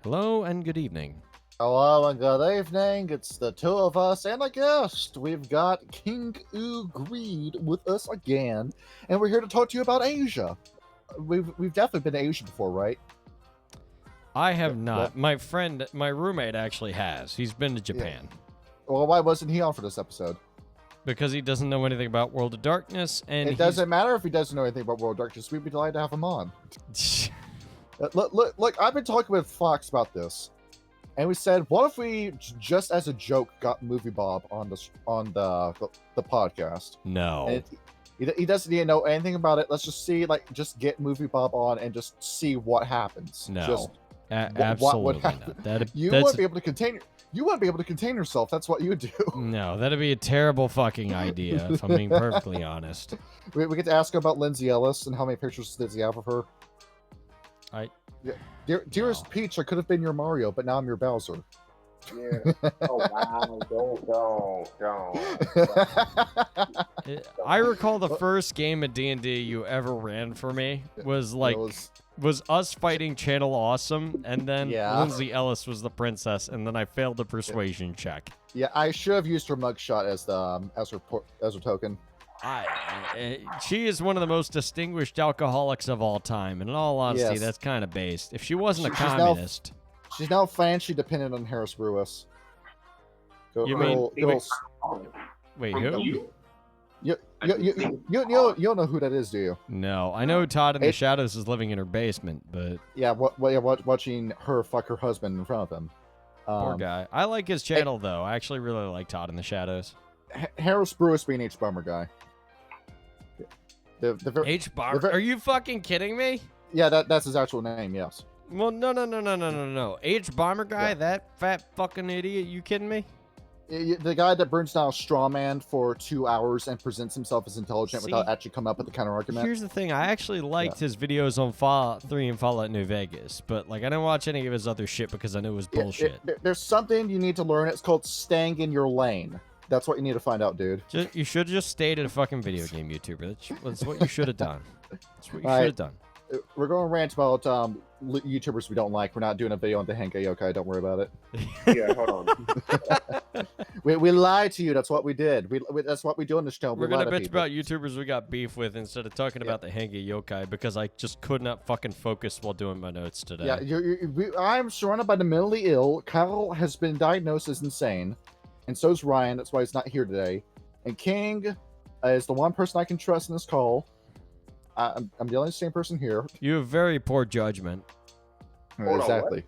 Hello and good evening. Hello and good evening. It's the two of us and a guest. We've got King U Greed with us again, and we're here to talk to you about Asia. We've definitely been to Asia before, right? I have not. My roommate actually has. He's been to Japan. Well, why wasn't he on for this episode? Because he doesn't know anything about World of Darkness, and It doesn't matter if he doesn't know anything about World of Darkness. We'd be delighted to have him on. Look, I've been talking with Fox about this, and we said, what if we just as a joke got Movie Bob on the podcast? No. And he doesn't need to know anything about it. Let's just see, just get Movie Bob on and just see what happens. No. Absolutely what would happen? Not. You wouldn't be able to contain. You wouldn't be able to contain yourself. That's what you would do. No, that'd be a terrible fucking idea, if I'm being perfectly honest. We get to ask him about Lindsay Ellis and how many pictures does he have of her. Dearest Peach, I could have been your Mario, but now I'm your Bowser. Yeah. Oh wow! Don't. I recall the first game of D&D you ever ran for me was us fighting Channel Awesome, and then Lindsay Ellis was the princess, and then I failed the persuasion check. Yeah, I should have used her mugshot as her token. She is one of the most distinguished alcoholics of all time, and in all honesty, that's kind of based. If she wasn't a communist... She's now financially dependent on Harris Brewis. Wait, who? You don't know who that is, do you? No, I know Todd in the Shadows is living in her basement, but... Yeah, watching her fuck her husband in front of him. Poor guy. I like his channel, though. I actually really like Todd in the Shadows. Harris Brewis being H. Bomber guy. H. Bomber? Are you fucking kidding me? Yeah, that's his actual name, yes. Well, no. H. Bomber guy? That fat fucking idiot? You kidding me? The guy that burns down a straw man for 2 hours and presents himself as intelligent without actually coming up with the counter argument. Here's the thing. I actually liked his videos on Fallout 3 and Fallout New Vegas, but I didn't watch any of his other shit because I knew it was bullshit. There's something you need to learn. It's called staying in your lane. That's what you need to find out, dude. You should have just stayed at a fucking video game YouTuber. That's what you should have done. That's what you should have done. We're going to rant about YouTubers we don't like. We're not doing a video on the Hengeyokai. Don't worry about it. Yeah, hold on. we lied to you. That's what we did. That's what we do on the show. We're going to bitch about YouTubers we got beef with instead of talking about the Hengeyokai because I just could not fucking focus while doing my notes today. Yeah, I'm surrounded by the mentally ill. Kyle has been diagnosed as insane, and so is Ryan. That's why he's not here today. And King is the one person I can trust in this call. I'm the only same person here. You have very poor judgment. Exactly.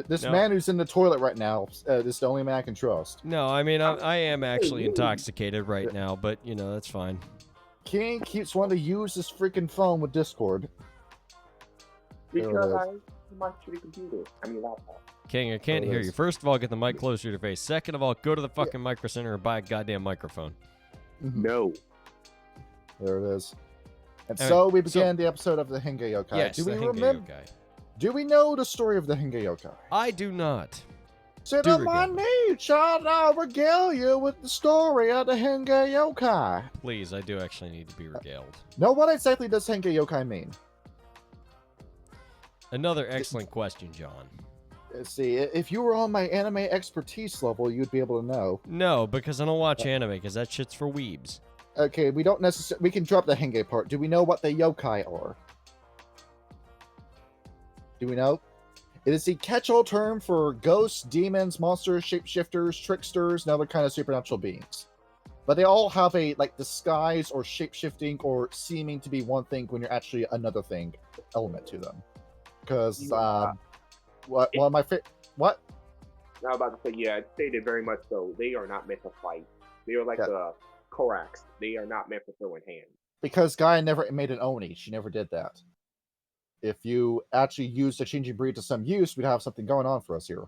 This man who's in the toilet right now is the only man I can trust. No, I mean, I am actually intoxicated right now, but, that's fine. King keeps wanting to use this freaking phone with Discord. Because I my shitty computer. I mean, laptop. King, I can't hear you. First of all, get the mic closer to your face. Second of all, go to the fucking Micro Center and buy a goddamn microphone. No. There it is. And so we began the episode of the Hengeyokai. Yes, do we Hengeyokai. Do we know the story of the Hengeyokai? I do not. Sit on my knee, child, and I'll regale you with the story of the Hengeyokai. Please, I do actually need to be regaled. Now, what exactly does Hengeyokai mean? Another excellent question, John. See, if you were on my anime expertise level, you'd be able to know. No, because I don't watch anime, because that shit's for weebs. Okay, we don't necessarily... We can drop the Henge part. Do we know what the yokai are? Do we know? It is the catch-all term for ghosts, demons, monsters, shapeshifters, tricksters, and other kind of supernatural beings. But they all have a, disguise or shape-shifting or seeming to be one thing when you're actually another thing element to them. Because, what? I was about to say, yeah, it's stated very much so. They are not meant to fight. They are like the Corax. They are not meant for throwing hands. Because Gaia never made an Oni. She never did that. If you actually used a changing breed to some use, we'd have something going on for us here.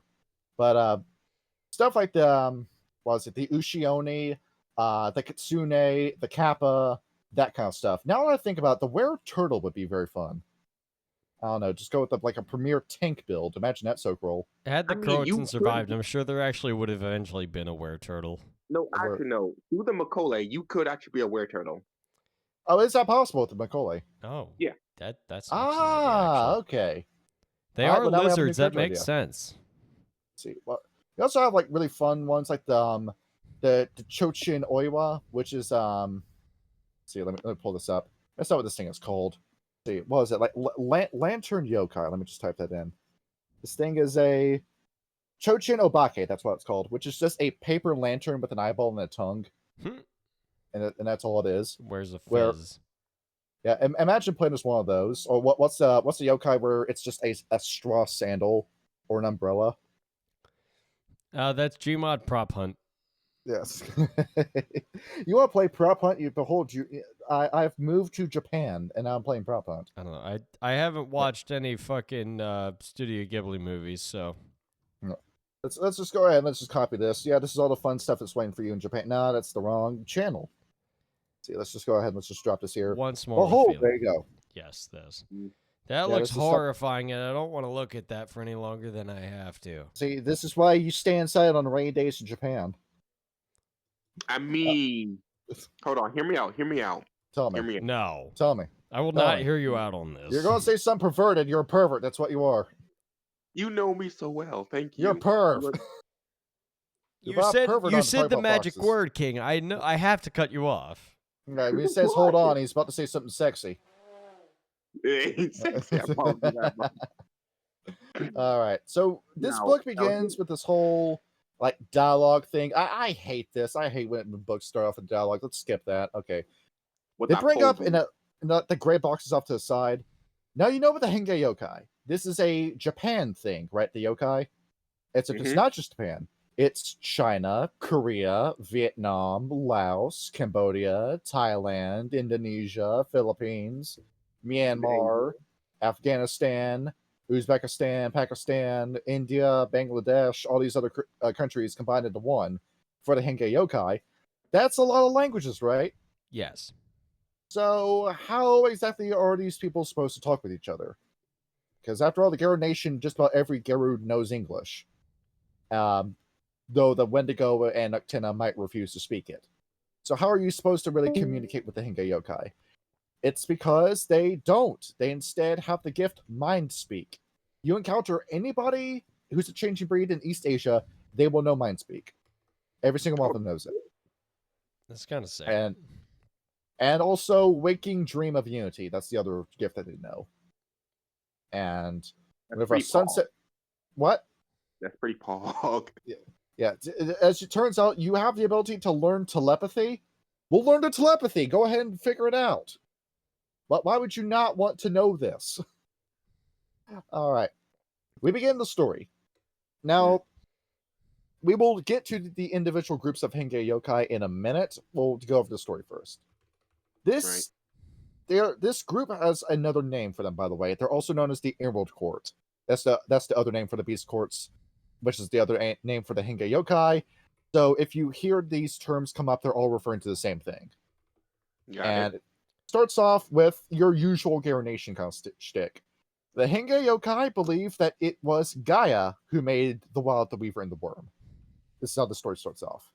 But stuff like the, the Ushioni, the Kitsune, the Kappa, that kind of stuff. Now that I think about it, the Were-Turtle would be very fun. I don't know, just go with a premier tank build. Imagine that soak roll. Had the Croatan survived, I'm sure there actually would have eventually been a Were-Turtle. No, actually, no. Through the Macaulay, you could actually be a Were-Turtle. Oh, is that possible with the Macaulay? Oh. Yeah. That's okay. They are lizards. That makes sense. Let's see, well, you also have like really fun ones like the Chochin Oiwa, which is let's see, let me pull this up. That's not what this thing is called. Let's see, what is it like? Lantern Yokai. Let me just type that in. This thing is a Chochin Obake. That's what it's called, which is just a paper lantern with an eyeball and a tongue, and that's all it is. Where's the fizz? Yeah, imagine playing as one of those. Or what's the yokai where it's just a straw sandal or an umbrella? That's Gmod Prop Hunt. Yes. You want to play Prop Hunt? I've moved to Japan and now I'm playing Prop Hunt. I don't know. I haven't watched any fucking Studio Ghibli movies, so. No. Let's just go ahead. Let's just copy this. Yeah, this is all the fun stuff that's waiting for you in Japan. No, that's the wrong channel. See, let's just go ahead and let's just drop this here. Once more. Oh, there you go. Yes, this. That looks horrifying, and I don't want to look at that for any longer than I have to. See, this is why you stay inside on rainy days in Japan. I mean, hold on. Hear me out. Tell me. Hear me out. No. Tell me. I will not hear you out on this. You're going to say something perverted. You're a pervert. That's what you are. You know me so well. Thank you. You're a perv. You said the magic word, King. I know. I have to cut you off. Okay, when he says hold on, he's about to say something sexy. All right. So this book begins with this whole like dialogue thing. I hate this. I hate when books start off with dialogue. Let's skip that. Okay. They bring up in the gray boxes off to the side. Now you know about the Hengeyokai. This is a Japan thing, right? The yokai. It's not just Japan. It's China, Korea, Vietnam, Laos, Cambodia, Thailand, Indonesia, Philippines, Myanmar, Afghanistan, Uzbekistan, Pakistan, India, Bangladesh, all these other countries combined into one for the Hengeyokai. That's a lot of languages, right? Yes. So how exactly are these people supposed to talk with each other? Because after all, the Geru Nation, just about every Geru knows English. Though the Wendigo and Noctina might refuse to speak it. So how are you supposed to really communicate with the Hengeyokai? It's because they don't. They instead have the gift Mind Speak. You encounter anybody who's a changing breed in East Asia, they will know Mind Speak. Every single one of them knows it. That's kind of sad. And also Waking Dream of Unity. That's the other gift that they know. And whenever a sunset... What? That's pretty pog. Yeah, as it turns out, you have the ability to learn telepathy. We'll learn the telepathy. Go ahead and figure it out. But why would you not want to know this? All right. We begin the story. Now, we will get to the individual groups of Hengeyokai in a minute. We'll go over the story first. This group has another name for them, by the way. They're also known as the Emerald Court. That's the other name for the Beast Courts, which is the other name for the Hengeyokai. So if you hear these terms come up, they're all referring to the same thing. It starts off with your usual Geru Nation kind of shtick. The Hengeyokai believe that it was Gaia who made the Wild, the Weaver, and the Worm. This is how the story starts off.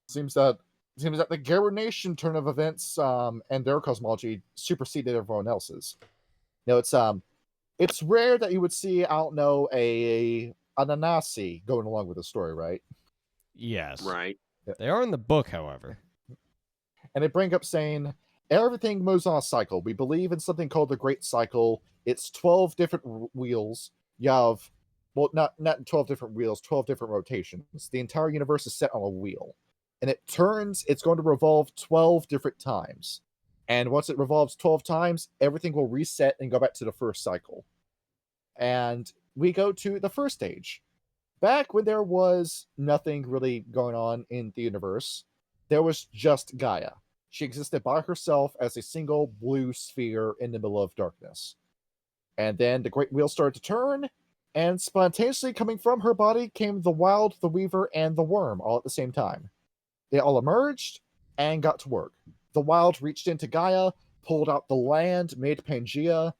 Seems that the Geru Nation turn of events and their cosmology superseded everyone else's. Now it's rare that you would see, I don't know, a Ananasi going along with the story, right? Yes. Right. They are in the book, however. And they bring up saying, everything moves on a cycle. We believe in something called the Great Cycle. It's 12 different wheels. You have, well, not 12 different wheels, 12 different rotations. The entire universe is set on a wheel. And it's going to revolve 12 different times. And once it revolves 12 times, everything will reset and go back to the first cycle. And we go to the first stage. Back when there was nothing really going on in the universe, there was just Gaia. She existed by herself as a single blue sphere in the middle of darkness. And then the Great Wheel started to turn, and spontaneously coming from her body came the Wild, the Weaver, and the Worm all at the same time. They all emerged and got to work. The Wild reached into Gaia, pulled out the land, made Pangea.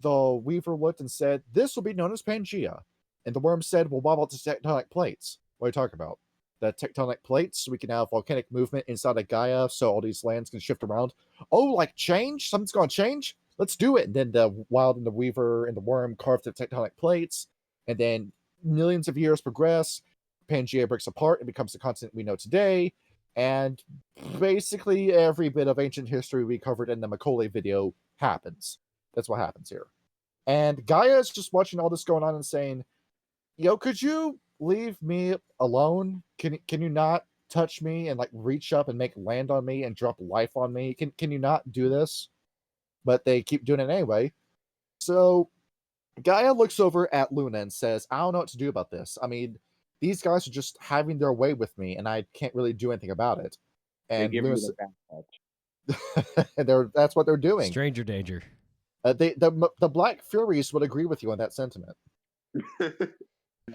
The Weaver looked and said, "This will be known as Pangea." And the Worm said, "Well, what about the tectonic plates?" What are you talking about? The tectonic plates, we can have volcanic movement inside of Gaia, so all these lands can shift around. Oh, like change? Something's going to change? let's do it. And then the Wild and the Weaver and the Worm carve the tectonic plates, and then millions of years progress. Pangea breaks apart and becomes the continent we know today. And basically every bit of ancient history we covered in the Macaulay video happens. That's what happens here. And Gaia is just watching all this going on and saying, yo, could you leave me alone? Can you not touch me and like reach up and make land on me and drop life on me? Can you not do this? But they keep doing it anyway. So Gaia looks over at Luna and says, I don't know what to do about this. I mean, these guys are just having their way with me, and I can't really do anything about it. And Luna says, that's what they're doing. Stranger danger. The Black Furies would agree with you on that sentiment.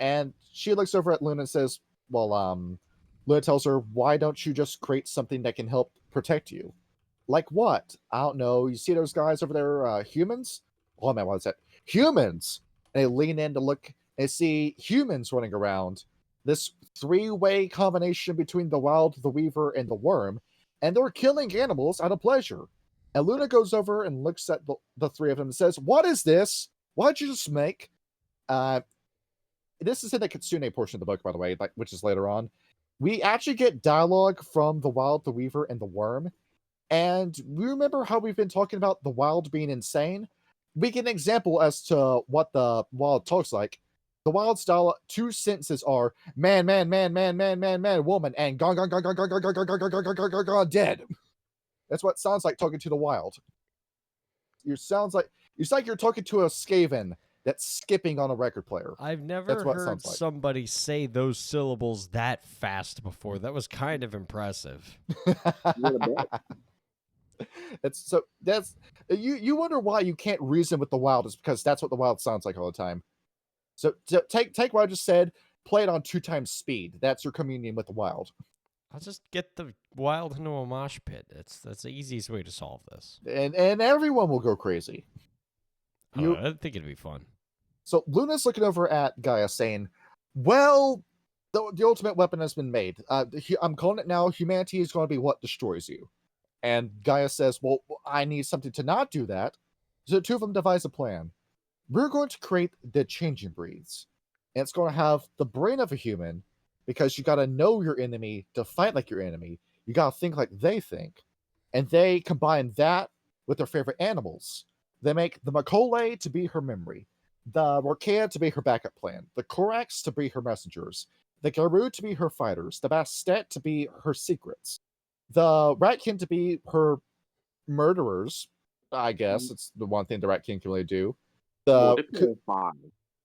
And she looks over at Luna and says, well, Luna tells her, why don't you just create something that can help protect you? Like what? I don't know. You see those guys over there, humans? Oh man, what is that? Humans! And they lean in to look and see humans running around. This three-way combination between the Wild, the Weaver, and the Worm, and they're killing animals out of pleasure. And Luna goes over and looks at the three of them and says, what is this? What'd you just make? This is in the Kitsune portion of the book, by the way, which is later on. We actually get dialogue from the Wild, the Weaver, and the Worm. And we remember how we've been talking about the Wild being insane? We get an example as to what the Wild talks like. The Wild style, two sentences are man, man, man, man, man, man, man, woman, and gone, gone, gone, gone, gone, gone, gone, gone, gone, gone, gone, gone, gone, dead. That's what it sounds like talking to the Wild. It's like you're talking to a Skaven that's skipping on a record player. I've never heard somebody say those syllables that fast before. That was kind of impressive. You wonder why you can't reason with the Wild, is because that's what the Wild sounds like all the time. So take what I just said, play it on 2 times speed. That's your communion with the Wild. I'll just get the Wild into a mosh pit. That's the easiest way to solve this. And everyone will go crazy. I think it'd be fun. So Luna's looking over at Gaia saying, well, the ultimate weapon has been made. I'm calling it now. Humanity is going to be what destroys you. And Gaia says, well, I need something to not do that. So the two of them devise a plan. We're going to create the changing breeds. And it's going to have the brain of a human, because you got to know your enemy to fight like your enemy. You got to think like they think. And they combine that with their favorite animals. They make the Macaulay to be her memory, the Morkea to be her backup plan, the Corax to be her messengers, the Garou to be her fighters, the Bastet to be her secrets, the Ratkin to be her murderers. I guess it's the one thing the Ratkin can really do. The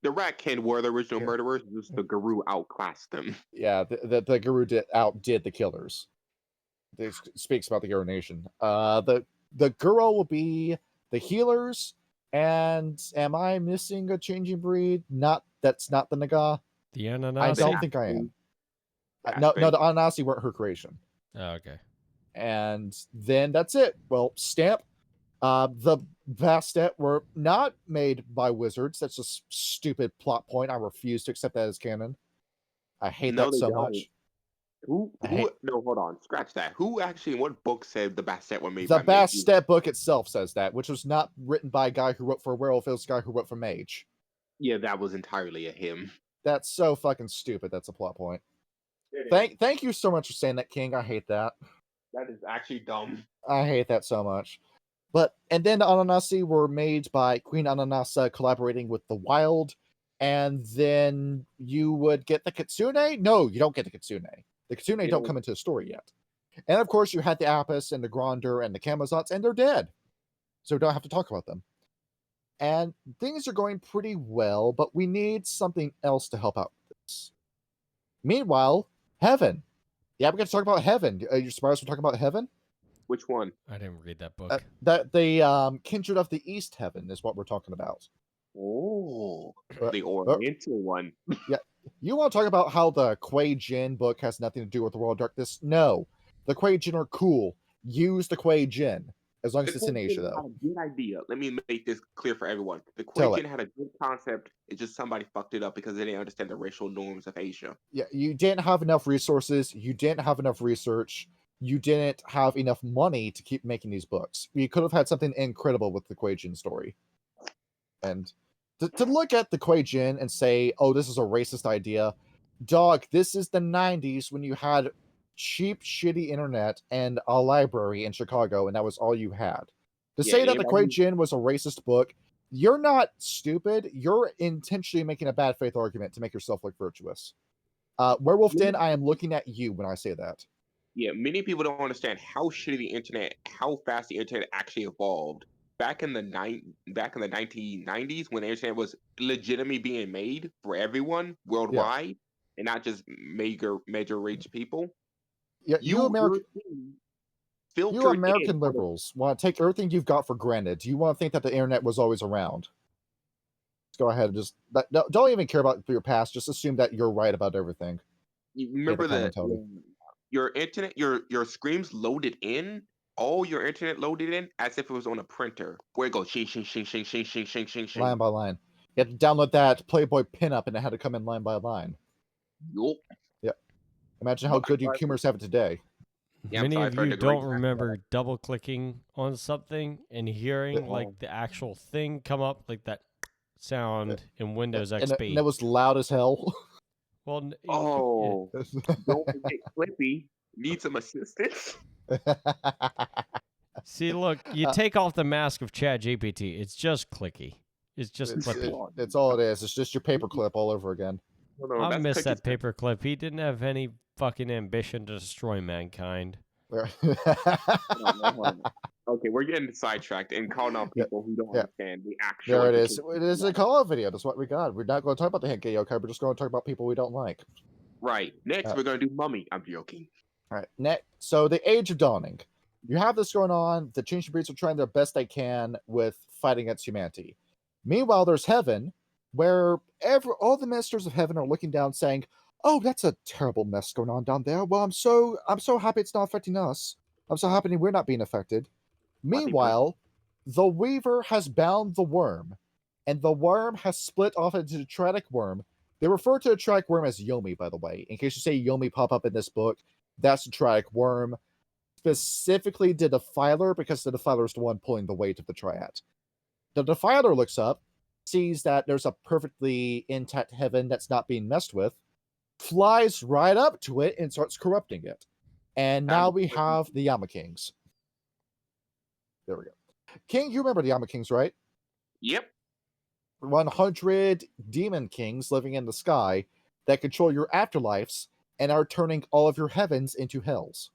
Ratkin were the original murderers, just the Garou outclassed them. Yeah, the Garou outdid the killers. It speaks about the Garou Nation. The Guro will be the healers, and am I missing a changing breed? That's not the Naga. The Ananasi? I don't think I am. No, the Ananasi weren't her creation. Oh, okay. And then that's it. Well, Stamp. The Bastet were not made by wizards. That's a stupid plot point. I refuse to accept that as canon. I hate that so much. No, hold on. Scratch that. Who actually, in what book said the Bastet were made by The Bastet book itself says that, which was not written by a guy who wrote for Werewolf. It was a guy who wrote for Mage. Yeah, that was entirely a him. That's so fucking stupid. That's a plot point. Thank you so much for saying that, King. I hate that. That is actually dumb. I hate that so much. And then the Ananasi were made by Queen Ananasa collaborating with the Wild, and then you would get the Kitsune? No, you don't get the Kitsune. The Kitsune don't come into the story yet. And of course, you had the Apis and the Gronder and the Camazotz, and they're dead. So we don't have to talk about them. And things are going pretty well, but we need something else to help out with this. Meanwhile, Heaven. Yeah, we're going to talk about Heaven. Are you surprised we're talking about Heaven? Which one? I didn't read that book. The Kindred of the East Heaven is what we're talking about. Oh, the Oriental one. Yeah. You want to talk about how the Kuei Jin book has nothing to do with the World of Darkness? No. The Kuei Jin are cool. Use the Kuei Jin. As long as it's in Asia, though. A good idea. Let me make this clear for everyone. The Kuei Jin had a good concept. It's just somebody fucked it up because they didn't understand the racial norms of Asia. Yeah, you didn't have enough resources. You didn't have enough research. you didn't have enough money to keep making these books. You could have had something incredible with the Kuei-jin story. And to look at the Kuei-jin and say, oh, this is a racist idea, dog, this is the 90s when you had cheap, shitty internet and a library in Chicago, and that was all you had. To say that the Kuei-jin was a racist book, you're not stupid. You're intentionally making a bad faith argument to make yourself look virtuous. Werewolf Den, I am looking at you when I say that. Yeah, many people don't understand how shitty the internet, how fast the internet actually evolved. Back in the 1990s, when the internet was legitimately being made for everyone worldwide, and not just major rich people. Yeah, you American liberals want to take everything you've got for granted. Do you want to think that the internet was always around? Let's go ahead and just don't even care about your past. Just assume that you're right about everything. You remember that your internet, your screens loaded in, all your internet loaded in as if it was on a printer, where it goes shing shing shing shing shing shing shing shing shing line by line. You had to download that Playboy pinup, and it had to come in line by line. Yup. Yep. Imagine how good you Coomers have it today. Yeah, many of you don't remember double clicking on something and hearing like the actual thing come up, like that sound in Windows XP. And it was loud as hell. Well, don't forget Clippy. Need some assistance? See, look, you take off the mask of ChatGPT. It's just clicky. It's just clippy. It's all it is. It's just your paperclip all over again. I miss that paperclip. He didn't have any fucking ambition to destroy mankind. Okay, we're getting sidetracked and calling out people who don't understand the actual. There it is. It is a call-out video. That's what we got. We're not going to talk about the Hengeyokai. We're just going to talk about people we don't like. Right. Next, we're going to do Mummy. I'm joking. All right. Next, so the Age of Dawning. You have this going on. The changing breeds are trying their best they can with fighting against humanity. Meanwhile, there's Heaven, where all the ministers of Heaven are looking down, saying, "Oh, that's a terrible mess going on down there. Well, I'm so happy it's not affecting us. I'm so happy we're not being affected." Meanwhile, the Weaver has bound the worm, and the worm has split off into the Tragic Worm. They refer to the Tragic Worm as Yomi, by the way. In case you say Yomi pop up in this book, that's the Tragic Worm. Specifically, the Defiler, because the Defiler is the one pulling the weight of the Triad. The Defiler looks up, sees that there's a perfectly intact Heaven that's not being messed with, flies right up to it, and starts corrupting it. And now we have the Yama Kings. There we go. King, you remember the Yama Kings, right? Yep. 100 demon kings living in the sky that control your afterlives and are turning all of your heavens into hells.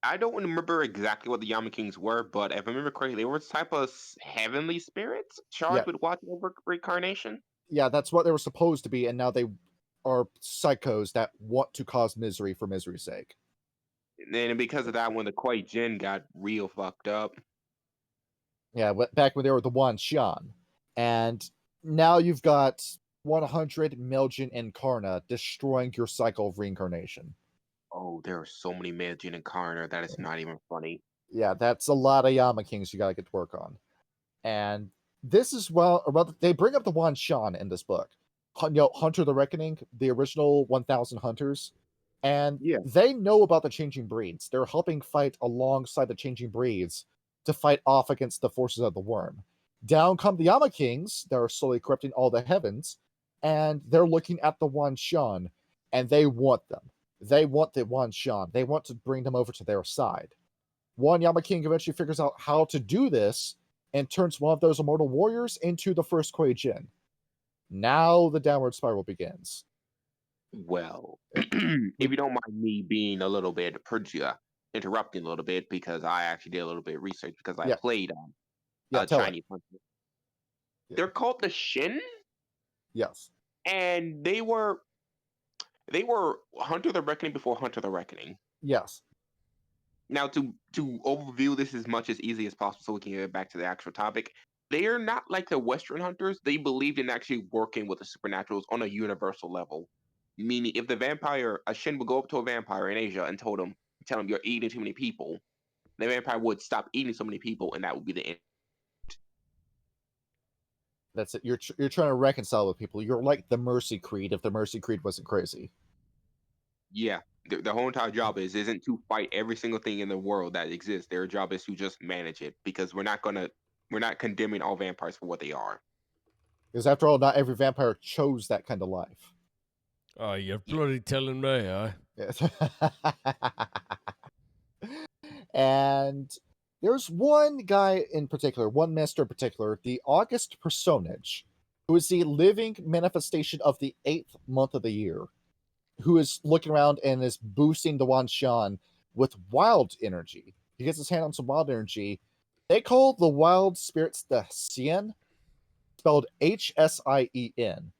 I don't remember exactly what the Yama Kings were, but if I remember correctly, they were type of heavenly spirits charged with watching over reincarnation. Yeah, that's what they were supposed to be, and now they are psychos that want to cause misery for misery's sake. And because of that, when the Kuei-jin got real fucked up. Yeah, back when they were the Wan Xian. And now you've got 100 Meljin Incarna destroying your cycle of reincarnation. Oh, there are so many Meljin Incarna that it's not even funny. Yeah, that's a lot of Yama Kings you gotta get to work on. And this is, they bring up the Wan Xian in this book. Hunter the Reckoning, the original 1,000 hunters. And they know about the changing breeds. They're helping fight alongside the changing breeds to fight off against the forces of the worm. Down come the Yama Kings that are slowly corrupting all the heavens, and they're looking at the Wan Xian, and they want them. They want the Wan Xian. They want to bring them over to their side. One Yama King eventually figures out how to do this and turns one of those immortal warriors into the first Kuei-jin. Now the downward spiral begins. Well, if you don't mind me being a little bit interrupting a little bit, because I actually did a little bit of research because I played Chinese Hunter. They're called the Shin? Yes. And they were Hunter the Reckoning before Hunter the Reckoning. Yes. Now, to overview this as much as easy as possible so we can get back to the actual topic, they are not like the Western hunters. They believed in actually working with the supernaturals on a universal level. Meaning, if a Shin would go up to a vampire in Asia and tell him you're eating too many people, the vampire would stop eating so many people, and that would be the end. That's it. You're trying to reconcile with people. You're like the Mercy Creed if the Mercy Creed wasn't crazy. Yeah, the whole entire job isn't to fight every single thing in the world that exists. Their job is to just manage it, because we're not condemning all vampires for what they are. Because after all, not every vampire chose that kind of life. Oh, you're bloody telling me, huh? Yes. And there's one guy in particular, one master in particular, the August Personage, who is the living manifestation of the 8th month of the year, who is looking around and is boosting the Wanshan with wild energy. He gets his hand on some wild energy. They call the wild spirits the Hsien, spelled Hsien.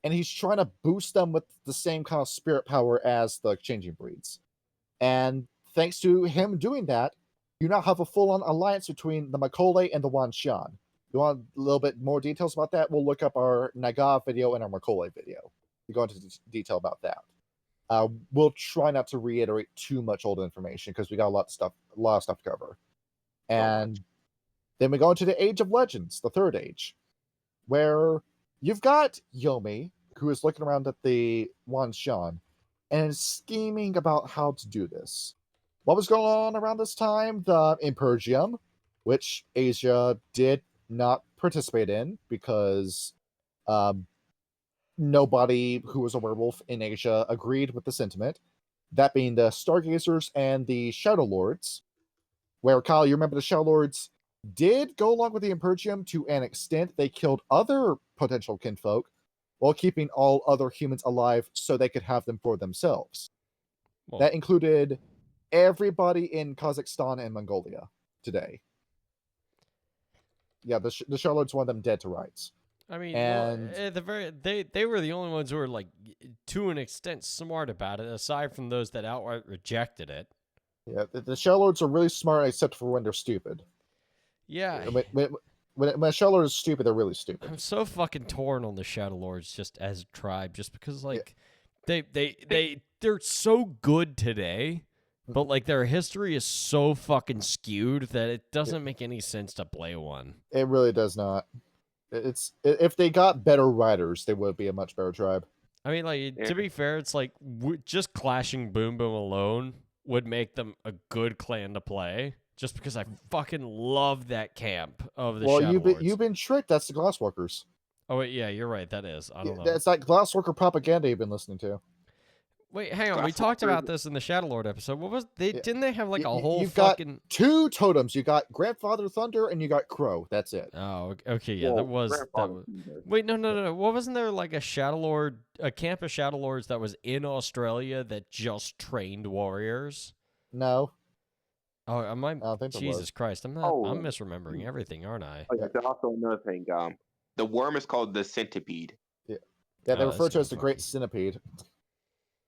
And he's trying to boost them with the same kind of spirit power as the changing breeds. And thanks to him doing that, you now have a full-on alliance between the Macaulay and the Wanshan. You want a little bit more details about that? We'll look up our Naga video and our Macaulay video. We go into detail about that. We'll try not to reiterate too much old information because we got a lot of stuff to cover. And then we go into the Age of Legends, the third age, where you've got Yomi, who is looking around at the Wanshan and is scheming about how to do this. What was going on around this time? The Impergium, which Asia did not participate in because nobody who was a werewolf in Asia agreed with the sentiment. That being the Stargazers and the Shadow Lords, where, Kyle, you remember the Shadow Lords did go along with the Impergium to an extent. They killed other potential kinfolk while keeping all other humans alive so they could have them for themselves. Well, that included everybody in Kazakhstan and Mongolia today. Yeah, the Shadow Lords want them dead to rights. I mean, and well, at the they were the only ones who were, like, to an extent smart about it, aside from those that outright rejected it. Yeah, the Shadow Lords are really smart, except for when they're stupid. Yeah. When a Shadow Lord is stupid, they're really stupid. I'm so fucking torn on the Shadow Lords just as a tribe, just because, like, they're so good today, but, like, their history is so fucking skewed that it doesn't make any sense to play one. It really does not. If they got better riders, they would be a much better tribe. I mean, like, to be fair, it's like just clashing Boom Boom alone would make them a good clan to play. Just because I fucking love that camp of the Shadow Lords. You've been tricked. That's the Glasswalkers. Oh wait, yeah, you're right. That is. I don't know. That's that Glasswalker propaganda you've been listening to. Wait, hang on. We talked about this in the Shadow Lord episode. What was they? Didn't they have like a whole you've fucking got 2 totems? You got Grandfather Thunder and you got Crow. That's it. Oh, okay, yeah, that was. Wait, no. What wasn't there like a Shadow Lord, a camp of Shadow Lords that was in Australia that just trained warriors? No. Oh, am I? Jesus Christ! I'm not. Oh. I'm misremembering everything, aren't I? Oh, yeah, there's also another thing. The worm is called the centipede. Yeah, they refer to it as the Great Centipede.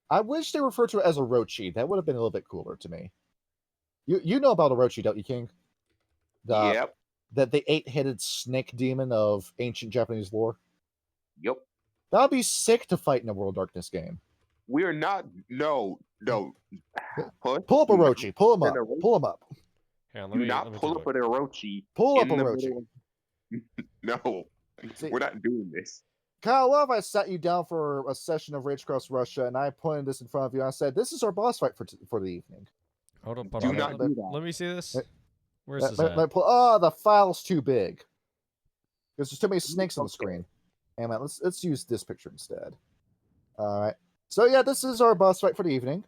I wish they referred to it as a Orochi. That would have been a little bit cooler to me. You know about Orochi, don't you, King? Yep. The 8-headed snake demon of ancient Japanese lore. Yep. That'd be sick to fight in a World Darkness game. We're not. No. Pull up Orochi. Pull him up. Pull him up. Do not pull up an Orochi. Pull up Orochi. No. See, we're not doing this. Kyle, what if I sat you down for a session of Rage Across Russia and I pointed this in front of you and I said, "This is our boss fight for the evening." Hold up. Do not do that. Let me see this. Where's this at? The file's too big. There's too many snakes on the screen. Hey, man, let's use this picture instead. All right. So yeah, this is our boss fight for the evening.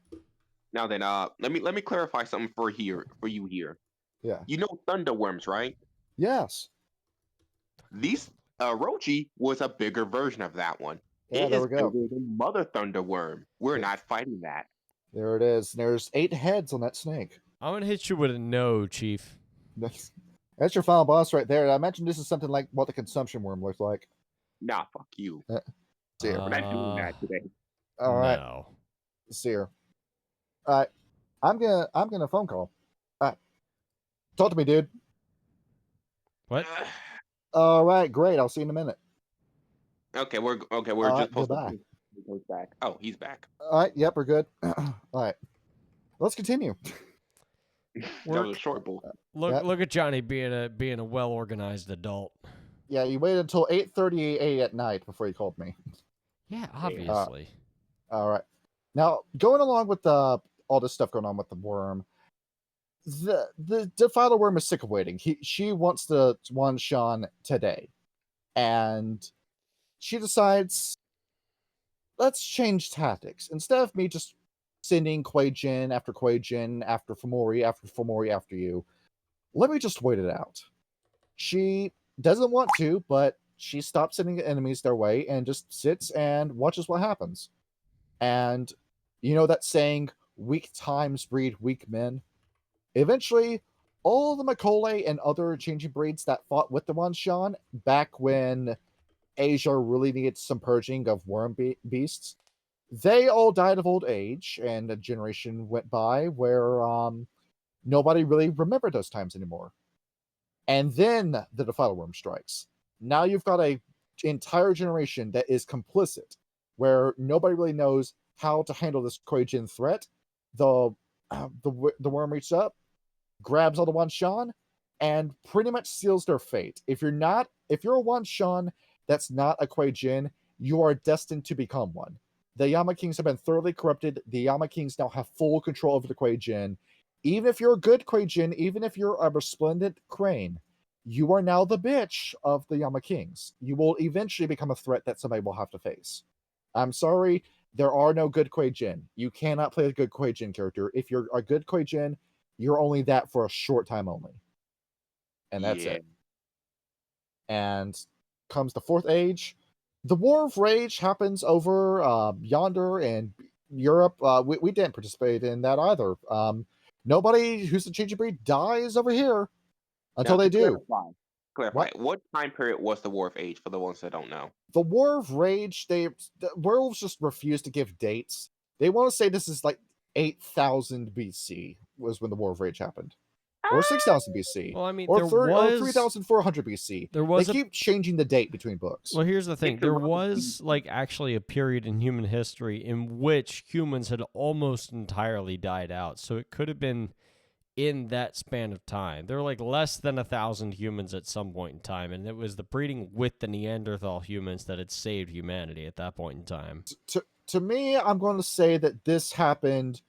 Now then, let me clarify something for you here. Yeah. You know thunderworms, right? Yes. These Orochi was a bigger version of that one. Yeah, there we go. The mother thunderworm. We're not fighting that. There it is. There's 8 heads on that snake. I'm gonna hit you with a no, Chief. That's your final boss right there. I imagine this is something like what the consumption worm looks like. Nah, fuck you. See, we're not doing that today. All right. No. See her. All right. I'm gonna phone call. All right. Talk to me, dude. What? All right, great. I'll see you in a minute. Okay, we're just goodbye. He goes back. Oh, he's back. All right. Yep, we're good. All right. Let's continue. That was a short bull. Look at Johnny being a well organized adult. Yeah, you waited until 8:38 at night before you called me. Yeah, obviously. All right. Now, going along with all this stuff going on with the worm, the Defiler worm is sick of waiting. She wants the Wan Shan today. And she decides, let's change tactics. Instead of me just sending Kuei Jin after Fumori after you, let me just wait it out. She doesn't want to, but she stops sending enemies their way and just sits and watches what happens. And you know that saying, weak times breed weak men? Eventually, all the Macaulay and other changing breeds that fought with the Wan Shan back when Asia really needed some purging of worm beasts, they all died of old age, and a generation went by where nobody really remembered those times anymore. And then the Defiler Worm strikes. Now you've got an entire generation that is complicit, where nobody really knows how to handle this Kuei Jin threat. The worm reaches up, grabs all the Wan Shan, and pretty much seals their fate. If you're a Wan Shan that's not a Kuei Jin, you are destined to become one. The Yama Kings have been thoroughly corrupted. The Yama Kings now have full control over the Kuei Jin. Even if you're a good Kuei Jin, even if you're a resplendent crane, you are now the bitch of the Yama Kings. You will eventually become a threat that somebody will have to face. I'm sorry, there are no good Kuei Jin. You cannot play a good Kuei Jin character. If you're a good Kuei Jin, you're only that for a short time only. And that's it. And comes the Fourth Age. The War of Rage happens over yonder in Europe. We didn't participate in that either. Nobody who's the changing breed dies over here until they do. Clarify. What time period was the War of Age for the ones that don't know? The War of Rage, the werewolves just refuse to give dates. They want to say this is like 8,000 BC was when the War of Rage happened. Or 6,000 BC. Well, I mean, or 3,400 BC. They keep changing the date between books. Well, here's the thing. There was, like, actually a period in human history in which humans had almost entirely died out. So it could have been in that span of time. There were, like, less than 1,000 humans at some point in time. And it was the breeding with the Neanderthal humans that had saved humanity at that point in time. To me, I'm going to say that this happened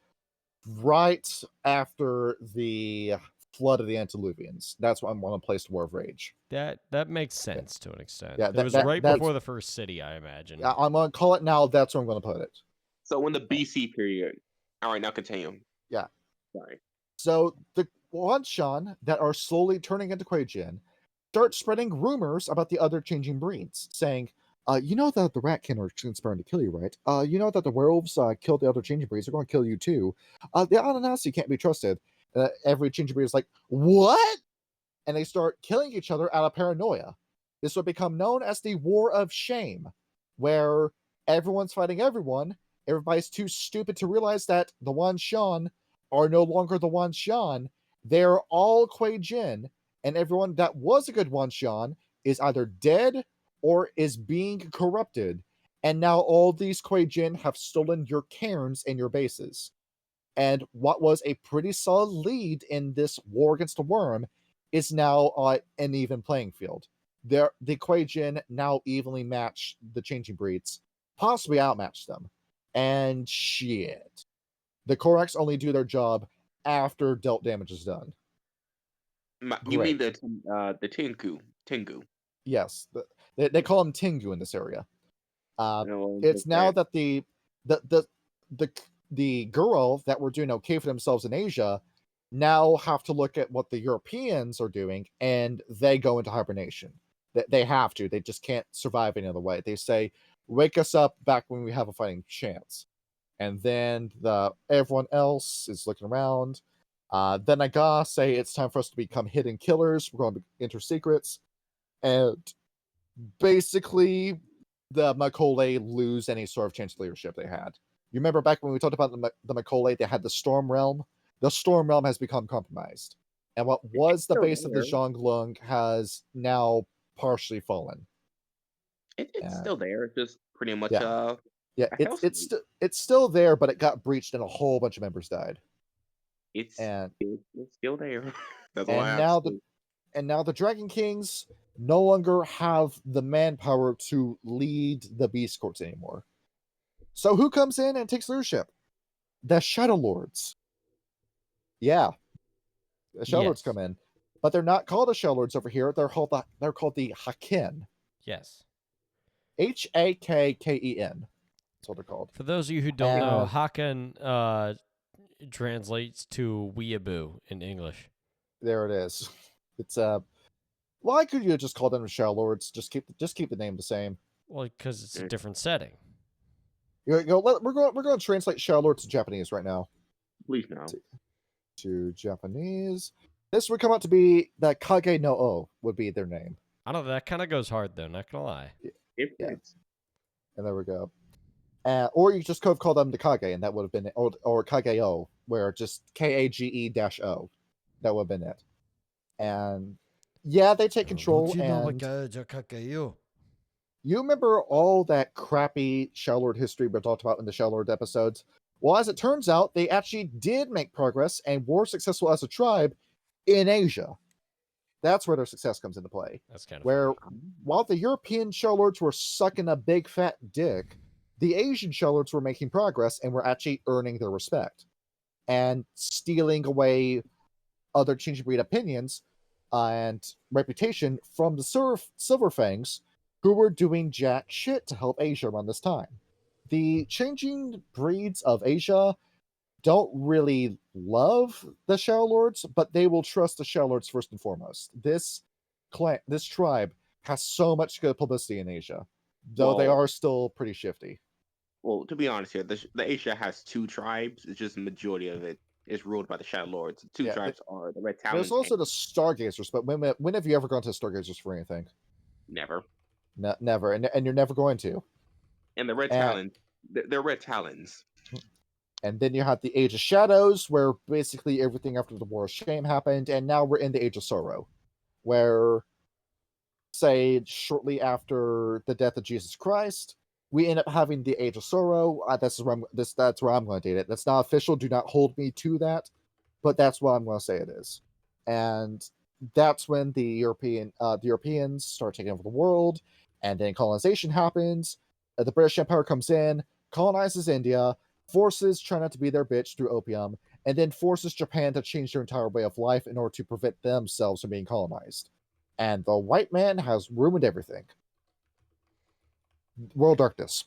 right after the flood of the Antediluvians. That's what I'm going to place the War of Rage. That makes sense to an extent. Yeah, it was right before the first city, I imagine. I'm going to call it now. That's where I'm going to put it. So in the BC period. All right, now continue. Yeah. Sorry. So the Wan Shan that are slowly turning into Kuei Jin start spreading rumors about the other changing breeds, saying, you know that the ratkin are conspiring to kill you, right? You know that the werewolves killed the other changing breeds. They're going to kill you too. The Ananasi can't be trusted. Every changing breed is like, what? And they start killing each other out of paranoia. This would become known as the War of Shame, where everyone's fighting everyone. Everybody's too stupid to realize that the Wan Shan are no longer the Wan Shan. They're all Kuei Jin, and everyone that was a good Wan Shan is either dead or is being corrupted. And now all these Kuei Jin have stolen your cairns and your bases. And what was a pretty solid lead in this war against the worm is now an even playing field. The Kuei Jin now evenly match the changing breeds, possibly outmatch them. And shit. The Corax only do their job after dealt damage is done. You mean the Tangu? Yes. They call him Tangu in this area. It's now that the girl that were doing okay for themselves in Asia now have to look at what the Europeans are doing, and they go into hibernation. They have to. They just can't survive any other way. They say, wake us up back when we have a fighting chance. And then everyone else is looking around. Then Naga say it's time for us to become hidden killers. We're going to enter secrets. And basically, the Macaulay lose any sort of chance of leadership they had. You remember back when we talked about the Macaulay, they had the Storm Realm? The Storm Realm has become compromised. And what was the base of the Shong Lung has now partially fallen. It's still there. It's just pretty much... Yeah, it's still there, but it got breached and a whole bunch of members died. It's still there. That's and now the Dragon Kings no longer have the manpower to lead the Beast Courts anymore. So who comes in and takes leadership? The Shadow Lords. Yeah, the Shadow Lords come in, but they're not called the Shadow Lords over here. They're called the Haken. Yes. Hakken. That's what they're called. For those of you who don't know, Haken translates to weeaboo in English. There it is. It's why could you just call them the Shadow Lords? Just keep the name the same. Well, because it's a different setting. We're going to translate Shadow Lords to Japanese right now. Please now. To Japanese. This would come out to be that Kage no O would be their name. I don't know. That kind of goes hard though. Not gonna lie. Yeah. And there we go. Or you just could have called them the Kage, and that would have been it. Or Kage O, where just KAGE-O. That would have been it. And yeah, they take control. And you remember all that crappy Shadow Lord history we talked about in the Shadow Lord episodes? Well, as it turns out, they actually did make progress and were successful as a tribe in Asia. That's where their success comes into play. That's kind of where, funny. while the European Shadow Lords were sucking a big fat dick, the Asian Shadow Lords were making progress and were actually earning their respect and stealing away other changing breed opinions and reputation from the Silver Fangs, who were doing jack shit to help Asia around this time. The changing breeds of Asia don't really love the Shadow Lords, but they will trust the Shadow Lords first and foremost. This tribe has so much good publicity in Asia, though they are still pretty shifty. Well, to be honest here, the Asia has 2 tribes. It's just the majority of it is ruled by the Shadow Lords. The 2 tribes are the Red Talons. There's also the Stargazers, but when have you ever gone to the Stargazers for anything? Never. Never, and you're never going to. And the Red Talons, they're Red Talons. And then you have the Age of Shadows, where basically everything after the War of Shame happened, and now we're in the Age of Sorrow, where, say, shortly after the death of Jesus Christ, we end up having the Age of Sorrow. That's where I'm going to date it. That's not official. Do not hold me to that, but that's what I'm going to say it is. And that's when the Europeans start taking over the world, and then colonization happens. The British Empire comes in, colonizes India, forces China to be their bitch through opium, and then forces Japan to change their entire way of life in order to prevent themselves from being colonized. And the white man has ruined everything. World darkness.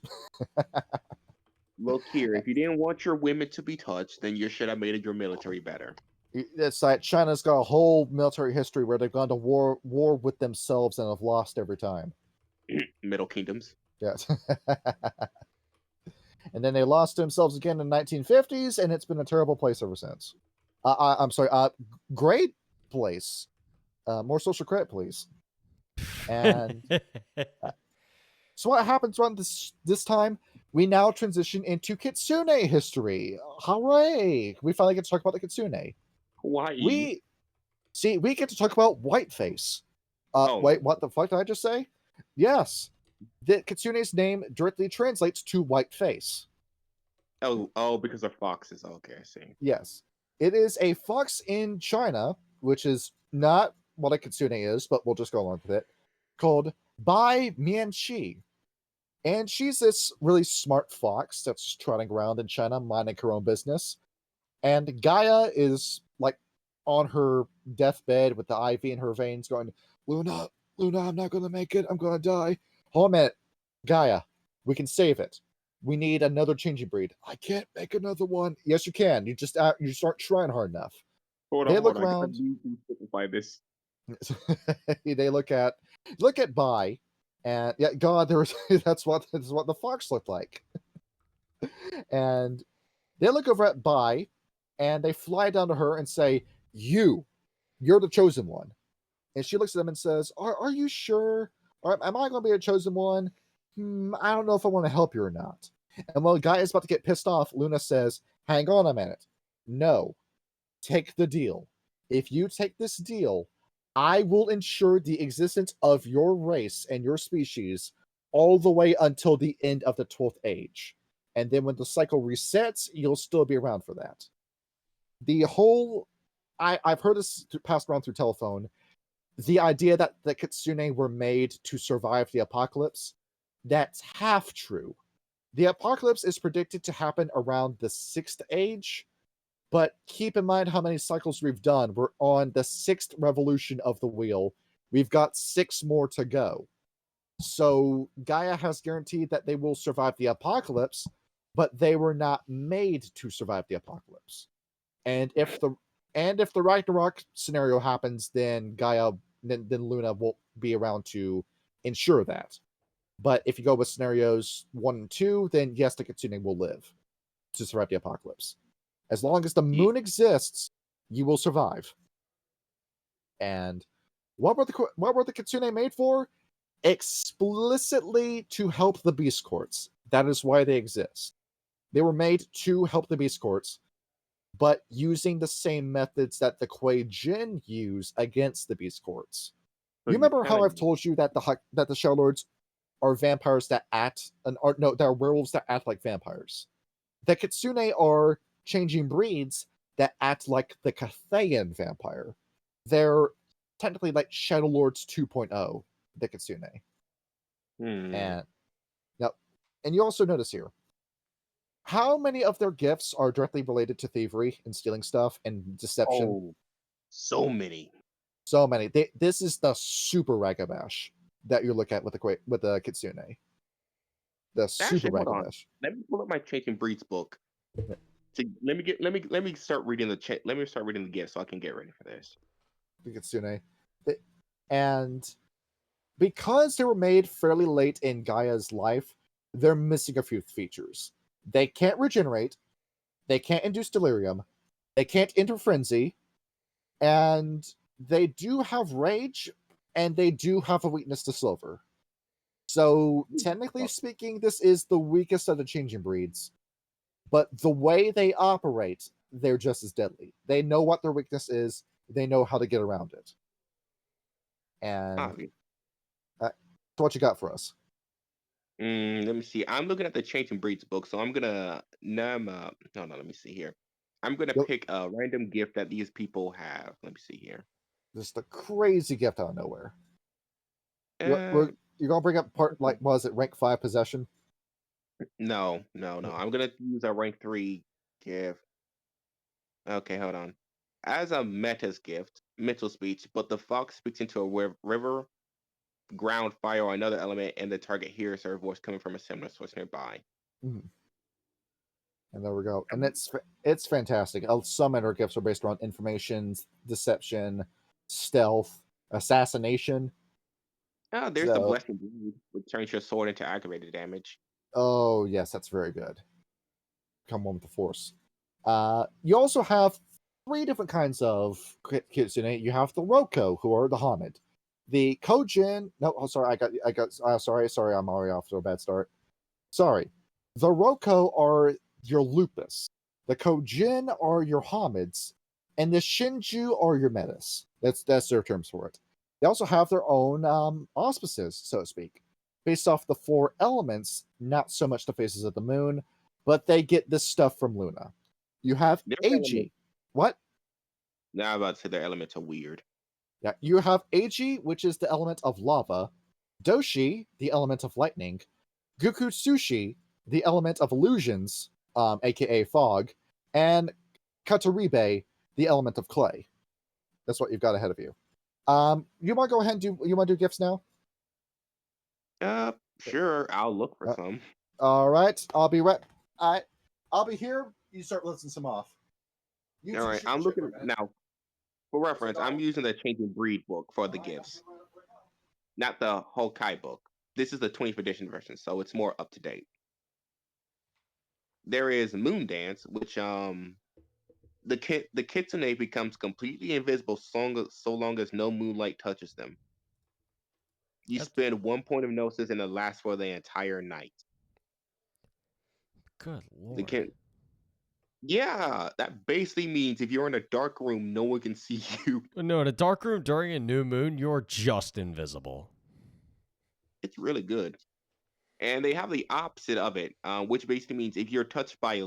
Look here, if you didn't want your women to be touched, then you should have made your military better. It's like China's got a whole military history where they've gone to war with themselves and have lost every time. Middle Kingdoms. Yes. And then they lost themselves again in the 1950s, and it's been a terrible place ever since. I'm sorry, great place. More social credit, please. And so what happens around this time? We now transition into Kitsune history. Hooray! We finally get to talk about the Kitsune. Why? We get to talk about Whiteface. Wait, what the fuck did I just say? Yes. The Kitsune's name directly translates to white face. Oh, because they're foxes. Okay, I see. Yes. It is a fox in China, which is not what a Kitsune is, but we'll just go along with it, called Bai Mianqi. And she's this really smart fox that's just trotting around in China, minding her own business. And Gaia is like on her deathbed with the IV in her veins going, Luna, I'm not going to make it. I'm going to die. Hold on a minute. Gaia, we can save it. We need another changing breed. I can't make another one. Yes, you can. You just aren't trying hard enough. Hold on. Around. Simplify this. They look at Bai, and yeah, God, that's what the fox looked like. And they look over at Bai, and they fly down to her and say, "You're the chosen one." And she looks at them and says, "Are you sure? Am I going to be a chosen one? I don't know if I want to help you or not." And while the guy is about to get pissed off, Luna says, "Hang on a minute. No, take the deal. If you take this deal, I will ensure the existence of your race and your species all the way until the end of the 12th age. And then when the cycle resets, you'll still be around for that." The whole... I've heard this passed around through telephone. The idea that the Kitsune were made to survive the apocalypse, that's half true. The apocalypse is predicted to happen around the 6th age, but keep in mind how many cycles we've done. We're on the 6th revolution of the wheel. We've got 6 more to go. So Gaia has guaranteed that they will survive the apocalypse, but they were not made to survive the apocalypse. And if the Ragnarok scenario happens, then then Luna won't be around to ensure that. But if you go with scenarios 1 and 2, then yes, the Kitsune will live to survive the apocalypse. As long as the moon exists, you will survive. And what were the Kitsune made for? Explicitly to help the beast courts. That is why they exist. They were made to help the beast courts, but using the same methods that the Kuei Jin use against the beast courts. You remember how I've told you that the Shadow Lords are vampires that they're werewolves that act like vampires. The Kitsune are changing breeds that act like the Cathayan vampire. They're technically like Shadow Lords 2.0, the Kitsune. And you also notice here, how many of their gifts are directly related to thievery and stealing stuff and deception? Oh, so many. So many. This is the super Ragabash that you look at with the Kitsune. The super Ragabash. Let me pull up my Changing Breeds book. Let me start reading the gifts so I can get ready for this. The Kitsune. And because they were made fairly late in Gaia's life, they're missing a few features. They can't regenerate, they can't induce delirium, they can't enter frenzy, and they do have rage, and they do have a weakness to silver. So, technically speaking, this is the weakest of the changing breeds. But the way they operate, they're just as deadly. They know what their weakness is, they know how to get around it. And so what you got for us? Let me see. I'm looking at the Changing Breeds book, so I'm gonna hold on, let me see here. I'm gonna pick a random gift that these people have. Let me see here. Just a crazy gift out of nowhere. You're gonna bring up was it rank 5 possession? No. I'm gonna use a rank 3 gift. Okay, hold on. As a meta's gift, mental speech, but the fox speaks into a river, ground, fire, or another element, and the target hears her voice coming from a similar source nearby. Mm. And there we go. And it's fantastic. Some of our gifts are based around information, deception, stealth, assassination. Oh, there's the blessing bleed, which turns your sword into aggravated damage. Oh yes, that's very good. Come on with the force. You also have 3 different kinds of Kitsune. You have the Roko, who are the Hamid. The Kojin. No, sorry, sorry, I'm already off to a bad start. Sorry. The Roko are your Lupus. The Kojin are your Hamids. And the Shinju are your Metis. That's their terms for it. They also have their own auspices, so to speak, based off the 4 elements, not so much the faces of the moon, but they get this stuff from Luna. You have AG. What? Now I'm about to say their elements are weird. Yeah, you have AG, which is the element of lava, Doshi, the element of lightning, Gukutsushi, the element of illusions, aka fog, and Kataribe, the element of clay. That's what you've got ahead of you. You want to go ahead and do gifts now? Sure. I'll look for some. All right, I'll be here. You start listing some off. All right, I'm looking now. For reference, I'm using the Changing Breed book for the gifts, not the Hokai book. This is the 20th edition version, so it's more up to date. There is Moon Dance, which the Kitsune becomes completely invisible so long as no moonlight touches them. You spend 1 point of gnosis and it lasts for the entire night. Good lord. Yeah, that basically means if you're in a dark room, no one can see you. No, in a dark room during a new moon, you're just invisible. It's really good. And they have the opposite of it, which basically means if you're touched by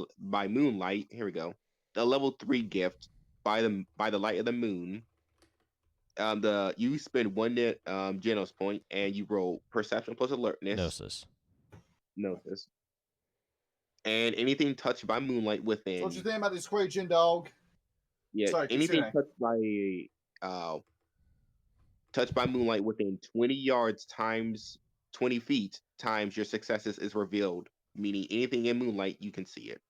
moonlight, here we go, the level 3 gift by the light of the moon. You spend 1 Genos point and you roll perception plus alertness. Gnosis. And anything touched by moonlight within. What you think about this Quajin dog? Yeah, Sorry, anything Kitsune. touched by moonlight within 20 yards times 20 feet times your successes is revealed. Meaning anything in moonlight, you can see it.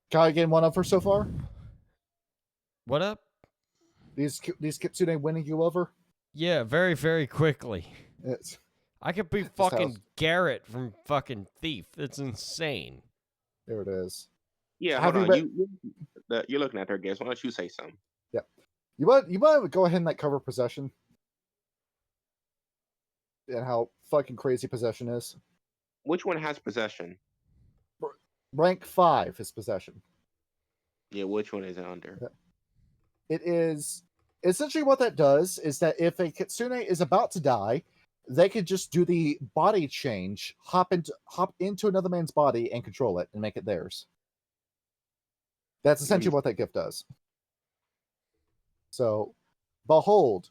Kai getting one up for so far? What up? These Kitsune winning you over? Yeah, very, very quickly. It's... I could be fucking Garrett from fucking Thief. It's insane. There it is. Yeah, hold on. You're looking at her, guess. Why don't you say something? Yeah. You want to go ahead and like cover possession? And how fucking crazy possession is? Which one has possession? Rank 5 is possession. Yeah, which one is it under? Yeah. It is essentially what that does is that if a Kitsune is about to die, they could just do the body change, hop into another man's body and control it and make it theirs. That's essentially what that gift does. So, behold,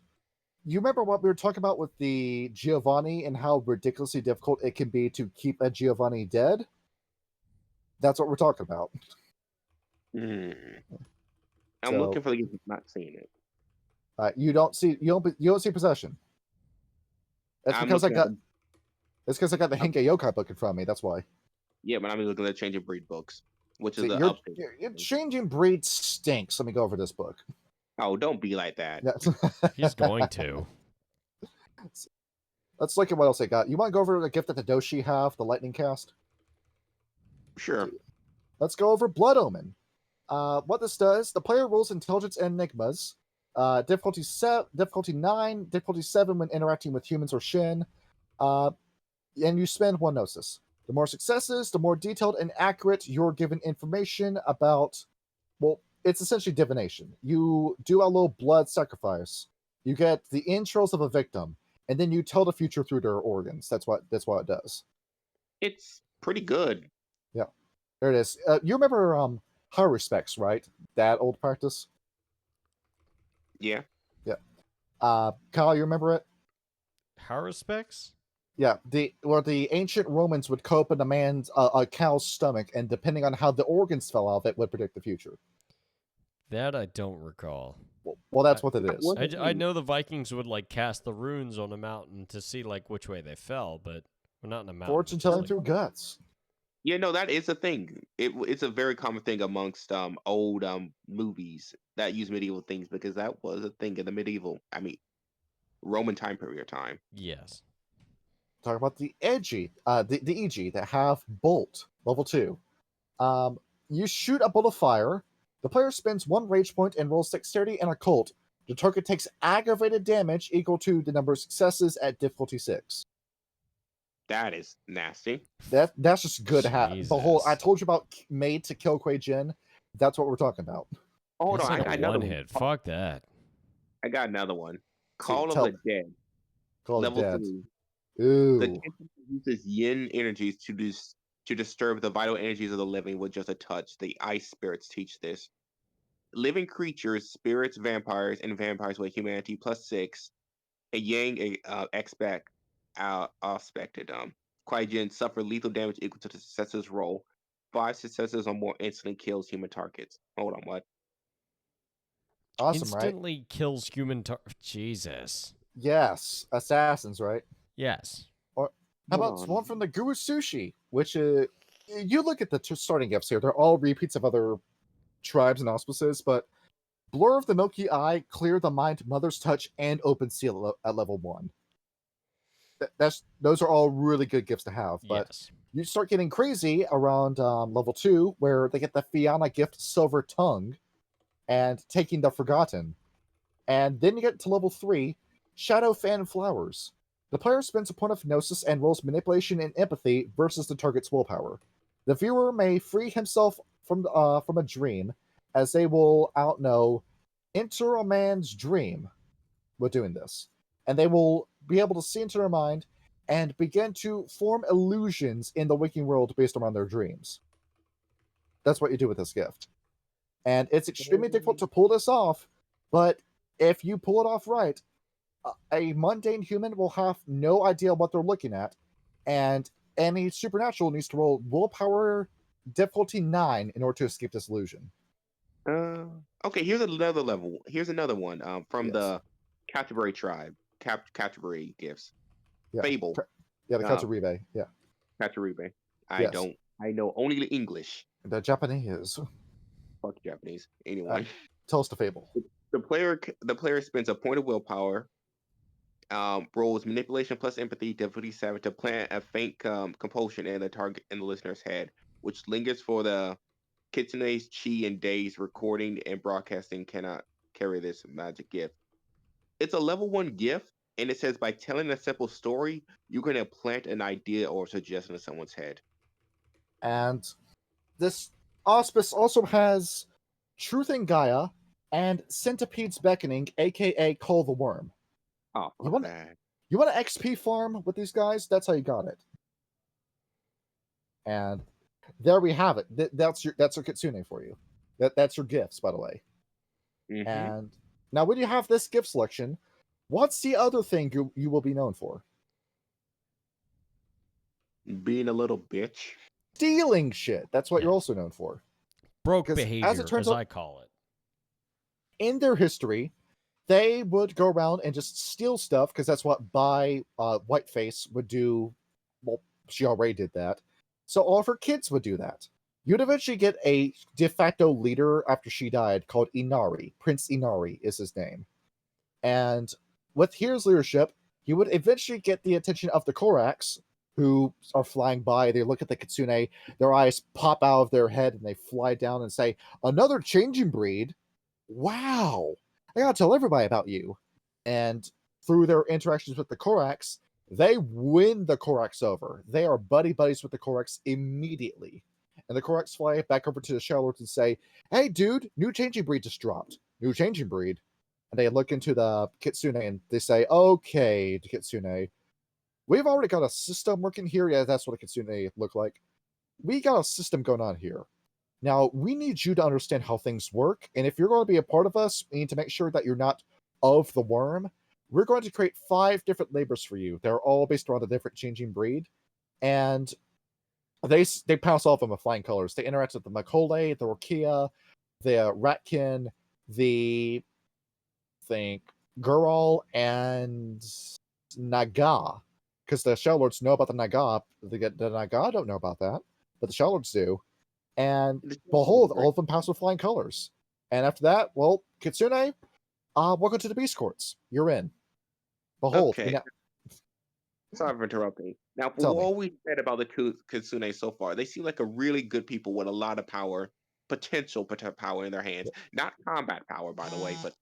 you remember what we were talking about with the Giovanni and how ridiculously difficult it can be to keep a Giovanni dead? That's what we're talking about. I'm looking for the gift, not seeing it. You don't see possession. That's because I got the Hengeyokai book in front of me. That's why. Yeah, but I'm looking at the Changing Breed books, which is the update. Changing Breed stinks. Let me go over this book. Oh, don't be like that. He's going to. Let's look at what else I got. You want to go over the gift that the Doshi have, the Lightning Cast? Sure. Let's go over Blood Omen. What this does, the player rolls intelligence and enigmas. Difficulty 9, difficulty 7 when interacting with humans or Shin. And you spend 1 Gnosis. The more successes, the more detailed and accurate you're given information about, well, it's essentially divination. You do a little blood sacrifice. You get the entrails of a victim, and then you tell the future through their organs. That's what it does. It's pretty good. Yeah. There it is. You remember High Respects, right? That old practice? Yeah. Yeah. Kyle, you remember it? How respects? Yeah. The ancient Romans would cope in a cow's stomach, and depending on how the organs fell out, it would predict the future. That I don't recall. Well, that's what it is. I know the Vikings would like cast the runes on a mountain to see like which way they fell, but we're not in a mountain. Fortune telling through guts. Yeah, no, that is a thing. It's a very common thing amongst old movies that use medieval things because that was a thing in the Roman time period time. Yes. Talk about the Edgy, the EG that have Bolt level 2. You shoot a bolt of fire. The player spends 1 rage point and rolls dexterity and occult. The target takes aggravated damage equal to the number of successes at difficulty 6. That is nasty. That's just good to have. The whole I told you about made to kill Kuei Jin. That's what we're talking about. Hold on, like I got another one hit. Fuck that. I got another one. Call of the Dead. Call level of the Dead. 3. Ooh. The cantrip uses yin energies to disturb the vital energies of the living with just a touch. The ice spirits teach this. Living creatures, spirits, vampires, and vampires with humanity +6. A yang expect aspected. Kwaijin suffer lethal damage equal to the successor's roll. 5 successes or more instantly kills human targets. Hold on, what? Awesome, Instantly kills human Jesus. Yes. Assassins, right? Yes. Or how about one from the Guru Sushi, which you look at the starting gifts here. They're all repeats of other tribes and auspices, but Blur of the Milky Eye, Clear the Mind, Mother's Touch, and Open Seal at level 1. Those are all really good gifts to have, but yes. You start getting crazy around level 2, where they get the Fianna gift Silver Tongue and Taking the Forgotten. And then you get to level 3, Shadow Fan Flowers. The player spends a point of Gnosis and rolls Manipulation and Empathy versus the target's willpower. The viewer may free himself from a dream, as they will enter a man's dream with doing this. And they will be able to see into their mind and begin to form illusions in the waking world based around their dreams. That's what you do with this gift. And it's extremely difficult to pull this off, but if you pull it off right, a mundane human will have no idea what they're looking at, and any supernatural needs to roll willpower difficulty 9 in order to escape this illusion. Okay, here's another level. Here's another one from Yes. the Category tribe. Category gifts. Yeah. Fable. The Kataribe. Yeah. Kataribe. Yes. I know only the English. The Japanese. Fuck Japanese. Anyway. Tell us the fable. The player spends a point of willpower, rolls manipulation plus empathy, difficulty 7 to plant a faint compulsion in the target in the listener's head, which lingers for the Kitsune's chi and days. Recording and broadcasting cannot carry this magic gift. It's a level 1 gift, and it says by telling a simple story, you can implant an idea or suggestion in someone's head. And this auspice also has Truth in Gaia and Centipede's Beckoning, aka Call the Worm. Oh, you want an XP farm with these guys? That's how you got it. And there we have it. That's your Kitsune for you. That's your gifts, by the way. Mm-hmm. And now, when you have this gift selection, what's the other thing you will be known for? Being a little bitch. Stealing shit. That's what you're also known for. Broke behavior, as it turns out, I call it. In their history, they would go around and just steal stuff because that's what Whiteface would do. Well, she already did that. So all of her kids would do that. You'd eventually get a de facto leader after she died called Inari. Prince Inari is his name. And with his leadership, he would eventually get the attention of the Corax, who are flying by. They look at the Kitsune, their eyes pop out of their head, and they fly down and say, "Another changing breed? Wow! I gotta tell everybody about you." And through their interactions with the Corax, they win the Corax over. They are buddies with the Corax immediately. And the Corax fly back over to the Shadow Lords and say, "Hey, dude, new changing breed just dropped. New changing breed." And they look into the Kitsune and they say, "Okay, Kitsune, we've already got a system working here." Yeah, that's what a Kitsune look like. We got a system going on here. Now, we need you to understand how things work. And if you're going to be a part of us, we need to make sure that you're not of the worm. We're going to create 5 different labors for you. They're all based around a different changing breed. And they pass off them with flying colors. They interact with the Makole, the Rokia, the Ratkin, the Gural, and Naga. Because the Shadow Lords know about the Naga. The Naga don't know about that, but the Shadow Lords do. And behold, all of them pass with flying colors. And after that, well, Kitsune, welcome to the Beast Courts. You're in. Behold. Okay. Sorry for interrupting. Now, for all we said about the Kitsune so far, they seem like a really good people with a lot of power, potential power in their hands. Not combat power, by the way, but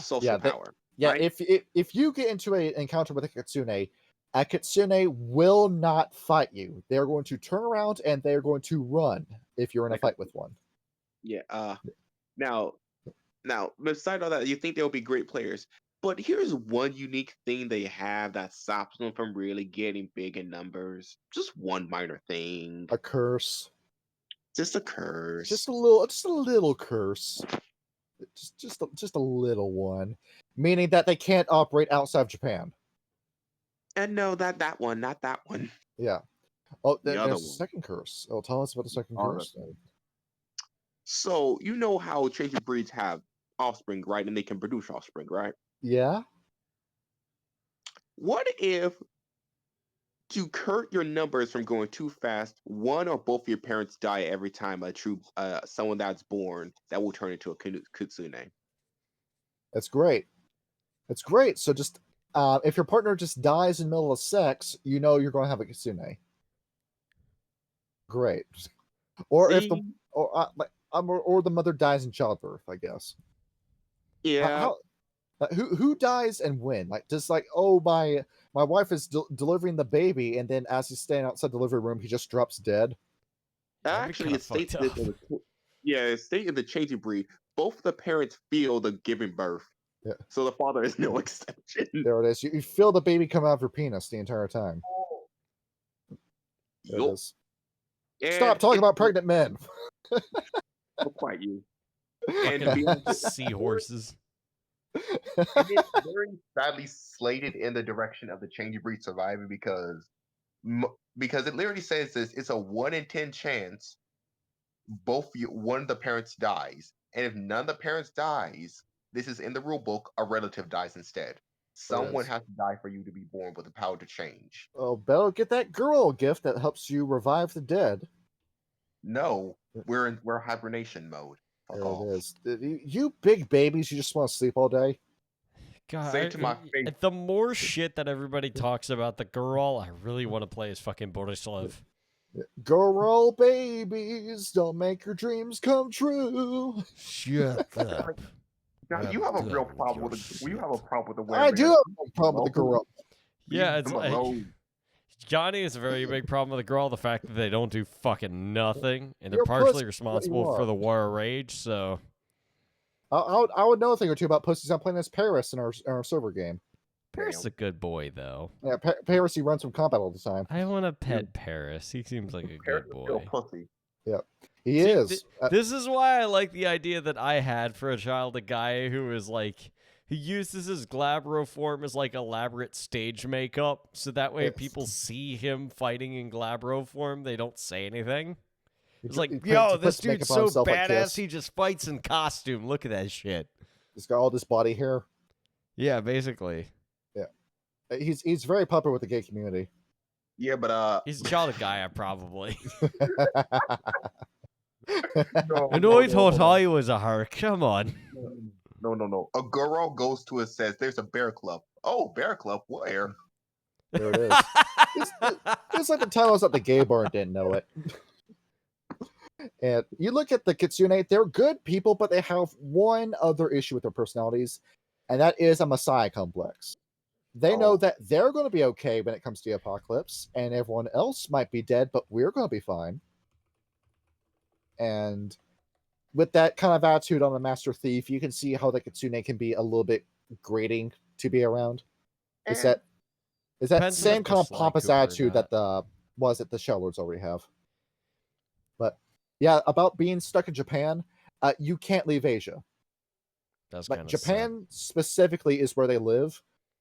social power. Yeah, right? if you get into an encounter with a Kitsune will not fight you. They're going to turn around and they're going to run if you're in a fight with one. Yeah. Now, besides all that, you think they'll be great players. But here's one unique thing they have that stops them from really getting big in numbers. Just one minor thing. A curse. Just a curse. Just a little curse. Just a little one. Meaning that they can't operate outside of Japan. And no, not that one. Yeah. Oh, there's other a second curse. Oh, tell us about the second curse. So, you know how changing breeds have offspring, right? And they can produce offspring, right? Yeah. What if, to curb your numbers from going too fast, one or both of your parents die every time someone that's born that will turn into a Kitsune? That's great. That's great. So just if your partner just dies in the middle of sex, you know you're going to have a Kitsune. Great. Or if the mother dies in childbirth, I guess. Yeah. Who dies and when? Like, just like, oh, my wife is delivering the baby, and then as he's staying outside the delivery room, he just drops dead. Actually, it states this it states in the changing breed. Both the parents feel the giving birth. Yeah. So the father is no exception. There it is. You feel the baby come out of your penis the entire time. There it is. Stop talking about pregnant men. Quite you. And seahorses. And it's very sadly slated in the direction of the changing breed surviving because Because it literally says this, it's a 1 in 10 chance one of the parents dies. And if none of the parents dies, this is in the rule book, a relative dies instead. Someone has to die for you to be born with the power to change. Oh, better get that girl gift that helps you revive the dead. No, we're hibernation mode. There it is. You big babies, you just want to sleep all day. God, Say it to my face. The more shit that everybody talks about the girl, I really want to play as fucking Borislav. Girl babies, don't make your dreams come true. Shut up. Now, you have a real problem with the. You have a problem with the. I do have a problem with the girl. Yeah, it's like Johnny is a very big problem with the girl. The fact that they don't do fucking nothing, and they're partially responsible for the War of Rage. So, I would know a thing or two about pussies. I'm playing as Paris in our server game. Paris is a good boy, though. Yeah, Paris, he runs from combat all the time. I want to pet Paris. He seems like a good boy. Pussy. Yeah, he is. This is why I like the idea that I had for a child, a guy who is like, he uses his Glabro form as like elaborate stage makeup, so that way people see him fighting in Glabro form, they don't say anything. It's like, yo, this dude's so badass, he just fights in costume. Look at that shit. He's got all this body hair. Yeah, basically. Yeah, he's very popular with the gay community. Yeah, but he's a child of Gaia, probably. No, I know he thought I was a her. Come on. No. A girl goes to it, says, "There's a bear club." Oh, bear club? Where? There it is. It's like the time I was at the gay bar and didn't know it. And you look at the Kitsune, they're good people, but they have one other issue with their personalities, and that is a Messiah complex. They know that they're going to be okay when it comes to the apocalypse, and everyone else might be dead, but we're going to be fine. And with that kind of attitude on a Master Thief, you can see how the Kitsune can be a little bit grating to be around. Is that same kind of pompous attitude that the Shell Lords already have. But yeah, about being stuck in Japan, you can't leave Asia. Like Japan specifically is where they live,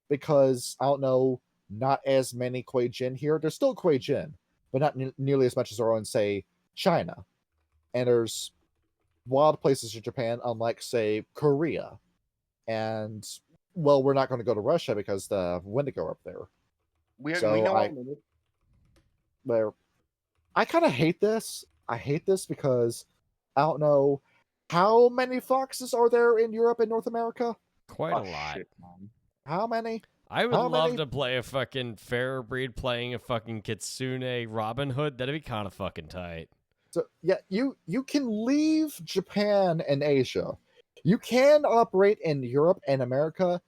because I don't know, not as many Kuei-jin here. There's still Kuei-jin, but not nearly as much as are in, say, China. And there's wild places in Japan, unlike, say, Korea. And, well, we're not going to go to Russia because the Wendigo are up there. We know where I kind of hate this. I hate this because I don't know how many foxes are there in Europe and North America. Quite a lot. Shit, how many? I would love to play a fucking Fera breed playing a fucking Kitsune Robin Hood. That'd be kind of fucking tight. So yeah, you can leave Japan and Asia. You can operate in Europe and America,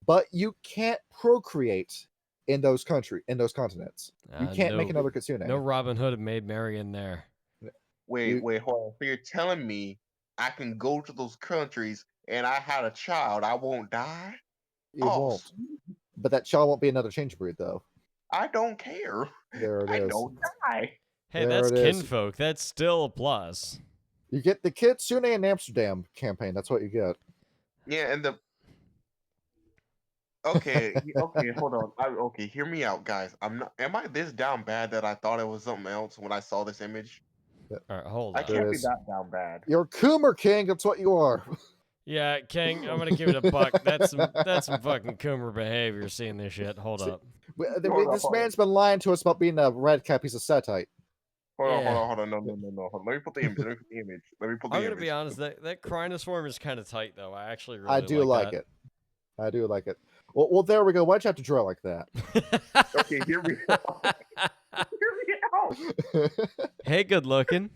but you can't procreate in those continents. You can't make another Kitsune. No Robin Hood made Mary in there. Wait, hold on. So you're telling me I can go to those countries and I had a child, I won't die? You won't. But that child won't be another change breed, though. I don't care. There it is. I don't die. Hey, that's kinfolk. That's still a plus. You get the Kitsune in Amsterdam campaign. That's what you get. Yeah, and the... Okay, hold on. Okay, hear me out, guys. Am I this down bad that I thought it was something else when I saw this image? All right, hold on. I can't be that down bad. You're Coomer King. That's what you are. Yeah, King, I'm gonna give it a buck. That's some fucking Coomer behavior. Seeing this shit. Hold up. This man's been lying to us about being a red cap. He's a setite. Hold on. No. Let me put the image. I'm gonna be honest. That Crinus form is kind of tight, though. I actually really I do like it. I do like it. Well, there we go. Why'd you have to draw like that? Okay, hear me out. Hey, good looking.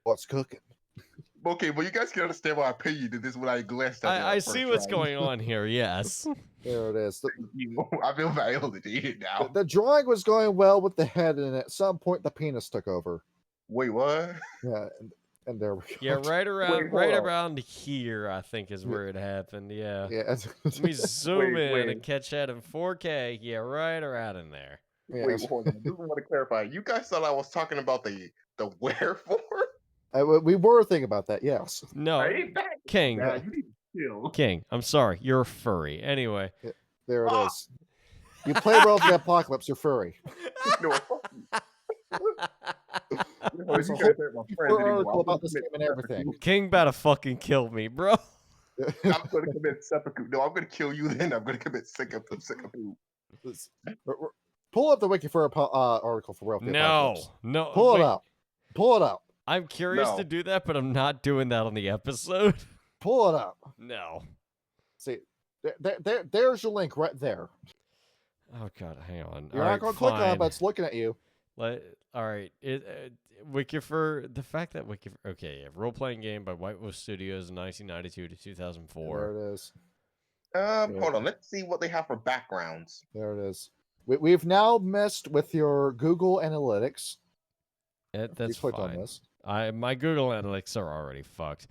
What's cooking? Okay, but you guys can understand why I pay you to this when I glanced at it. I see what's going on here, yes. There it is. I feel validated now. The drawing was going well with the head, and at some point the penis took over. Wait, what? Yeah, and there we go. Yeah, right around here, I think, is where it happened. Yeah. Let me zoom in and catch that in 4K. Yeah, right around in there. Yeah. Wait, hold on. I just want to clarify. You guys thought I was talking about the Werewolf? We were thinking about that, yes. No, King. Yeah, you need to chill. King, I'm sorry. You're a furry. Anyway. There it is. You play Werewolf the Apocalypse, you're furry. No, fuck you. There's a whole article about this game and everything. King better fucking kill me, bro. I'm gonna commit seppuku. No, I'm gonna kill you. Then I'm gonna commit seppuku. Pull up the wiki for article for Werewolf the Apocalypse. No. Pull it up. Pull it up. I'm curious to do that, but I'm not doing that on the episode. Pull it up. No. See, there's your link right there. Oh god, hang on. You're not gonna click on it, but it's looking at you. All right. Wikifer, the fact that Wikifer, okay, yeah, role-playing game by White Wolf Studios in 1992 to 2004. There it is. Hold on. Let's see what they have for backgrounds. There it is. We've now messed with your Google Analytics. That's fine. On this. My Google Analytics are already fucked.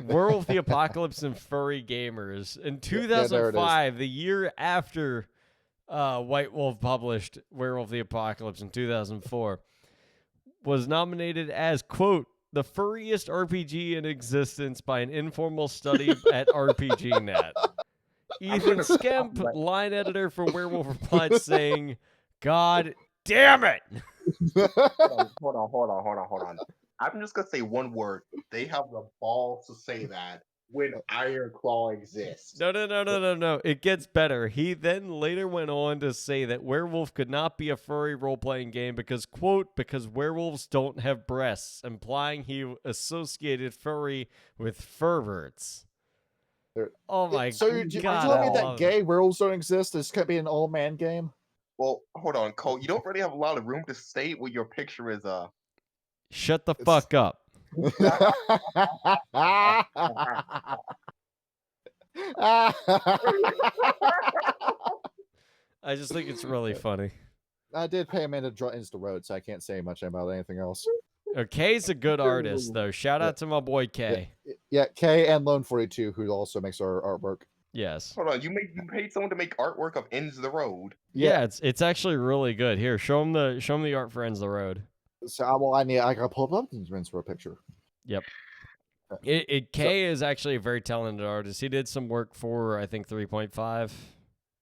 Werewolf the Apocalypse and Furry Gamers. In 2005, the year after White Wolf published Werewolf the Apocalypse in 2004, was nominated as, quote, the furriest RPG in existence by an informal study at RPGNet. Ethan Skemp, line editor for Werewolf, replied saying, God damn it! Hold on. I'm just gonna say one word. They have the balls to say that when Iron Claw exists. No. It gets better. He then later went on to say that Werewolf could not be a furry role-playing game because, quote, because werewolves don't have breasts, implying he associated furry with perverts. Oh my god. So you're telling me that gay werewolves don't exist? This could be an all-man game? Well, hold on, Cole. You don't really have a lot of room to state what your picture is. Shut the fuck up. I just think it's really funny. I did pay him to draw Insta Road, so I can't say much about anything else. Kay's a good artist, though. Shout out to my boy Kay. Yeah, Kay and Lone42, who also makes our artwork. Yes. Hold on, you paid someone to make artwork of Ends the Road. Yeah, it's actually really good. Here, show him the art for Ends the Road. So I gotta pull it up and rinse for a picture. Yep. Kay is actually a very talented artist. He did some work for, I think, 3.5.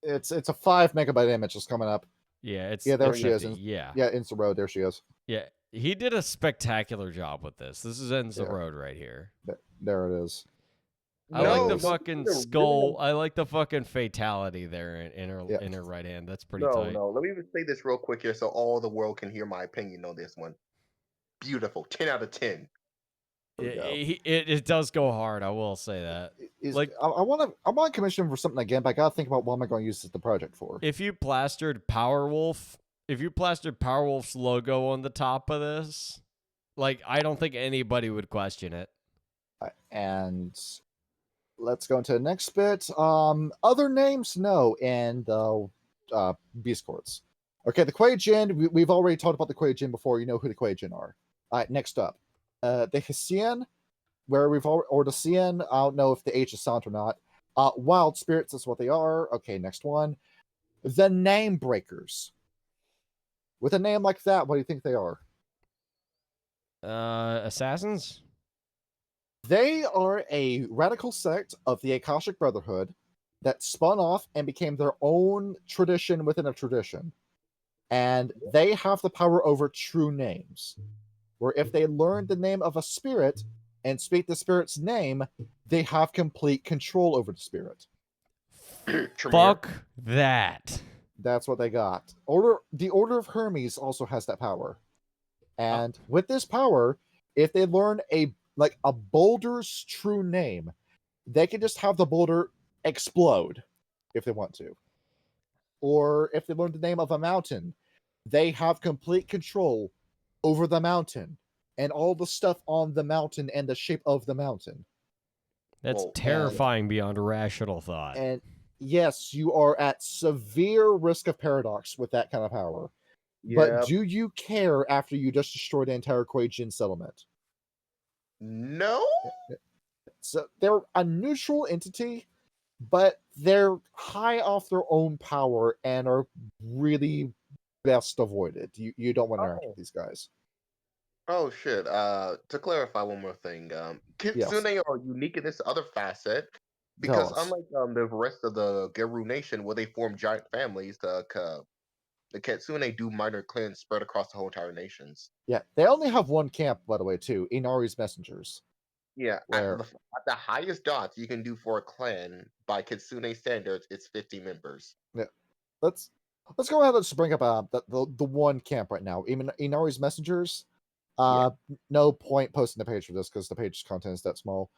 It's a 5 megabyte image that's coming up. Yeah, there she is. Yeah, Insta Road, there she is. Yeah, he did a spectacular job with this. This is Ends the Road right here. There it is. I like the fucking skull. I like the fucking fatality there in her right hand. That's pretty tight. No. Let me just say this real quick here so all the world can hear my opinion on this one. Beautiful. 10 out of 10. It does go hard. I will say that. I want to commission for something again, but I gotta think about what am I going to use the project for. If you plastered Powerwolf's logo on the top of this, I don't think anybody would question it. And let's go into the next bit. Other names, no, and the Beast Courts. Okay, the Kuei-jin, we've already talked about the Kuei-jin before. You know who the Kuei-jin are. All right, next up. The Hsien, or the Sien, I don't know if the H is silent or not. Wild Spirits is what they are. Okay, next one. The Name Breakers. With a name like that, what do you think they are? Assassins? They are a radical sect of the Akashic Brotherhood that spun off and became their own tradition within a tradition. And they have the power over true names. Where if they learn the name of a spirit and speak the spirit's name, they have complete control over the spirit. Fuck that. That's what they got. The Order of Hermes also has that power. And with this power, if they learn a boulder's true name, they can just have the boulder explode if they want to. Or if they learn the name of a mountain, they have complete control over the mountain and all the stuff on the mountain and the shape of the mountain. That's terrifying beyond rational thought. And yes, you are at severe risk of paradox with that kind of power. Yeah. But do you care after you just destroyed the entire Kuei-jin settlement? No. So they're a neutral entity, but they're high off their own power and are really best avoided. You don't want to interact with these guys. Oh shit. To clarify one more thing, Kitsune are unique in this other facet because unlike the rest of the Geru Nation, where they form giant families, The Kitsune do minor cleanse spread across the whole entire nations. Yeah, they only have one camp, by the way, too. Inari's messengers. Yeah, Where at the highest dots you can do for a clan by Kitsune standards, it's 50 members. yeah, let's go ahead and just bring up the one camp right now. Even Inari's messengers. No point posting the page for this because the page content is that small.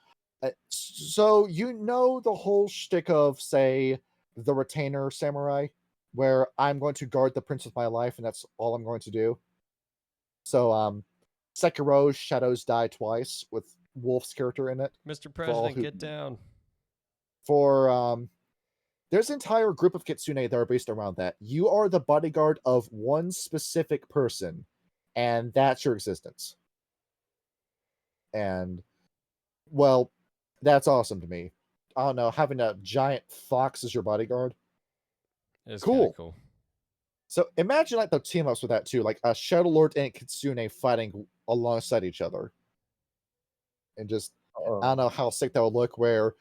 So you know the whole shtick of, say, the retainer samurai, where I'm going to guard the prince with my life, and that's all I'm going to do. So Sekiro's Shadows Die Twice with Wolf's character in it. Mr. President, get down. There's an entire group of Kitsune that are based around that. You are the bodyguard of one specific person, and that's your existence. And, well, that's awesome to me. I don't know, having a giant fox as your bodyguard. It's cool. So imagine like the team ups with that too, like a Shadow Lord and a Kitsune fighting alongside each other. And just, I don't know how sick that would look, where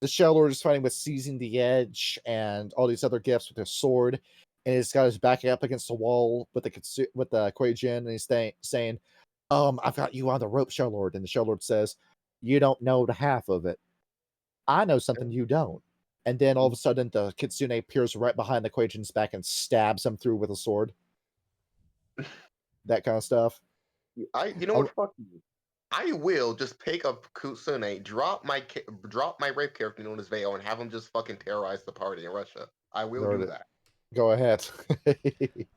the Shadow Lord is fighting with Seizing the Edge and all these other gifts with his sword, and he's got his back up against the wall with the Kuei-jin, and he's saying, I've got you on the rope, Shadow Lord. And the Shadow Lord says, you don't know the half of it. I know something you don't. And then all of a sudden, the Kitsune appears right behind the Kuei-jin's back and stabs him through with a sword. That kind of stuff. You know what? Fuck you. I will just pick up Kitsune, drop my rape character known as Veo, and have him just fucking terrorize the party in Russia. I will do that. Go ahead.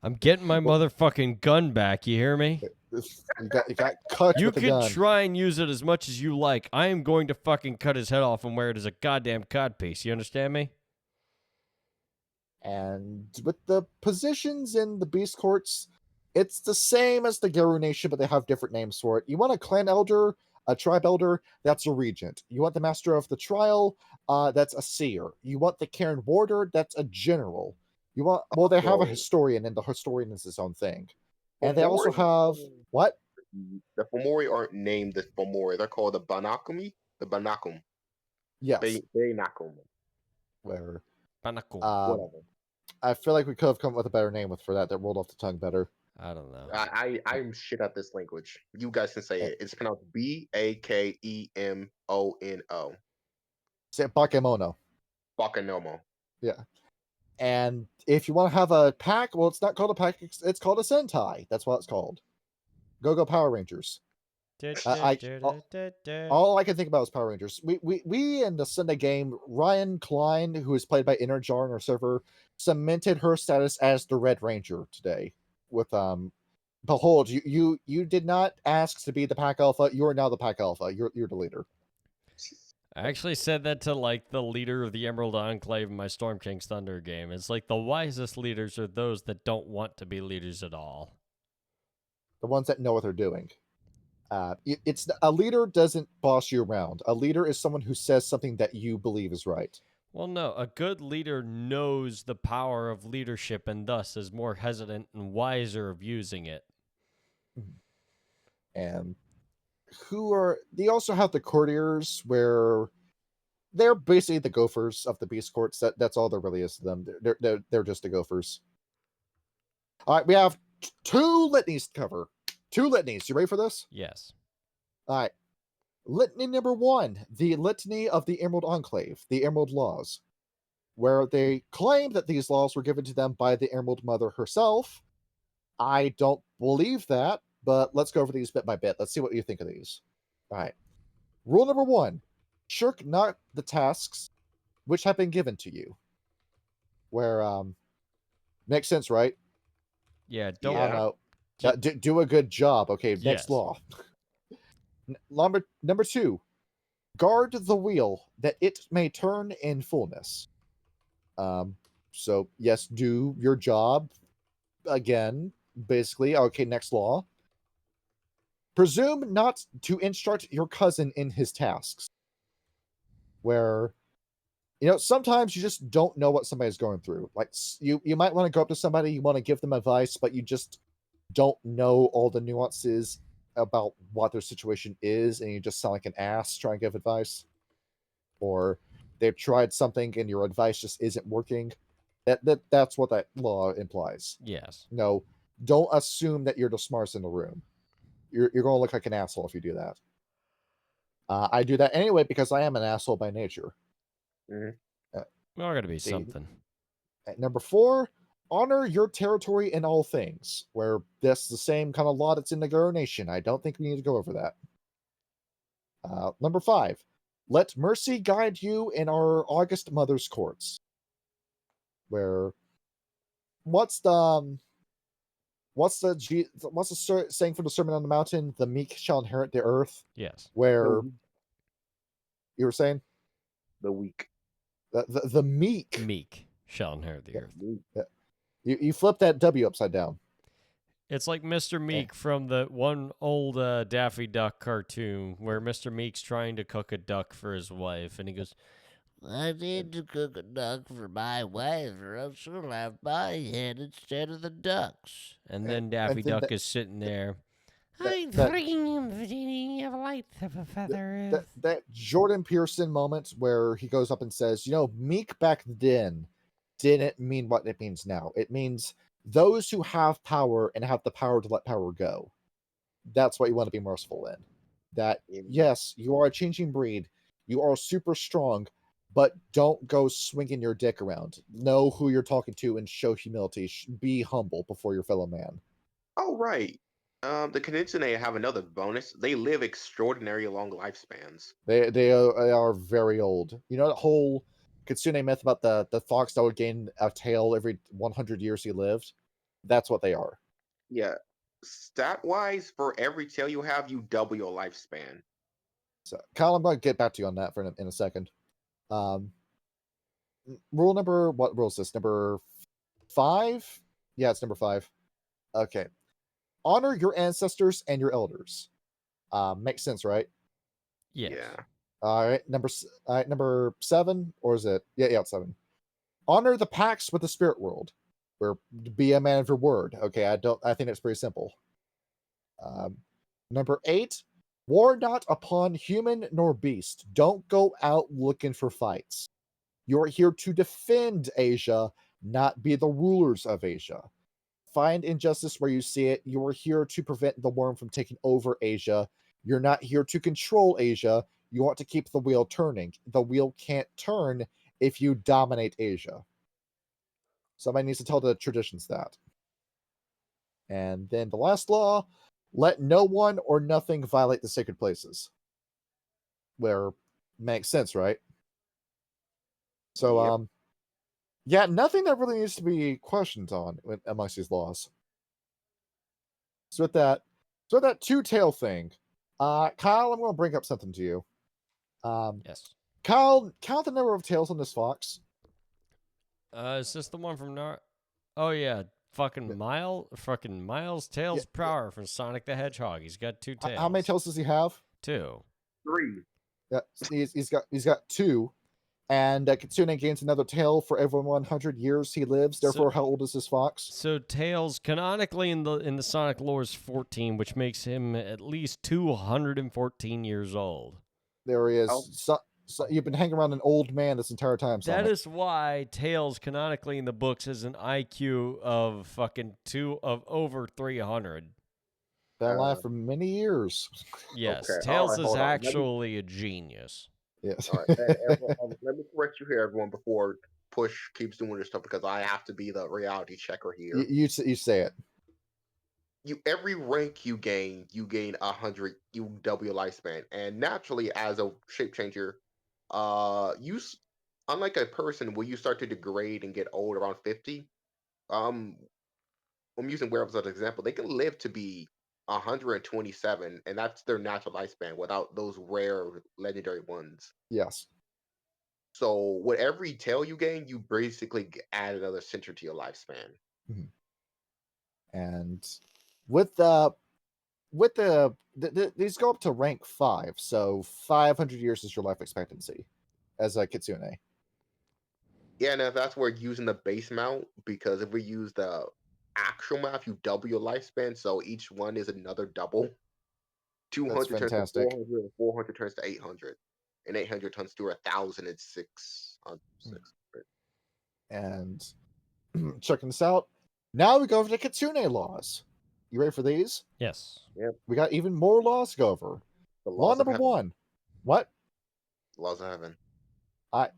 I'm getting my motherfucking gun back. You hear me? You got cut. You with the can gun. try and use it as much as you like. I am going to fucking cut his head off and wear it as a goddamn codpiece. You understand me? And with the positions in the Beast Courts, it's the same as the Geru Nation, but they have different names for it. You want a clan elder, a tribe elder, that's a regent. You want the master of the trial, that's a seer. You want the Cairn warder, that's a general. You want, well, they have a historian, and the historian is his own thing. And they also have, what? The Fomori aren't named the Fomori. They're called the Banakumi. The Banakum. Yes. Banakum. Whatever. Banakum. Whatever. I feel like we could have come up with a better name for that rolled off the tongue better. I don't know. I'm shit at this language. You guys can say it. It's pronounced Bakemono. Say Bakemono. Bakemono. Yeah. And if you want to have a pack, well, it's not called a pack. It's called a Sentai. That's what it's called. Go Power Rangers. All I can think about is Power Rangers. We in the Sunday game, Ryan Klein, who is played by Innerjar on our server, cemented her status as the Red Ranger today. With behold, you did not ask to be the Pack Alpha. You are now the Pack Alpha. You're the leader. I actually said that to like the leader of the Emerald Enclave in my Storm King's Thunder game. It's like the wisest leaders are those that don't want to be leaders at all. The ones that know what they're doing. It's a leader doesn't boss you around. A leader is someone who says something that you believe is right. Well, no, a good leader knows the power of leadership and thus is more hesitant and wiser of using it. And they also have the courtiers, where they're basically the gophers of the Beast Courts. That's all there really is to them. They're just the gophers. All right, we have 2 litanies to cover. 2 litanies. You ready for this? Yes. All right. Litany number 1, the Litany of the Emerald Enclave, the Emerald Laws, where they claim that these laws were given to them by the Emerald Mother herself. I don't believe that, but let's go over these bit by bit. Let's see what you think of these. All right. Rule number 1, shirk not the tasks which have been given to you. Where, makes sense, right? Yeah, don't know. Do a good job. Okay, next law. Number 2, guard the wheel that it may turn in fullness. So yes, do your job again, basically. Okay, next law. Presume not to instruct your cousin in his tasks. Where, sometimes you just don't know what somebody's going through. Like, you might want to go up to somebody, you want to give them advice, but you just don't know all the nuances about what their situation is, and you just sound like an ass trying to give advice. Or they've tried something and your advice just isn't working. That's what that law implies. Yes. No, don't assume that you're the smartest in the room. You're going to look like an asshole if you do that. I do that anyway because I am an asshole by nature. Mm-hmm. We all got to be something. At number 4, honor your territory in all things. Where that's the same kind of law that's in the Garo Nation. I don't think we need to go over that. Number 5, let mercy guide you in our August Mother's courts. Where what's the saying for the Sermon on the Mountain? The meek shall inherit the earth. Yes. Where you were saying the weak, the meek shall inherit the earth. Yeah. You flip that W upside down. It's like Mr. Meek from the one old Daffy Duck cartoon where Mr. Meek's trying to cook a duck for his wife, and he goes, I need to cook a duck for my wife, or else she'll have my head instead of the duck's. And then Daffy Duck is sitting there. I'm thinking of a light of a feather. That Jordan Pearson moment where he goes up and says, Meek back then didn't mean what it means now. It means those who have power and have the power to let power go. That's what you want to be merciful in. That, yes, you are a changing breed. You are super strong, but don't go swinging your dick around. Know who you're talking to and show humility. Be humble before your fellow man. Oh, right. The Kitsune have another bonus. They live extraordinarily long lifespans. They are very old. You know that whole Kitsune myth about the fox that would gain a tail every 100 years he lived? That's what they are. Yeah. Stat-wise, for every tail you have, you double your lifespan. So, Kyle, I'm going to get back to you on that in a second. Rule number, what rule is this? Number 5? Yeah, it's number 5. Okay. Honor your ancestors and your elders. Makes sense, right? Yes. Yeah. All right, number 7, or is it? Yeah, it's 7. Honor the pacts with the spirit world. Where be a man of your word. Okay, I think it's pretty simple. Number 8, war not upon human nor beast. Don't go out looking for fights. You're here to defend Asia, not be the rulers of Asia. Find injustice where you see it. You're here to prevent the worm from taking over Asia. You're not here to control Asia. You want to keep the wheel turning. The wheel can't turn if you dominate Asia. Somebody needs to tell the traditions that. And then the last law, let no one or nothing violate the sacred places. Where makes sense, right? So, Yep. Yeah, nothing that really needs to be questioned on amongst these laws. So with that two-tail thing, Kyle, I'm going to bring up something to you. Yes. Kyle, count the number of tails on this fox. Is this the one from Oh yeah, fucking Miles Tails per hour from Sonic the Hedgehog. He's got 2 tails. How many tails does he have? 2. 3. Yeah, he's got 2. And Kitsune gains another tail for every 100 years he lives. Therefore, how old is this fox? So tails canonically in the Sonic lore is 14, which makes him at least 214 years old. There he is. Oh. So you've been hanging around an old man this entire time, Sonic. That is why Tails canonically in the books has an IQ of over 300. Been alive for many years. Yes, Okay. Tails is actually a genius. Yes. All right, everyone, let me correct you here, everyone, before Push keeps doing this stuff, because I have to be the reality checker here. You say it. Every rank you gain 100. You double your lifespan, and naturally, as a shape changer, unlike a person where you start to degrade and get old around 50. I'm using werewolves as an example. They can live to be 127, and that's their natural lifespan without those rare legendary ones. Yes. So with every tail you gain, you basically add another century to your lifespan. Mm-hmm. And with these go up to rank 5, so 500 years is your life expectancy as a Kitsune. Yeah, and that's where using the base mount, because if we use the actual math, you double your lifespan, so each one is another double. 200 turns to 400, and 400 turns to 800, and 800 turns to 1,006. And checking this out. Now we go over to Kitsune laws. You ready for these? Yes. Yep. We got even more laws to go over. Law number 1. What? Laws of heaven.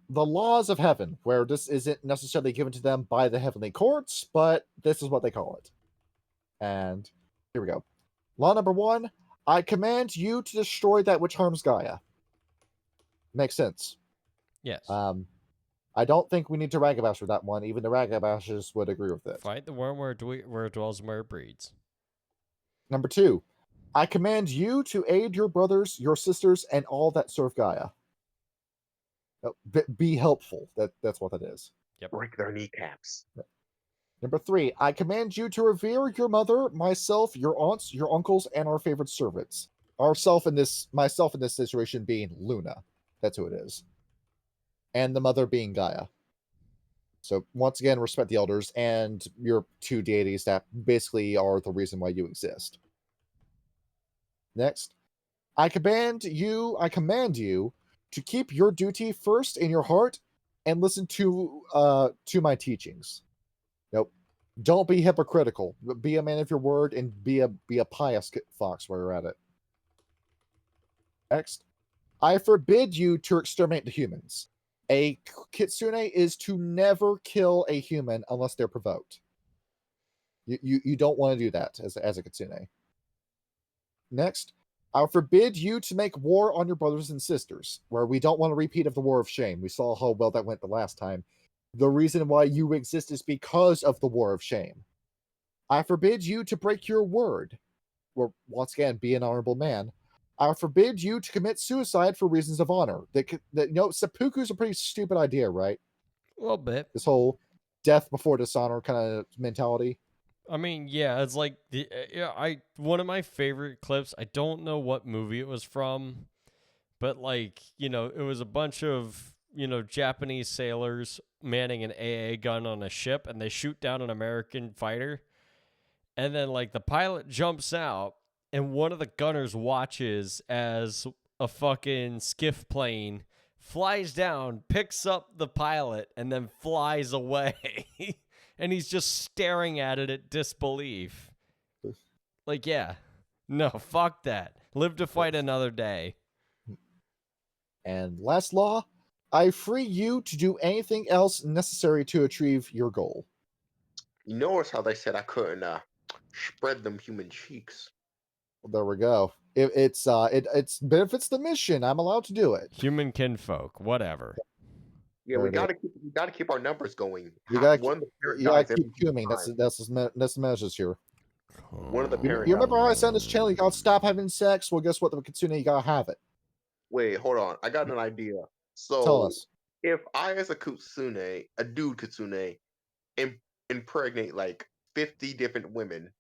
The laws of heaven, where this isn't necessarily given to them by the heavenly courts, but this is what they call it. And here we go. Law number 1, I command you to destroy that which harms Gaia. Makes sense. Yes. I don't think we need to ragabash with that one. Even the ragabashers would agree with it. Fight the worm where it dwells and where it breeds. Number 2, I command you to aid your brothers, your sisters, and all that serve Gaia. Be helpful. That's what that is. Yep. Break their kneecaps. Number 3, I command you to revere your mother, myself, your aunts, your uncles, and our favorite servants. Myself in this situation being Luna. That's who it is. And the mother being Gaia. So once again, respect the elders and your 2 deities that basically are the reason why you exist. Next, I command you to keep your duty first in your heart and listen to my teachings. Nope. Don't be hypocritical. Be a man of your word and be a pious fox while you're at it. Next, I forbid you to exterminate the humans. A Kitsune is to never kill a human unless they're provoked. You don't want to do that as a Kitsune. Next, I forbid you to make war on your brothers and sisters, where we don't want a repeat of the War of Shame. We saw how well that went the last time. The reason why you exist is because of the War of Shame. I forbid you to break your word, or once again, be an honorable man. I forbid you to commit suicide for reasons of honor. Seppuku's a pretty stupid idea, right? A little bit. This whole death before dishonor kind of mentality. I mean, yeah, it's like one of my favorite clips. I don't know what movie it was from, but it was a bunch of Japanese sailors manning an AA gun on a ship, and they shoot down an American fighter, and then the pilot jumps out, and one of the gunners watches as a fucking skiff plane flies down, picks up the pilot, and then flies away. And he's just staring at it at disbelief. Yeah. No, fuck that. Live to fight another day. And last law, I free you to do anything else necessary to achieve your goal. You notice how they said I couldn't spread them human cheeks. Well, there we go. It benefits the mission. I'm allowed to do it. Human kinfolk, whatever. Yeah, we gotta keep our numbers going. You gotta keep queuing. That's the message here. One of the parents. You remember how I said on this channel you gotta stop having sex? Well, guess what? The Kitsune, you gotta have it. Wait, hold on. I got an idea. So tell us. If I, as a Kitsune, a dude Kitsune, impregnate 50 different women,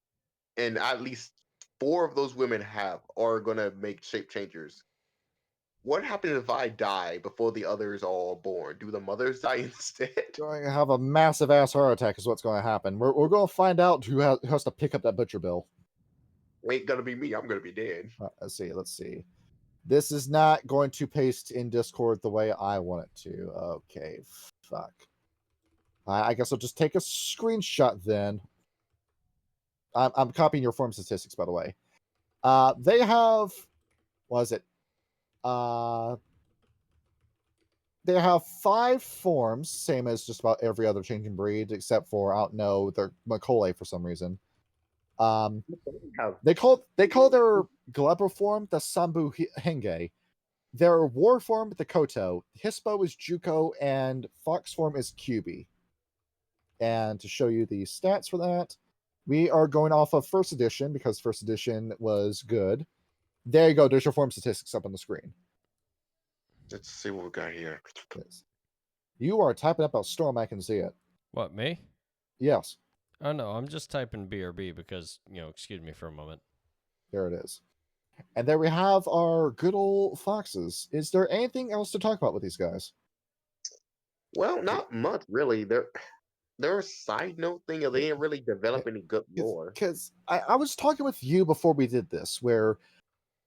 and at least 4 of those women are gonna make shape changers. What happens if I die before the others are all born? Do the mothers die instead? Going to have a massive ass heart attack is what's going to happen. We're going to find out who has to pick up that butcher bill. Ain't gonna be me. I'm gonna be dead. Let's see. This is not going to paste in Discord the way I want it to. Okay, fuck. I guess I'll just take a screenshot then. I'm copying your form statistics, by the way. They have... What is it? They have 5 forms, same as just about every other changing breed, except for I don't know their Macaulay for some reason. They call their Glebra form the Sambu Henge. Their war form the Koto. Hispo is Juko, and Fox form is Kyubi. And to show you the stats for that, we are going off of first edition because first edition was good. There you go. There's your form statistics up on the screen. Let's see what we got here. Yes. You are typing up a storm. I can see it. What, me? Yes. Oh, no. I'm just typing BRB because, excuse me for a moment. There it is. And there we have our good old foxes. Is there anything else to talk about with these guys? Well, not much, really. They're a side note thing. They didn't really develop any good lore. Because I was talking with you before we did this, where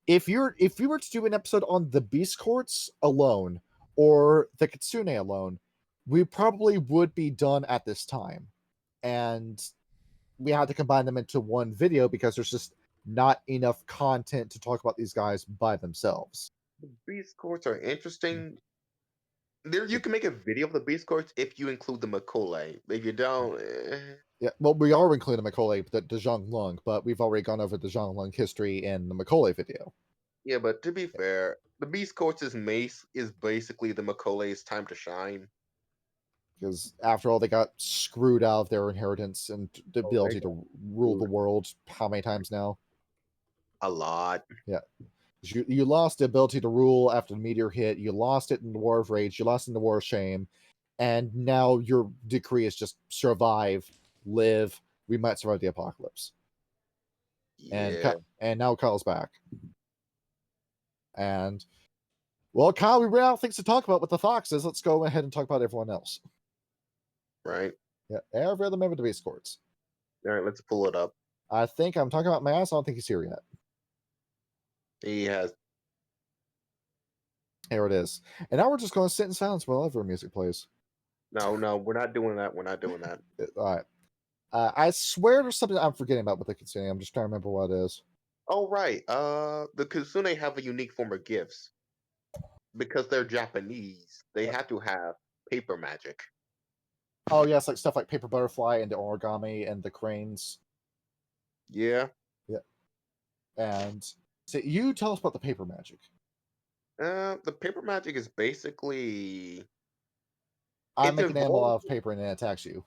if we were to do an episode on the Beast Courts alone or the Kitsune alone, we probably would be done at this time. and we had to combine them into one video because there's just not enough content to talk about these guys by themselves. The beast courts are interesting. There, you can make a video of the beast courts if you include the Macaulay. If you don't, Yeah, well, we are including Macaulay, the Shong Lung, but we've already gone over the Shong Lung history in the Macaulay video. yeah, but to be fair, the beast courts is basically the Macaulay's time to shine. Because after all, they got screwed out of their inheritance and the ability to rule the world how many times now? A lot. Yeah. You lost the ability to rule after the meteor hit. You lost it in the War of Rage. You lost it in the War of Shame. And now your decree is just survive, live. We might survive the apocalypse. Yeah. And now Kyle's back. And, well, Kyle, we ran out of things to talk about with the Foxes. Let's go ahead and talk about everyone else. Right. Yeah, every other member of the base courts. All right, let's pull it up. I think I'm talking about Mass. I don't think he's here yet. He has. Here it is. And now we're just going to sit in silence while other music plays. No, we're not doing that. We're not doing that. All right. I swear there's something I'm forgetting about with the Kitsune. I'm just trying to remember what it is. Oh, right. The Kitsune have a unique form of gifts. Because they're Japanese, they have to have paper magic. Oh, yes, like stuff like Paper Butterfly and the origami and the cranes. Yeah. Yeah. And so you tell us about the paper magic. The paper magic is basically... I make an animal out of paper and it attacks you.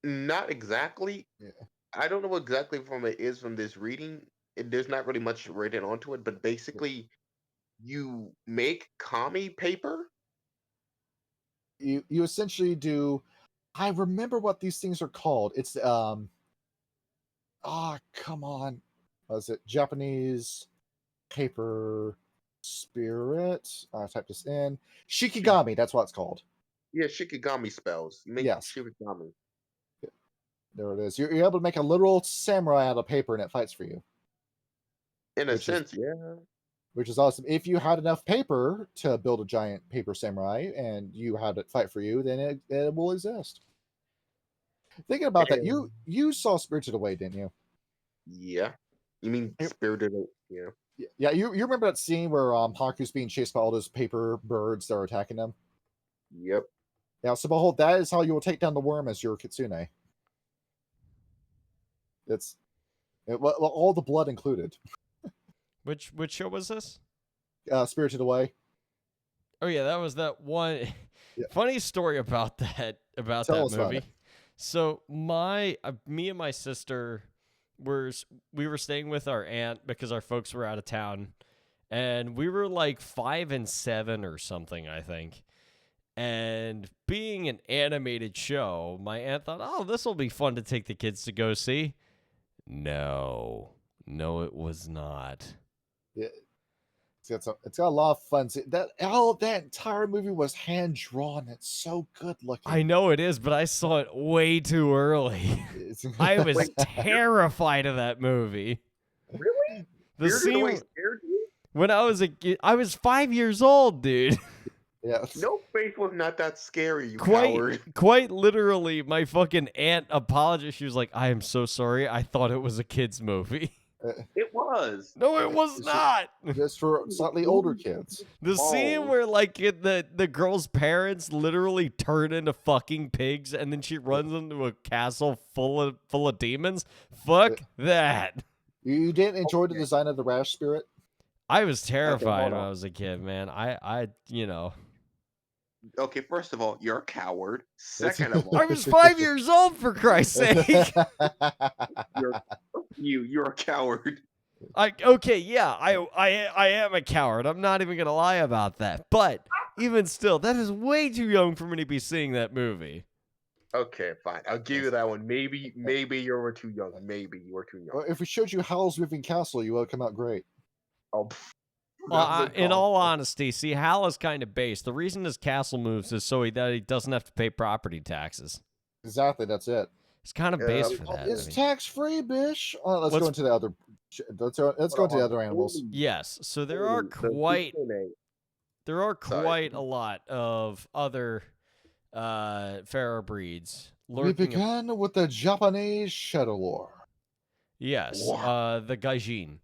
Not exactly. Yeah. I don't know what exactly form it is from this reading. There's not really much written onto it, but basically, you make kami paper. You essentially do. I remember what these things are called. It's come on. Was it Japanese paper spirit? I typed this in. Shikigami, that's what it's called. Yeah, shikigami spells. You make shikigami. There it is. You're able to make a literal samurai out of paper and it fights for you. In a sense, yeah. Which is awesome. If you had enough paper to build a giant paper samurai and you had it fight for you, then it will exist. Thinking about that, you saw Spirited Away, didn't you? Yeah. You mean Spirited Away? Yeah. Yeah, you remember that scene where Haku's being chased by all those paper birds that are attacking them? Yep. Yeah, so behold, that is how you will take down the worm as your Kitsune. All the blood included. Which show was this? Spirited Away. Oh yeah, that was that one. Yeah. Funny story about that movie. So me and my sister we were staying with our aunt because our folks were out of town, and we were like 5 and 7 or something, I think. And being an animated show, my aunt thought, "Oh, this will be fun to take the kids to go see." No, it was not. Yeah. It's got a lot of fun. That entire movie was hand drawn. It's so good looking. I know it is, but I saw it way too early. I was terrified of that movie. Really? The scene scared you? When I was a kid, I was 5 years old, dude. Yeah. No, Faith was not that scary, you coward. Quite literally, my fucking aunt apologized. She was like, "I am so sorry. I thought it was a kid's movie." It was. No, it was not. Just for slightly older kids. The scene where like the girl's parents literally turn into fucking pigs, and then she runs into a castle full of demons. Fuck that. You didn't enjoy the design of the rash spirit? I was terrified when I was a kid, man. I Okay, first of all, you're a coward. Second of all, I was 5 years old, for Christ's sake. You're a coward. I am a coward. I'm not even gonna lie about that. But even still, that is way too young for me to be seeing that movie. Okay, fine. I'll give you that one. Maybe you were too young. Maybe you were too young. Well, if we showed you Howl's Moving Castle, you would come out great. Oh. Well, in all honesty, see, Hal is kind of based. The reason his castle moves is so that he doesn't have to pay property taxes. Exactly, that's it. It's kind of based for that. It's tax-free, bish. Let's go into the other. Let's go into the other animals. Yes, so there are quite a lot of other Fera breeds. We began with the Japanese shadow lore. Yes, the Gaijin,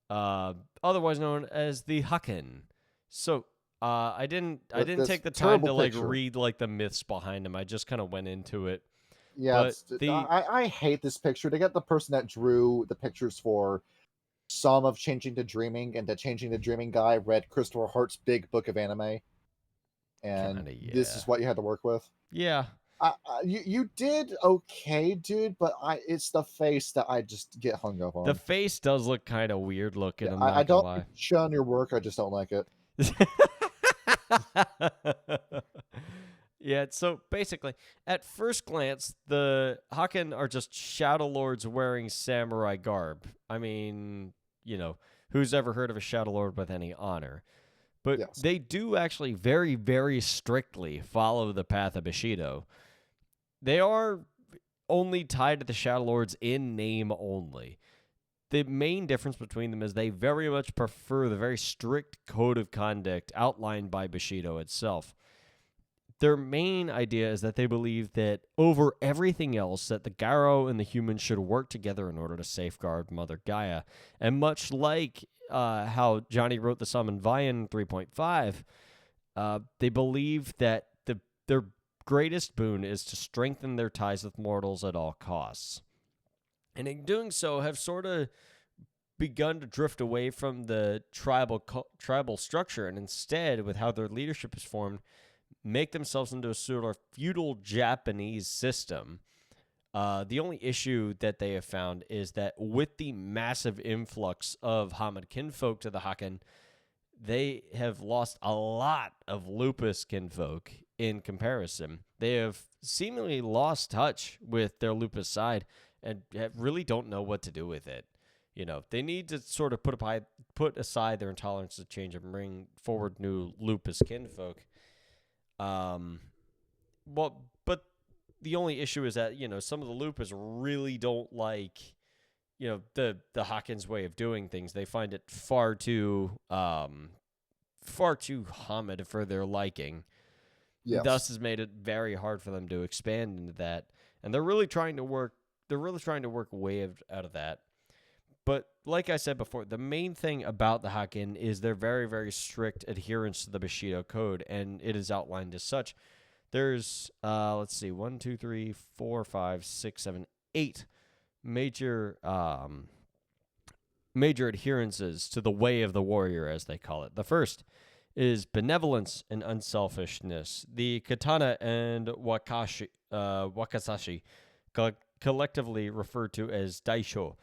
otherwise known as the Haken. So, I didn't take the time to read like the myths behind them. I just kind of went into it. Yeah, I hate this picture. They got the person that drew the pictures for some of Changing to Dreaming, and the Changing to Dreaming guy read Christopher Hart's big book of anime, and this is what you had to work with. Yeah. You did okay, dude, but it's the face that I just get hung up on. The face does look kind of weird looking. Yeah, I'm not I don't lie. shun your work. I just don't like it. Yeah, so basically, at first glance, the Haken are just Shadow Lords wearing samurai garb. I mean, who's ever heard of a Shadow Lord with any honor? But they do actually very, very strictly follow the path of Bushido. They are only tied to the Shadow Lords in name only. The main difference between them is they very much prefer the very strict code of conduct outlined by Bushido itself. Their main idea is that they believe that over everything else, that the Garo and the humans should work together in order to safeguard Mother Gaia. And much like how Johnny wrote the Summon Vian 3.5, they believe that their greatest boon is to strengthen their ties with mortals at all costs. And in doing so, have sort of begun to drift away from the tribal structure, and instead, with how their leadership is formed, make themselves into a sort of feudal Japanese system. The only issue that they have found is that with the massive influx of Hamid kinfolk to the Haken, they have lost a lot of lupus kinfolk in comparison. They have seemingly lost touch with their lupus side and really don't know what to do with it. They need to sort of put aside their intolerance to change and bring forward new lupus kinfolk. But the only issue is that, some of the lupus really don't like, the Haken's way of doing things. They find it far too Hamid for their liking. Yes. Thus has made it very hard for them to expand into that. And they're really trying to work a way out of that. But like I said before, the main thing about the Haken is their very, very strict adherence to the Bushido code, and it is outlined as such. There's, 8 major adherences to the way of the warrior, as they call it. The first is benevolence and unselfishness. The katana and wakasashi, collectively referred to as daisho,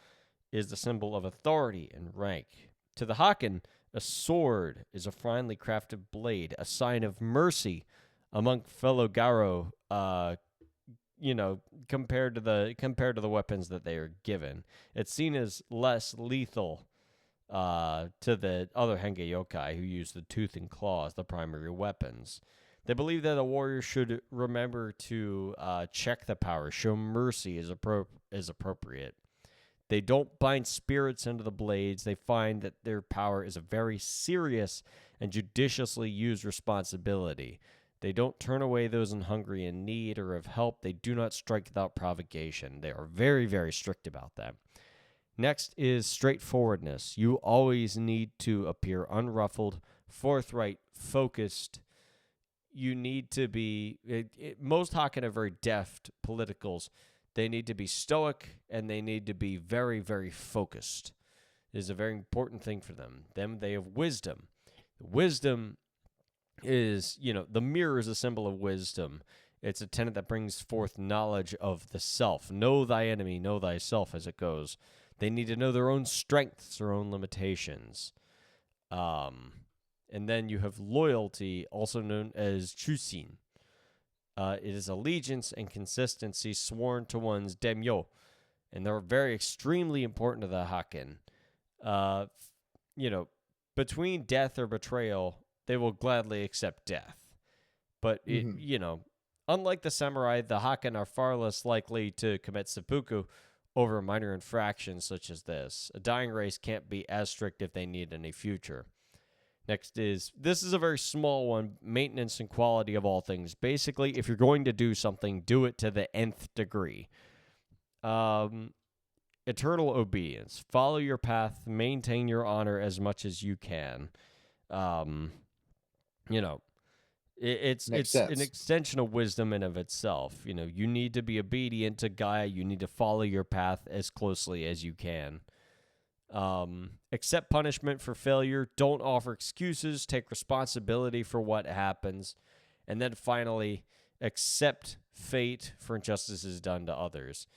is the symbol of authority and rank. To the Haken, a sword is a finely crafted blade, a sign of mercy among fellow Garo, compared to the weapons that they are given. It's seen as less lethal to the other Hengeyokai who use the tooth and claw as the primary weapons. They believe that a warrior should remember to check the power, show mercy as appropriate. They don't bind spirits into the blades. They find that their power is a very serious and judiciously used responsibility. They don't turn away those in hungry and need or of help. They do not strike without provocation. They are very, very strict about that. Next is straightforwardness. You always need to appear unruffled, forthright, focused. You need to be... most Haken are very deft politicals. They need to be stoic, and they need to be very, very focused. It is a very important thing for them. They have wisdom. Wisdom is, the mirror is a symbol of wisdom. It's a tenet that brings forth knowledge of the self. Know thy enemy, know thyself, as it goes. They need to know their own strengths, their own limitations. And then you have loyalty, also known as chusin. It is allegiance and consistency sworn to one's daimyo, and they're very extremely important to the Haken. Between death or betrayal, they will gladly accept death. But, unlike the samurai, the Haken are far less likely to commit seppuku over minor infractions such as this. A dying race can't be as strict if they need any future. Next is, this is a very small one, maintenance and quality of all things. Basically, if you're going to do something, do it to the nth degree. Eternal obedience. Follow your path, maintain your honor as much as you can. You know, it's an extension of wisdom in of itself. You know, you need to be obedient to Gaia. You need to follow your path as closely as you can. Accept punishment for failure. Don't offer excuses. Take responsibility for what happens. And then finally, accept fate for injustices done to others.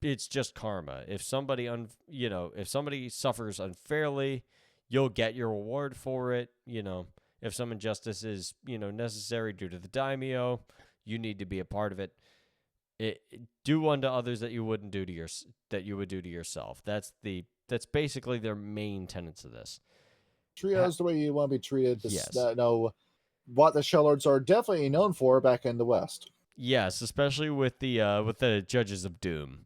It's just karma. If somebody if somebody suffers unfairly, you'll get your reward for it. You know, if some injustice is, necessary due to the daimyo, you need to be a part of it. Do unto others that you wouldn't do to that you would do to yourself. That's basically their main tenets of this. Treat others the way you want to be treated. Yes. What the Shell Lords are definitely known for back in the West. Yes, especially with the Judges of Doom.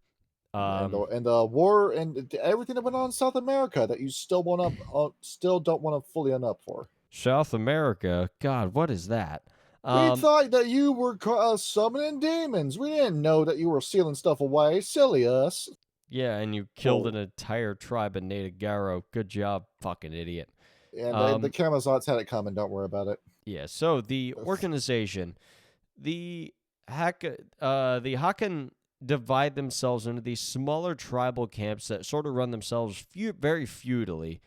And the war and everything that went on in South America that you still don't want to fully up for. South America? God, what is that? We thought that you were summoning demons. We didn't know that you were sealing stuff away. Silly us. Yeah, and you killed an entire tribe of native Garo. Good job, fucking idiot. And the Kamazots had it coming. Don't worry about it. Yeah, so the organization, the Haken divide themselves into these smaller tribal camps that sort of run themselves very feudally,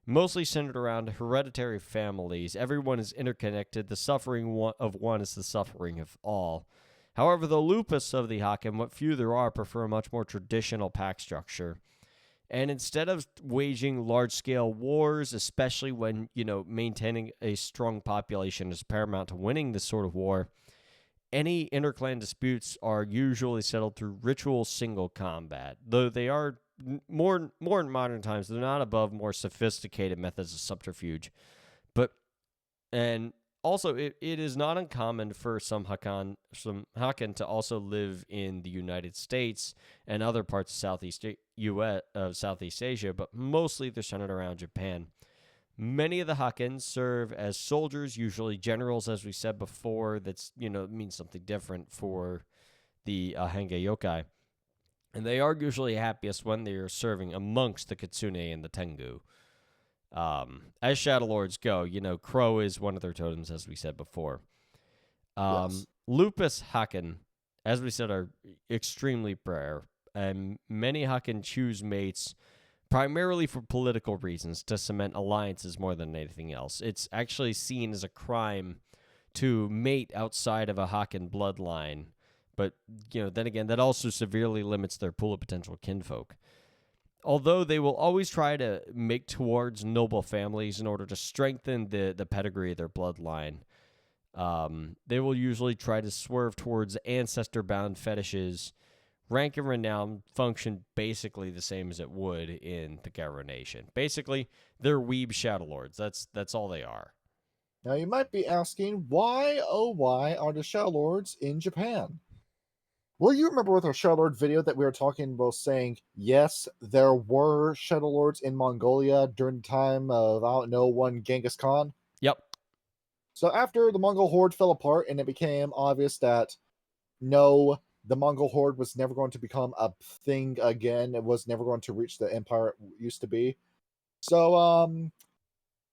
mostly centered around hereditary families. Everyone is interconnected. The suffering of one is the suffering of all. However, the lupus of the Haken, what few there are, prefer a much more traditional pack structure. And instead of waging large-scale wars, especially when, maintaining a strong population is paramount to winning this sort of war, any interclan disputes are usually settled through ritual single combat. Though they are more in modern times, they're not above more sophisticated methods of subterfuge. And also, it is not uncommon for some Haken to also live in the United States and other parts of Southeast Asia, but mostly they're centered around Japan. Many of the Haken serve as soldiers, usually generals, as we said before. That's, means something different for the Hengeyokai. And they are usually happiest when they are serving amongst the Kitsune and the Tangu. As Shadow Lords go, Crow is one of their totems, as we said before. Yes. Lupus Haken, as we said, are extremely rare. And many Haken choose mates primarily for political reasons, to cement alliances more than anything else. It's actually seen as a crime to mate outside of a Haken bloodline. But, then again, that also severely limits their pool of potential kinfolk. Although they will always try to make towards noble families in order to strengthen the pedigree of their bloodline, they will usually try to swerve towards ancestor-bound fetishes. Rank and renown function basically the same as it would in the Garo Nation. Basically, they're weeb Shadow Lords. That's all they are. Now you might be asking, why, oh why, are the Shadow Lords in Japan? Well, you remember with our Shadow Lord video that we were talking about saying, yes, there were Shadow Lords in Mongolia during the time of, one Genghis Khan? Yep. So after the Mongol horde fell apart and it became obvious that, no, the Mongol horde was never going to become a thing again. It was never going to reach the empire it used to be. So,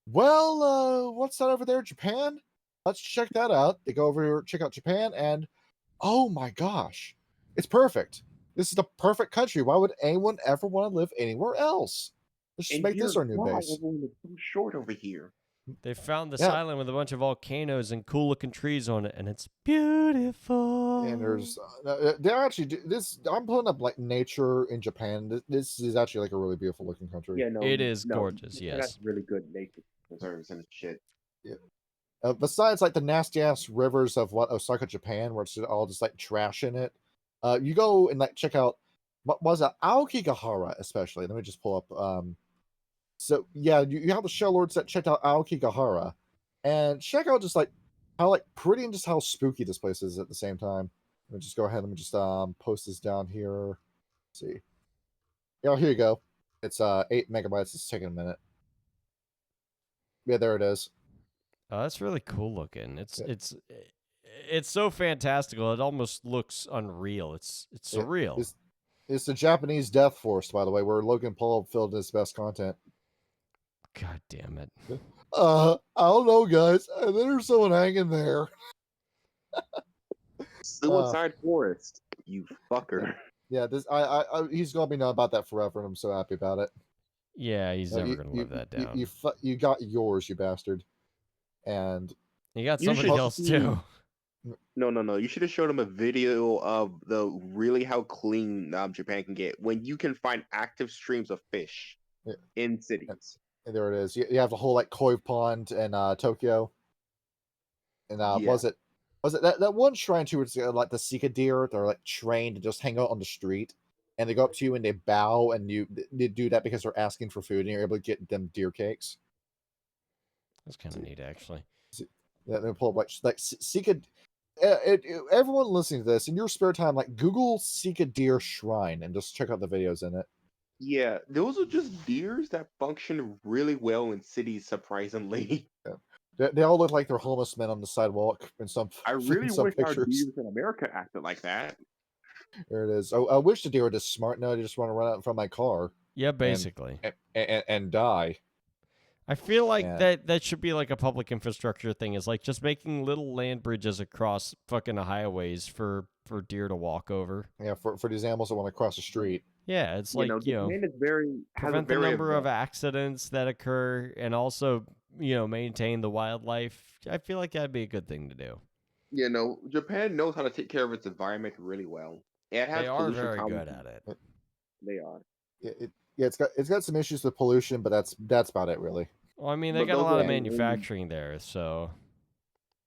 what's that over there, Japan? Let's check that out. They go over here, check out Japan, and oh my gosh, it's perfect. This is the perfect country. Why would anyone ever want to live anywhere else? Let's just make this our new base. We're too short over here. They found this island with a bunch of volcanoes and cool-looking trees on it, and it's beautiful. And there's, they're actually this. I'm pulling up like nature in Japan. This is actually like a really beautiful looking country. Yeah, no, it is gorgeous. Yes, that's really good nature preserves and shit. Yeah. Besides like the nasty ass rivers of Osaka, Japan, where it's all just like trash in it. You go and like check out what was it, Aokigahara, especially. Let me just pull up. So yeah, you have the Shell Lords that checked out Aokigahara, and check out just like how like pretty and just how spooky this place is at the same time. Let me just go ahead and just post this down here. Let's see. Yeah, here you go. It's 8 megabytes. It's taking a minute. Yeah, there it is. Oh, that's really cool looking. It's so fantastical. It almost looks unreal. It's surreal. It's the Japanese Death Force, by the way, where Logan Paul filled his best content. God damn it. I don't know, guys. I think there's someone hanging there. Suicide Forest, you fucker. Yeah, this he's gonna be known about that forever, and I'm so happy about it. Yeah, he's never gonna live that down. You got yours, you bastard. And you got somebody else too. No. You should have showed him a video of how clean Japan can get when you can find active streams of fish in cities. And there it is. You have the whole like koi pond in Tokyo. And was it that one shrine too? It's like the Sika deer. They're like trained to just hang out on the street, and they go up to you and they bow, and they do that because they're asking for food, and you're able to get them deer cakes. That's kind of neat, actually. Yeah, they pull up like Sika. Everyone listening to this, in your spare time, like Google Sika deer shrine and just check out the videos in it. Yeah, those are just deers that function really well in cities, surprisingly. Yeah. They all look like they're homeless men on the sidewalk in some. I really wish pictures. our deers in America acted like that. There it is. I wish the deer were just smart. No, I just want to run out in front of my car. Yeah, basically. And die. I feel like that should be like a public infrastructure thing. Is like just making little land bridges across fucking highways for deer to walk over. Yeah, for these animals that want to cross the street. Yeah, it's like, prevent the number of accidents that occur and also, maintain the wildlife. I feel like that'd be a good thing to do. Japan knows how to take care of its environment really well. They are very good at it. They are. It's got some issues with pollution, but that's about it, really. Well, I mean, they got a lot of manufacturing there, so.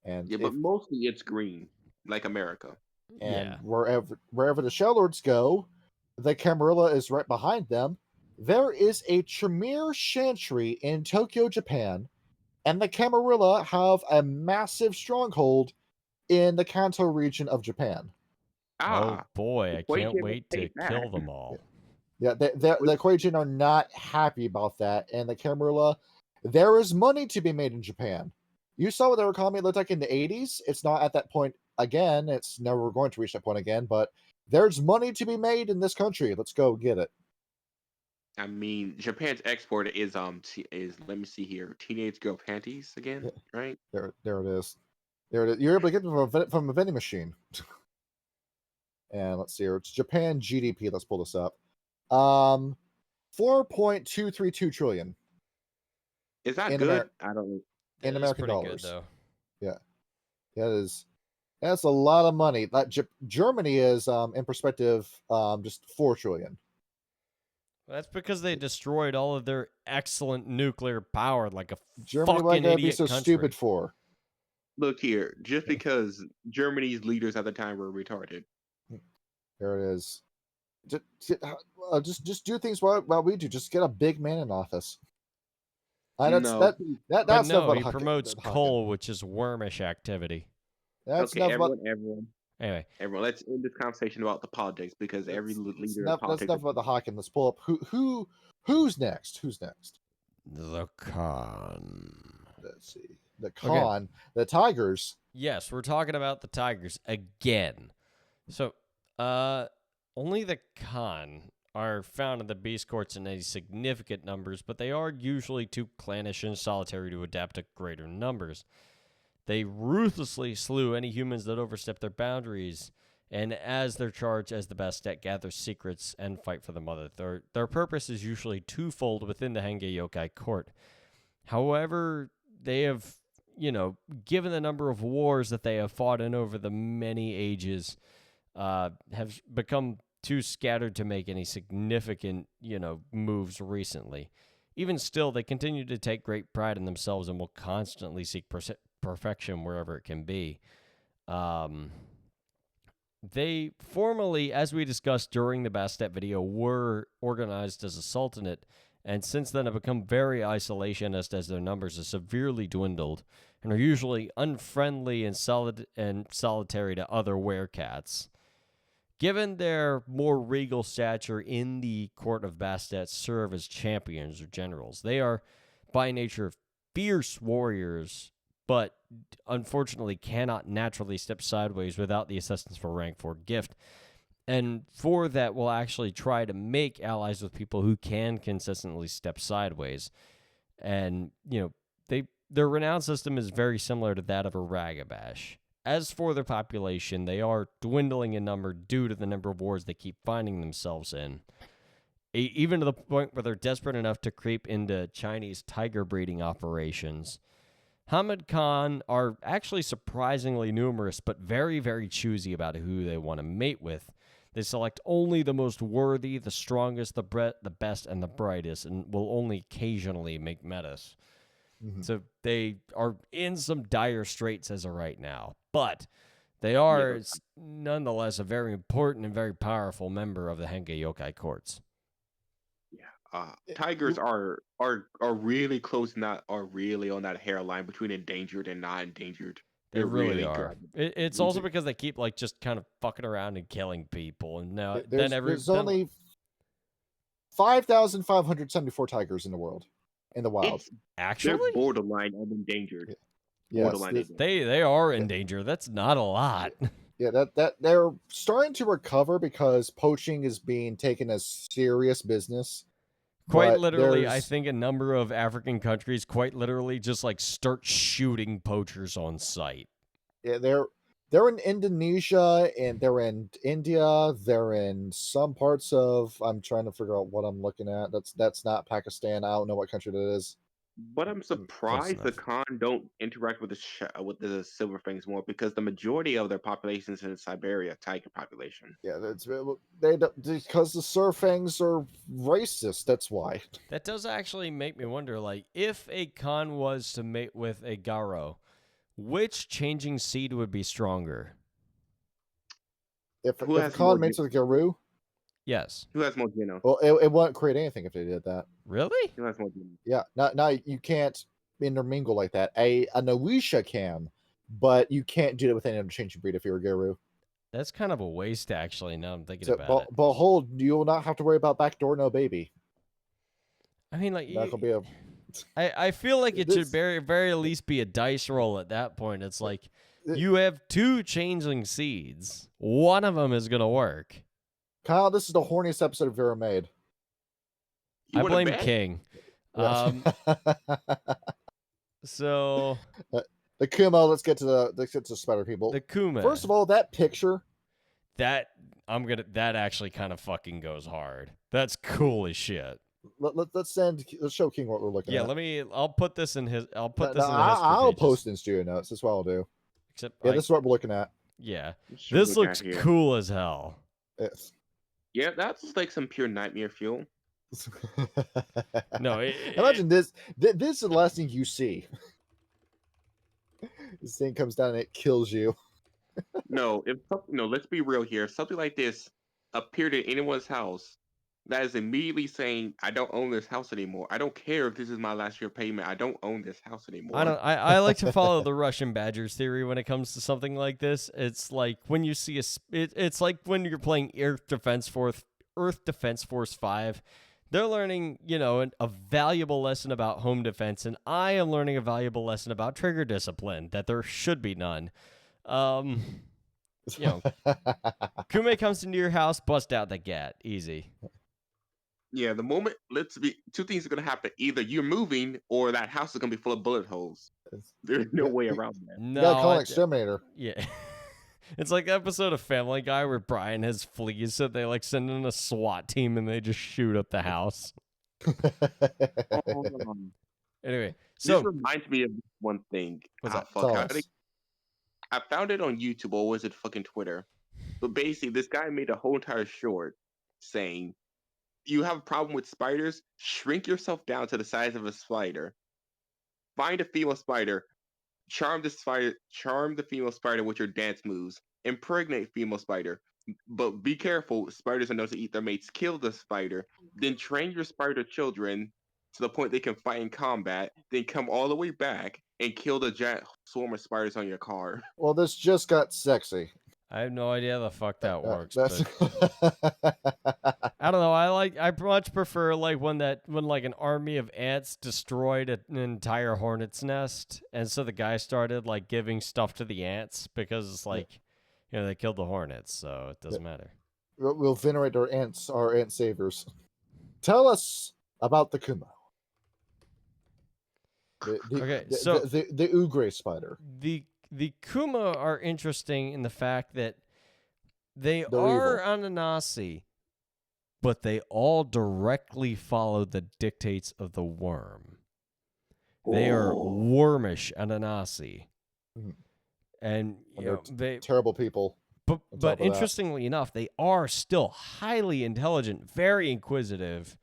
But mostly it's green, like America. And wherever the Shellords go, the Camarilla is right behind them. There is a Tremere Chantry in Tokyo, Japan, and the Camarilla have a massive stronghold in the Kanto region of Japan. Oh boy, I can't wait to kill them all. Yeah, the Koijin are not happy about that, and the Camarilla, there is money to be made in Japan. You saw what their economy looked like in the 80s. It's not at that point again. It's never going to reach that point again, but there's money to be made in this country. Let's go get it. I mean, Japan's export is let me see here, teenage girl panties again, right? There it is. There it is. You're able to get them from a vending machine. And let's see here. It's Japan GDP. Let's pull this up. 4.232 trillion. Is that good? I don't know. In American dollars. Good, though. Yeah. That is. That's a lot of money. That Germany is, in perspective, just 4 trillion. That's because they destroyed all of their excellent nuclear power, like a Germany fucking idiot be so country. Stupid for. Look here, just because Germany's leaders at the time were retarded. There it is. Just do things while we do. Just get a big man in office. That's no, he promotes coal, which is wormish activity. That's okay, everyone. Anyway, everyone, let's end this conversation about the politics because every leader in politics. That's enough about the Haken. Let's pull up who's next. Who's next? The Khan. Let's see. The Khan. Okay. The Tigers. Yes, we're talking about the Tigers again. So, only the Khan are found in the beast courts in any significant numbers, but they are usually too clannish and solitary to adapt to greater numbers. They ruthlessly slew any humans that overstep their boundaries, and as their charge as the Bastet, gather secrets and fight for the mother. Their purpose is usually twofold within the Hengeyokai court. However, they have, given the number of wars that they have fought in over the many ages, have become too scattered to make any significant, moves recently. Even still, they continue to take great pride in themselves and will constantly seek perfection wherever it can be. They formerly, as we discussed during the Bastet video, were organized as a sultanate, and since then have become very isolationist as their numbers have severely dwindled, and are usually unfriendly and solitary to other werecats. Given their more regal stature in the court of Bastet, serve as champions or generals. They are, by nature, fierce warriors, but unfortunately cannot naturally step sideways without the assistance for rank 4 gift. And for that, we'll actually try to make allies with people who can consistently step sideways. And, their renown system is very similar to that of a Ragabash. As for their population, they are dwindling in number due to the number of wars they keep finding themselves in. Even to the point where they're desperate enough to creep into Chinese tiger breeding operations. Hamid Khan are actually surprisingly numerous, but very, very choosy about who they want to mate with. They select only the most worthy, the strongest, the best, and the brightest, and will only occasionally make metas. Mm-hmm. So they are in some dire straits as of right now. But they are nonetheless a very important and very powerful member of the Hengeyokai courts. Yeah. Tigers are really close, are really on that hairline between endangered and not endangered. They really are. It's also because they keep just kind of fucking around and killing people, and now there's only 5,574 tigers in the world, in the wild. Actually, they're borderline endangered. Yes, they are in danger. That's not a lot. Yeah, that they're starting to recover because poaching is being taken as serious business. Quite literally, I think a number of African countries quite literally just start shooting poachers on sight. Yeah, they're in Indonesia, and they're in India. They're in some parts of. I'm trying to figure out what I'm looking at. That's not Pakistan. I don't know what country that is. But I'm surprised the Khan don't interact with the silver fangs more, because the majority of their population is in Siberia, tiger population. Yeah, because the Surfangs are racist. That's why. That does actually make me wonder, if a Khan was to mate with a Garo, which changing seed would be stronger? If a Khan mates with a Garo? Yes. Who has more geno? Well, it won't create anything if they did that. Really? Who has more geno? Yeah. Now you can't intermingle like that. A Noisha can, but you can't do it with any interchanging breed if you're a Guru. That's kind of a waste, actually, now I'm thinking about it. Behold, you will not have to worry about backdoor no baby. I mean, that could be a... I feel like it should very least be a dice roll at that point. It's you have 2 changeling seeds. One of them is going to work. Kyle, this is the horniest episode I've ever made. I blame King. So the Kumo. Let's get to the spider people. The Kumo. First of all, that picture. That actually kind of fucking goes hard. That's cool as shit. Let's show King what we're looking at. Yeah, I'll put this in his. I'll post in studio notes. That's what I'll do. Except this is what we're looking at. Yeah, this looks cool as hell. Yes. Yeah, that's some pure nightmare fuel. No, imagine this. This is the last thing you see. This thing comes down and it kills you. Let's be real here. If something like this appeared in anyone's house, that is immediately saying, I don't own this house anymore. I don't care if this is my last year payment. I don't own this house anymore. I like to follow the Russian Badgers theory when it comes to something like this. It's like when you see it's like when you're playing Earth Defense Force 5. They're learning, a valuable lesson about home defense, and I am learning a valuable lesson about trigger discipline, that there should be none. Kume comes into your house, bust out the gat. Easy. Yeah, the moment, two things are going to happen. Either you're moving or that house is going to be full of bullet holes. There's no way around that. No, you gotta call an exterminator. Yeah. It's like the episode of Family Guy where Brian has fleas, so they send in a SWAT team and they just shoot up the house. Anyway, so this reminds me of one thing. What's that? I found it on YouTube, or was it fucking Twitter? But basically, this guy made a whole entire short saying, you have a problem with spiders? Shrink yourself down to the size of a spider. Find a female spider. Charm the female spider with your dance moves. Impregnate female spider. But be careful, spiders are known to eat their mates. Kill the spider. Then train your spider children to the point they can fight in combat. Then come all the way back and kill the giant swarm of spiders on your car. Well, this just got sexy. I have no idea how the fuck that works. That's I don't know. I much prefer like when like an army of ants destroyed an entire hornet's nest, and so the guy started like giving stuff to the ants because it's like, they killed the hornets, so it doesn't matter. We'll venerate our ant saviors. Tell us about the Kumo. The Ugre spider. The Kumo are interesting in the fact that they're evil. Ananasi, but they all directly follow the dictates of the worm. They are wormish Ananasi. And they terrible people. But interestingly enough, they are still highly intelligent, very inquisitive.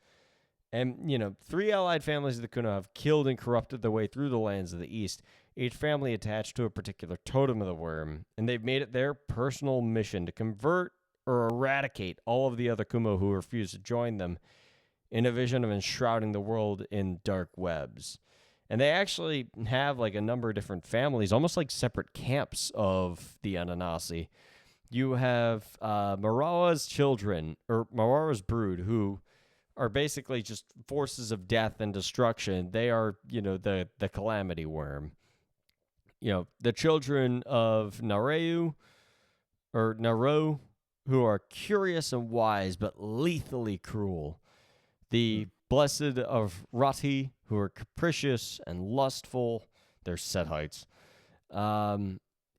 And, 3 allied families of the Kuno have killed and corrupted their way through the lands of the East, each family attached to a particular totem of the worm, and they've made it their personal mission to convert or eradicate all of the other Kumo who refuse to join them in a vision of enshrouding the world in dark webs. And they actually have like a number of different families, almost like separate camps of the Ananasi. You have Marawa's children, or Marawa's brood, who are basically just forces of death and destruction. They are, the calamity worm. The children of Naro, who are curious and wise, but lethally cruel. The blessed of Rati, who are capricious and lustful. They're Setites.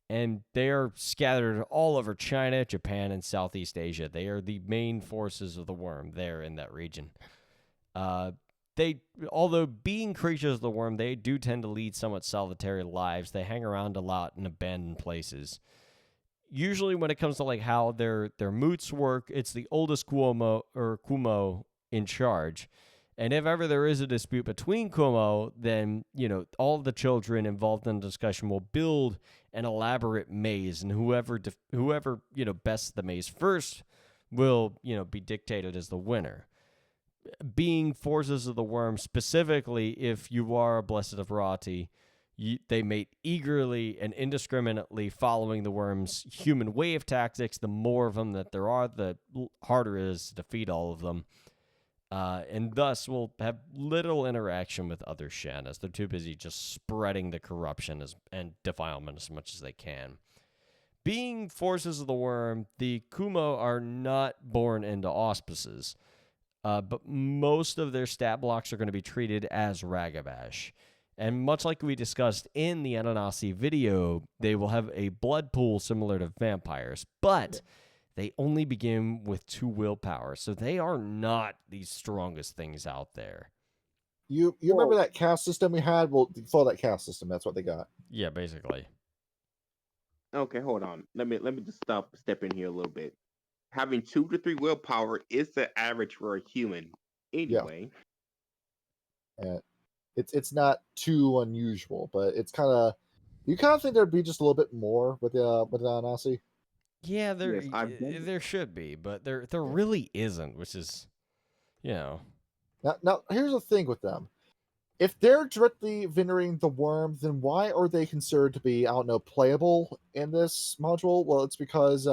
And they are scattered all over China, Japan, and Southeast Asia. They are the main forces of the worm there in that region. Although being creatures of the worm, they do tend to lead somewhat solitary lives. They hang around a lot in abandoned places. Usually when it comes to like how their moots work, it's the oldest Kumo in charge. And if ever there is a dispute between Kumo, then, all the children involved in the discussion will build an elaborate maze, and whoever bests the maze first will, be dictated as the winner. Being forces of the worm, specifically if you are a blessed of Rati, they mate eagerly and indiscriminately following the worm's human wave tactics. The more of them that there are, the harder it is to defeat all of them. And thus will have little interaction with other Shen, as they're too busy just spreading the corruption and defilement as much as they can. Being forces of the worm, the Kumo are not born into auspices, but most of their stat blocks are going to be treated as Ragabash. And much like we discussed in the Ananasi video, they will have a blood pool similar to vampires, but they only begin with 2 willpower, so they are not the strongest things out there. You remember that caste system we had? Well, follow that caste system. That's what they got. Yeah, basically. Okay, hold on. Let me just step in here a little bit. Having 2 to 3 willpower is the average for a human, anyway. Yeah. It's not too unusual, but it's you kind of think there'd be just a little bit more with the Ananasi. Yeah, there should be, but there really isn't, which is, Now, here's the thing with them. If they're directly venerating the worm, then why are they considered to be, playable in this module? Well, it's because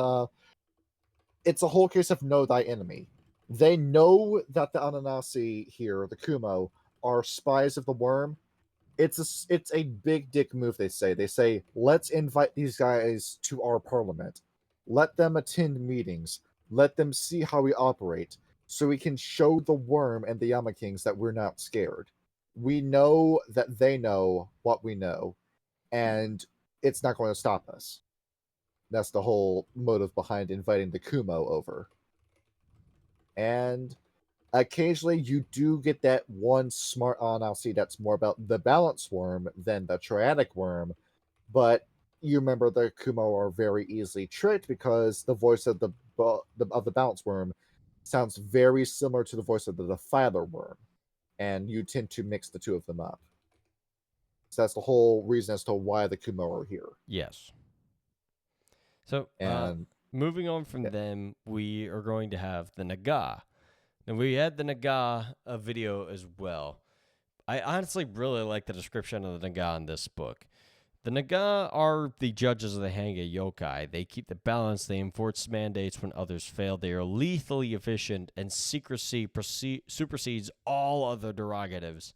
it's a whole case of know thy enemy. They know that the Ananasi here, the Kumo, are spies of the worm. It's a big dick move, they say. They say, let's invite these guys to our parliament. Let them attend meetings. Let them see how we operate, so we can show the worm and the Yama Kings that we're not scared. We know that they know what we know, and it's not going to stop us. That's the whole motive behind inviting the Kumo over. And occasionally you do get that one smart Ananasi that's more about the balance worm than the triadic worm, but you remember the Kumo are very easily tricked because the voice of the balance worm sounds very similar to the voice of the defiler worm, and you tend to mix the two of them up. So that's the whole reason as to why the Kumo are here. Yes. So, moving on from them, we are going to have the Naga. Now, we had the Naga video as well. I honestly really like the description of the Naga in this book. The Naga are the judges of the Hengeyokai. They keep the balance. They enforce mandates when others fail. They are lethally efficient, and secrecy supersedes all other derogatives.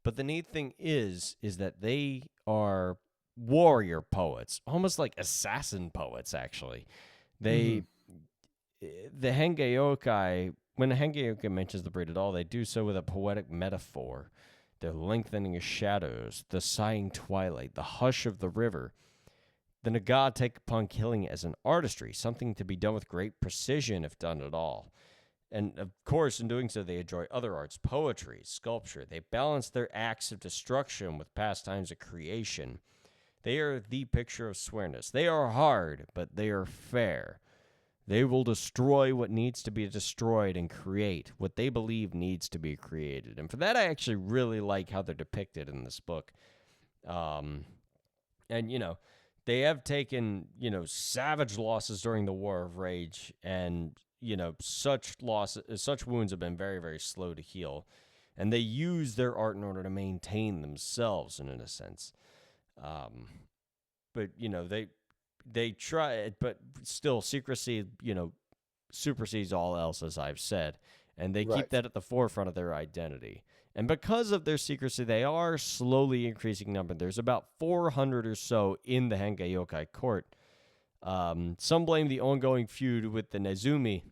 But the neat thing is that they are warrior poets, almost like assassin poets, actually. The Hengeyokai, when the Hengeyokai mentions the breed at all, they do so with a poetic metaphor. The lengthening of shadows, the sighing twilight, the hush of the river. The Naga take upon killing as an artistry, something to be done with great precision if done at all. And, of course, in doing so, they enjoy other arts, poetry, sculpture. They balance their acts of destruction with pastimes of creation. They are the picture of swearness. They are hard, but they are fair. They will destroy what needs to be destroyed and create what they believe needs to be created. And for that, I actually really like how they're depicted in this book. And, they have taken, savage losses during the War of Rage, and, such wounds have been very, very slow to heal. And they use their art in order to maintain themselves, in a sense. But, they try it, but still secrecy, supersedes all else, as I've said. And they keep that at the forefront of their identity. And because of their secrecy, they are slowly increasing number. There's about 400 or so in the Hengeyokai court. Some blame the ongoing feud with the Nazumi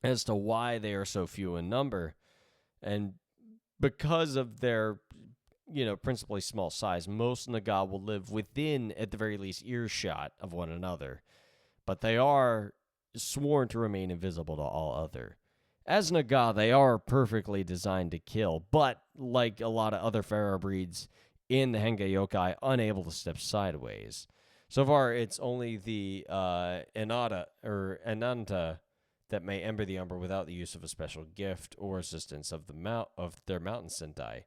as to why they are so few in number. And because of their, principally small size, most Naga will live within, at the very least, earshot of one another. But they are sworn to remain invisible to all other. As Naga, they are perfectly designed to kill, but like a lot of other Fera breeds in the Hengeyokai, unable to step sideways. So far, it's only the Ananta that may enter the Umbra without the use of a special gift or assistance of their mountain Sentai.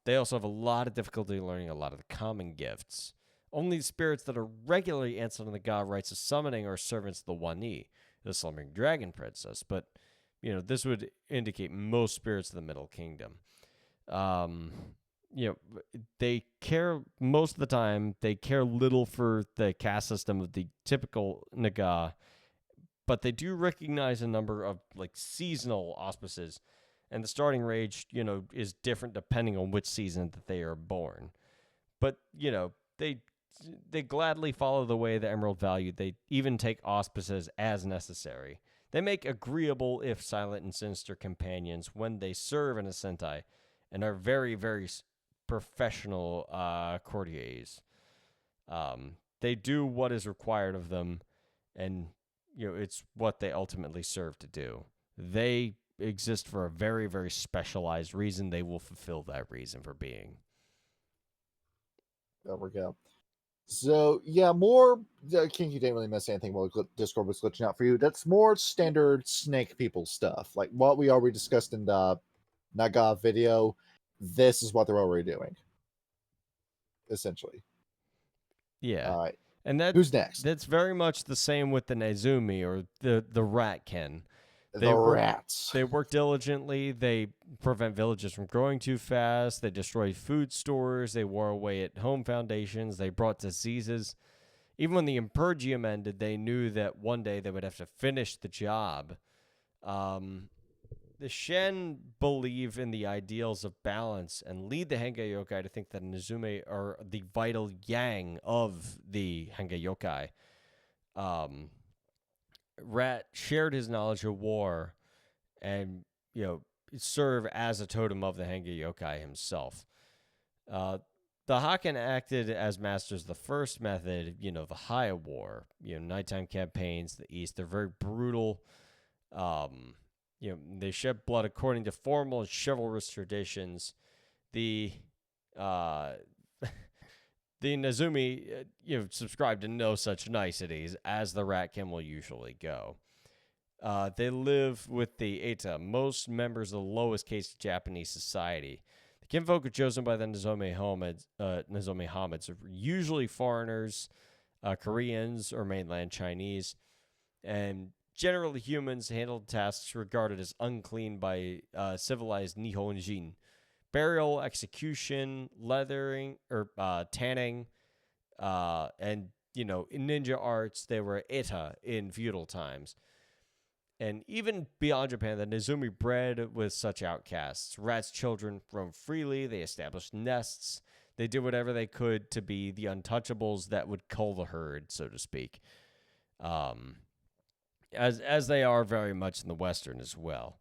They also have a lot of difficulty learning a lot of the common gifts. Only the spirits that are regularly answered on the god rites of summoning are servants of the Wani, the slumbering dragon princess. But, this would indicate most spirits of the Middle Kingdom. They care, most of the time, they care little for the caste system of the typical Naga, but they do recognize a number of, seasonal auspices. And the starting range, is different depending on which season that they are born. But, they gladly follow the way the Emerald valued. They even take auspices as necessary. They make agreeable, if silent and sinister, companions when they serve in a Sentai, and are very, very professional courtiers. They do what is required of them, and, it's what they ultimately serve to do. They exist for a very, very specialized reason. They will fulfill that reason for being. There we go. So, yeah, more... King, you didn't really miss anything while Discord was glitching out for you. That's more standard snake people stuff. Like what we already discussed in the Naga video. This is what they're already doing. Essentially. Yeah. All right. And who's next? That's very much the same with the Nazumi, or the ratkin. Rats. They work diligently. They prevent villages from growing too fast. They destroy food stores. They wore away at home foundations. They brought diseases. Even when the Impergium ended, they knew that one day they would have to finish the job. The Shen believe in the ideals of balance and lead the Hengeyokai to think that Nazumi are the vital yang of the Hengeyokai. Rat shared his knowledge of war and, serve as a totem of the Hengeyokai himself. The Haken acted as masters of the first method, the high war, nighttime campaigns, the East. They're very brutal. They shed blood according to formal and chivalrous traditions. The Nazumi, subscribe to no such niceties as the ratkin will usually go. They live with the Eta, most members of the lowest case of Japanese society. The kinfolk are chosen by the Nazumi Hamids are usually foreigners, Koreans, or mainland Chinese, and generally humans handle tasks regarded as unclean by civilized Nihonjin. burial, execution, leathering, or tanning, and, in ninja arts, they were eta in feudal times. And even beyond Japan, the Nazumi bred with such outcasts. Rats' children roam freely. They established nests. They did whatever they could to be the untouchables that would cull the herd, so to speak. As they are very much in the Western as well.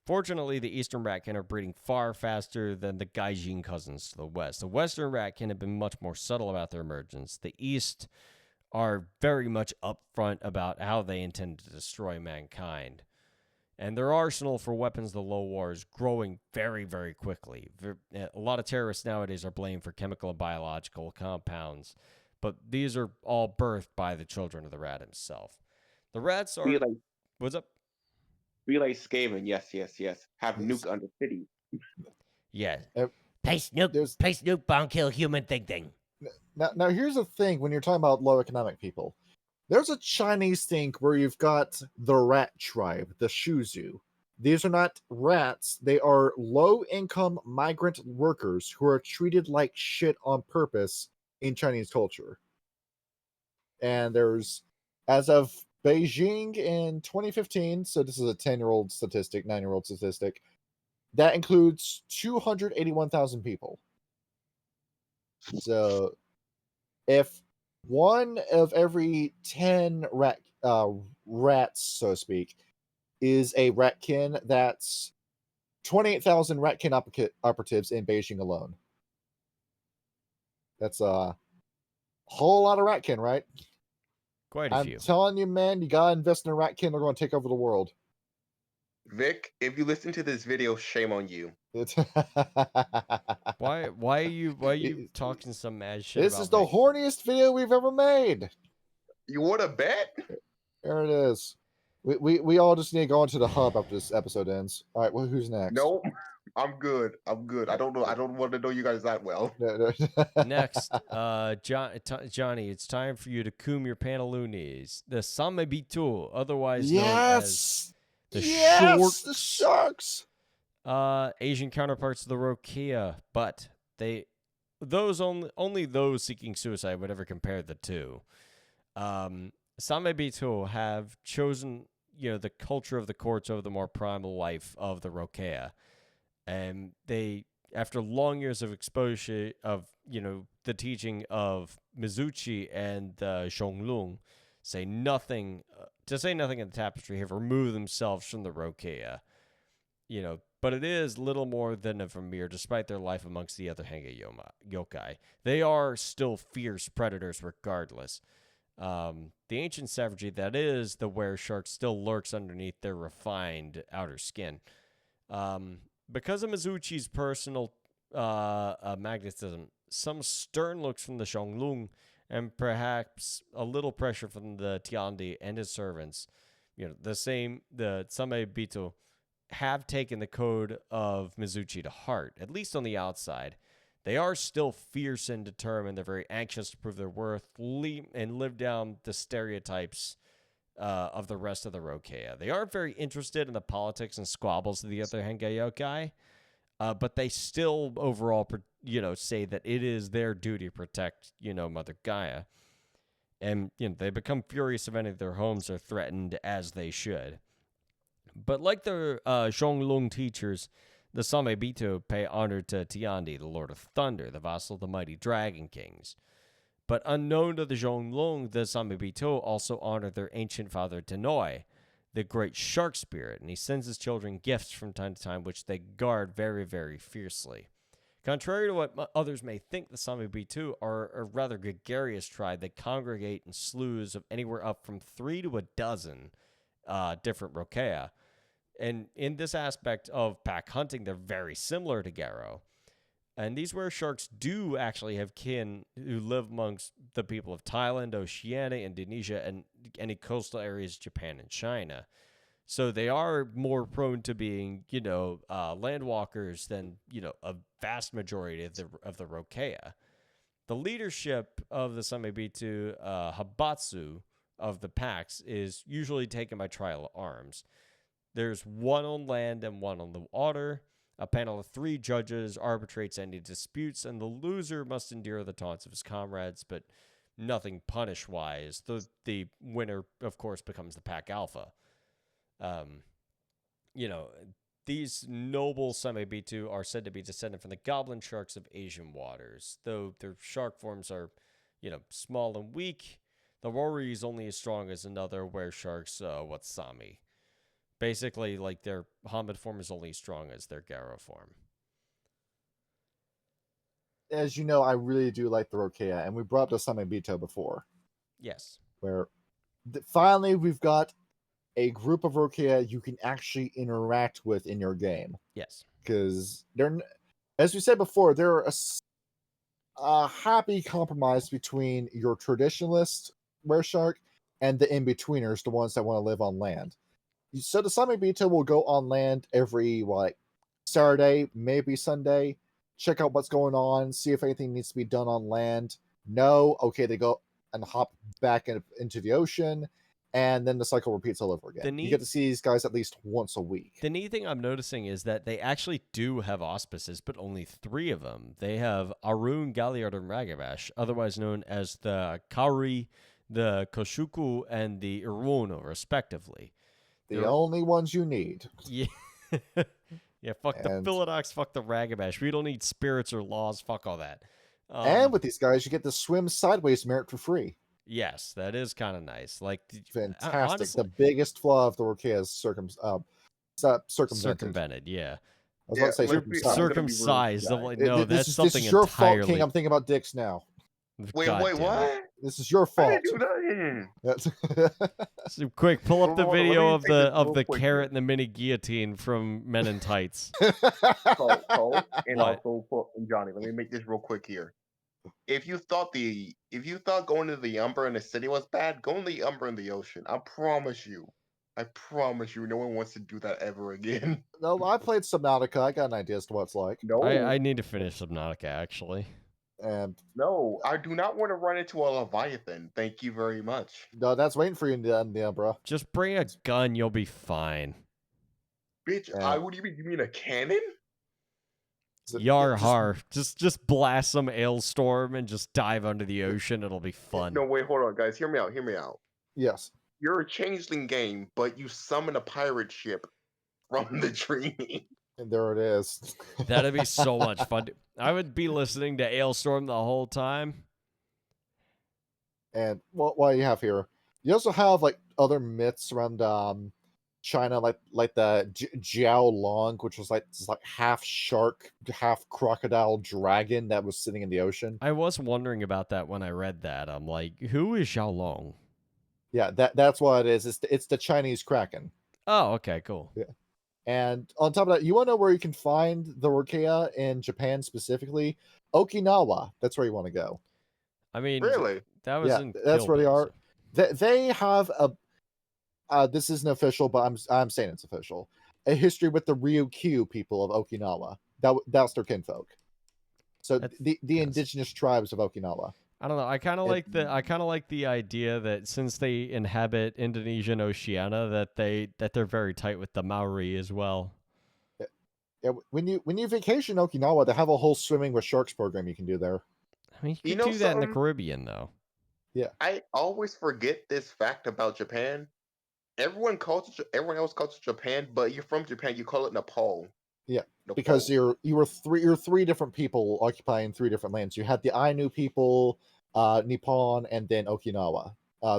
Fortunately, the Eastern ratkin are breeding far faster than the Gaijin cousins to the West. The Western ratkin have been much more subtle about their emergence. The East are very much upfront about how they intend to destroy mankind. And their arsenal for weapons of the low war is growing very, very quickly. A lot of terrorists nowadays are blamed for chemical and biological compounds, but these are all birthed by the children of the rat himself. The rats are... What's up? Relay Skaven, yes. Have nuke under city. Yeah. Place nuke bomb, kill human thing. Now here's the thing when you're talking about low economic people. There's a Chinese thing where you've got the rat tribe, the Shuzu. These are not rats. They are low-income migrant workers who are treated like shit on purpose in Chinese culture. And there's, as of Beijing in 2015, so this is a 10-year-old statistic, 9-year-old statistic, that includes 281,000 people. So if one of every 10 rats, so to speak, is a ratkin, that's 28,000 ratkin operatives in Beijing alone. That's a whole lot of ratkin, right? Quite a few. I'm telling you, man, you gotta invest in a ratkin. They're going to take over the world. Vic, if you listen to this video, shame on you. Why are you talking some mad shit? This is the horniest video we've ever made. You want to bet? There it is. We all just need to go into the hub after this episode ends. All right, well, who's next? Nope. I'm good. I don't know. I don't want to know you guys that well. Next, Johnny, it's time for you to comb your pantaloonies. The Same-bito, otherwise known as the sharks. Asian counterparts of the Rokea, but only those seeking suicide would ever compare the two. Same-bito have chosen, the culture of the courts over the more primal life of the Rokea. And they, after long years of exposure of, the teaching of Mizuchi and Shong Lung, to say nothing in the tapestry, have removed themselves from the Rokea. But it is little more than a veneer, despite their life amongst the other Hengeyokai. They are still fierce predators regardless. The ancient savagery that is the were-shark still lurks underneath their refined outer skin. Because of Mizuchi's personal magnetism, some stern looks from the Shong Lung, and perhaps a little pressure from the Tiandi and his servants, the Same-bito, have taken the code of Mizuchi to heart, at least on the outside. They are still fierce and determined. They're very anxious to prove their worth and live down the stereotypes of the rest of the Rokea. They aren't very interested in the politics and squabbles of the other Hengeyokai, but they still overall, say that it is their duty to protect, Mother Gaia. And, they become furious if any of their homes are threatened, as they should. But like the Shong Lung teachers, the Same-bito pay honor to Tiandi, the Lord of Thunder, the vassal of the mighty Dragon Kings. But unknown to the Shong Lung, the Same-bito also honor their ancient father Tenoi, the great shark spirit, and he sends his children gifts from time to time, which they guard very, very fiercely. Contrary to what others may think, the Same-bito are a rather gregarious tribe that congregate in slews of anywhere up from 3 to a dozen different Rokea. And in this aspect of pack hunting, they're very similar to Garo. And these were-sharks do actually have kin who live amongst the people of Thailand, Oceania, Indonesia, and any coastal areas of Japan and China. So they are more prone to being, landwalkers than, a vast majority of the Rokea. The leadership of the Same-bito, Habatsu, of the packs is usually taken by trial of arms. There's one on land and one on the water, A panel of 3 judges arbitrates any disputes, and the loser must endure the taunts of his comrades, but nothing punish-wise. The winner, of course, becomes the pack alpha. These noble Same-bito are said to be descended from the goblin sharks of Asian waters. Though their shark forms are, small and weak, the Rory is only as strong as another were shark's Watsami. Basically, like, their Hamid form is only as strong as their Garo form. As you know, I really do like the Rokea, and we brought up the Same-bito before. Yes. Where finally we've got a group of Rokea you can actually interact with in your game. Yes. Because they're, as we said before, they're a happy compromise between your traditionalist wereshark and the in-betweeners, the ones that want to live on land. So the Same-bito will go on land every Saturday, maybe Sunday, check out what's going on, see if anything needs to be done on land. No, okay, they go and hop back into the ocean, and then the cycle repeats all over again. You get to see these guys at least once a week. The neat thing I'm noticing is that they actually do have auspices, but only 3 of them. They have Arun, Galliard, and Ragabash, otherwise known as the Kauri, the Koshuku, and the Iruno, respectively. The only ones you need. Yeah. Yeah, fuck the Philodox, fuck the Ragabash. We don't need spirits or laws, fuck all that. And with these guys, you get to swim sideways merit for free. Yes, that is kind of nice. Like, fantastic. Honestly, the biggest flaw of the Rokea is circumvented. Yeah. I was about to say circumcised. No, that's something this is your entirely... fault, King. I'm thinking about dicks now. Wait, what? This is your fault. I didn't do that. So quick, pull up the video of the carrot and the mini guillotine from Men in Tights. Also, Johnny, let me make this real quick here. If you thought going to the Umbra in the city was bad, go in the Umbra in the ocean. I promise you, no one wants to do that ever again. No, I played Subnautica. I got an idea as to what it's like. No, I need to finish Subnautica actually. And no, I do not want to run into a Leviathan. Thank you very much. No, that's waiting for you in the Umbra. Just bring a gun, you'll be fine. Bitch, what do you mean a cannon? Yar har. Just blast some ailstorm and just dive under the ocean. It'll be fun. No, wait, hold on, guys. Hear me out. Yes. You're a changeling game, but you summon a pirate ship from the dream. And there it is. That'd be so much fun. I would be listening to Ailstorm the whole time. And what you have here, you also have other myths around China, like the Jiao Long, which was this half shark, half crocodile dragon that was sitting in the ocean. I was wondering about that when I read that. I'm like, who is Xiao Long? Yeah, that's what it is. It's the Chinese Kraken. Oh, okay, cool. Yeah. And on top of that, you want to know where you can find the Rokea in Japan specifically? Okinawa. That's where you want to go. I mean, really? That was that's where they are. They have a. This isn't official, but I'm saying it's official. A history with the Ryukyu people of Okinawa. That's their kinfolk. So the indigenous tribes of Okinawa. I don't know. I kind of like the idea that since they inhabit Indonesia and Oceania, that they're very tight with the Maori as well. Yeah, when you vacation Okinawa, they have a whole swimming with sharks program you can do there. I mean, you can do that in the Caribbean, though. Yeah. I always forget this fact about Japan. Everyone else calls it Japan, but you're from Japan, you call it Nepal. Yeah, Nepal. because you're three different people occupying 3 different lands. You had the Ainu people, Nippon, and then Okinawa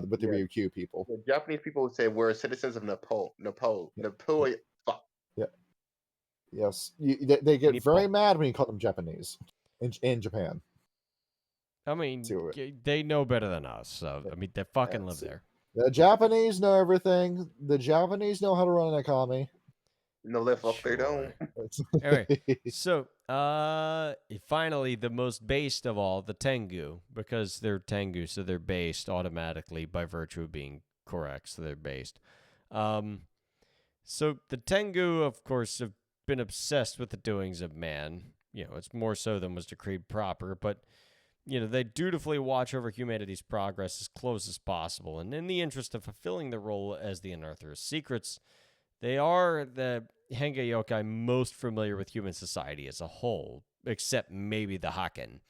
with the Ryukyu people. The Japanese people would say we're citizens of Nepal. Fuck. Yeah. Yes, they get Nippon. very mad when you call them Japanese in Japan. I mean, they know better than us, so I mean, they fucking live there. The Japanese know everything. The Japanese know how to run an economy. No, the fuck they don't. Anyway, so finally, the most based of all, the Tangu, because they're Tangu, so they're based automatically by virtue of being Corax, so they're based. So the Tangu, of course, have been obsessed with the doings of man. It's more so than was decreed proper, but they dutifully watch over humanity's progress as close as possible, and in the interest of fulfilling their role as the unearthers of secrets, they are Hengeyokai most familiar with human society as a whole, except maybe the Haken.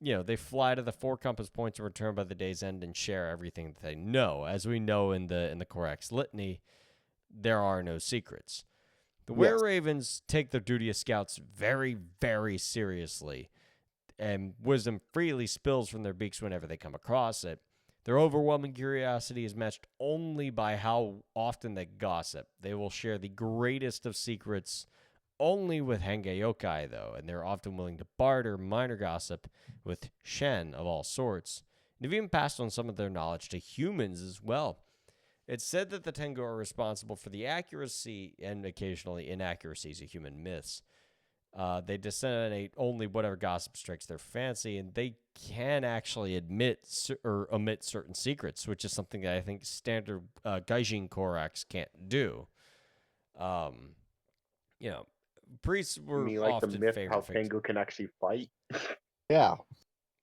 They fly to the 4 compass points and return by the day's end and share everything that they know. As we know in the Corax litany, there are no secrets. The Were-Ravens take their duty as scouts very, very seriously, and wisdom freely spills from their beaks whenever they come across it. Their overwhelming curiosity is matched only by how often they gossip. They will share the greatest of secrets only with Hengeyokai, though, and they're often willing to barter minor gossip with Shen of all sorts. They've even passed on some of their knowledge to humans as well. It's said that the Tangu are responsible for the accuracy and occasionally inaccuracies of human myths. They disseminate only whatever gossip strikes their fancy, and they can actually admit or omit certain secrets, which is something that I think standard Gaijin Corax can't do. Priests were often the myth favorite how figures. Tangu can actually fight. Yeah.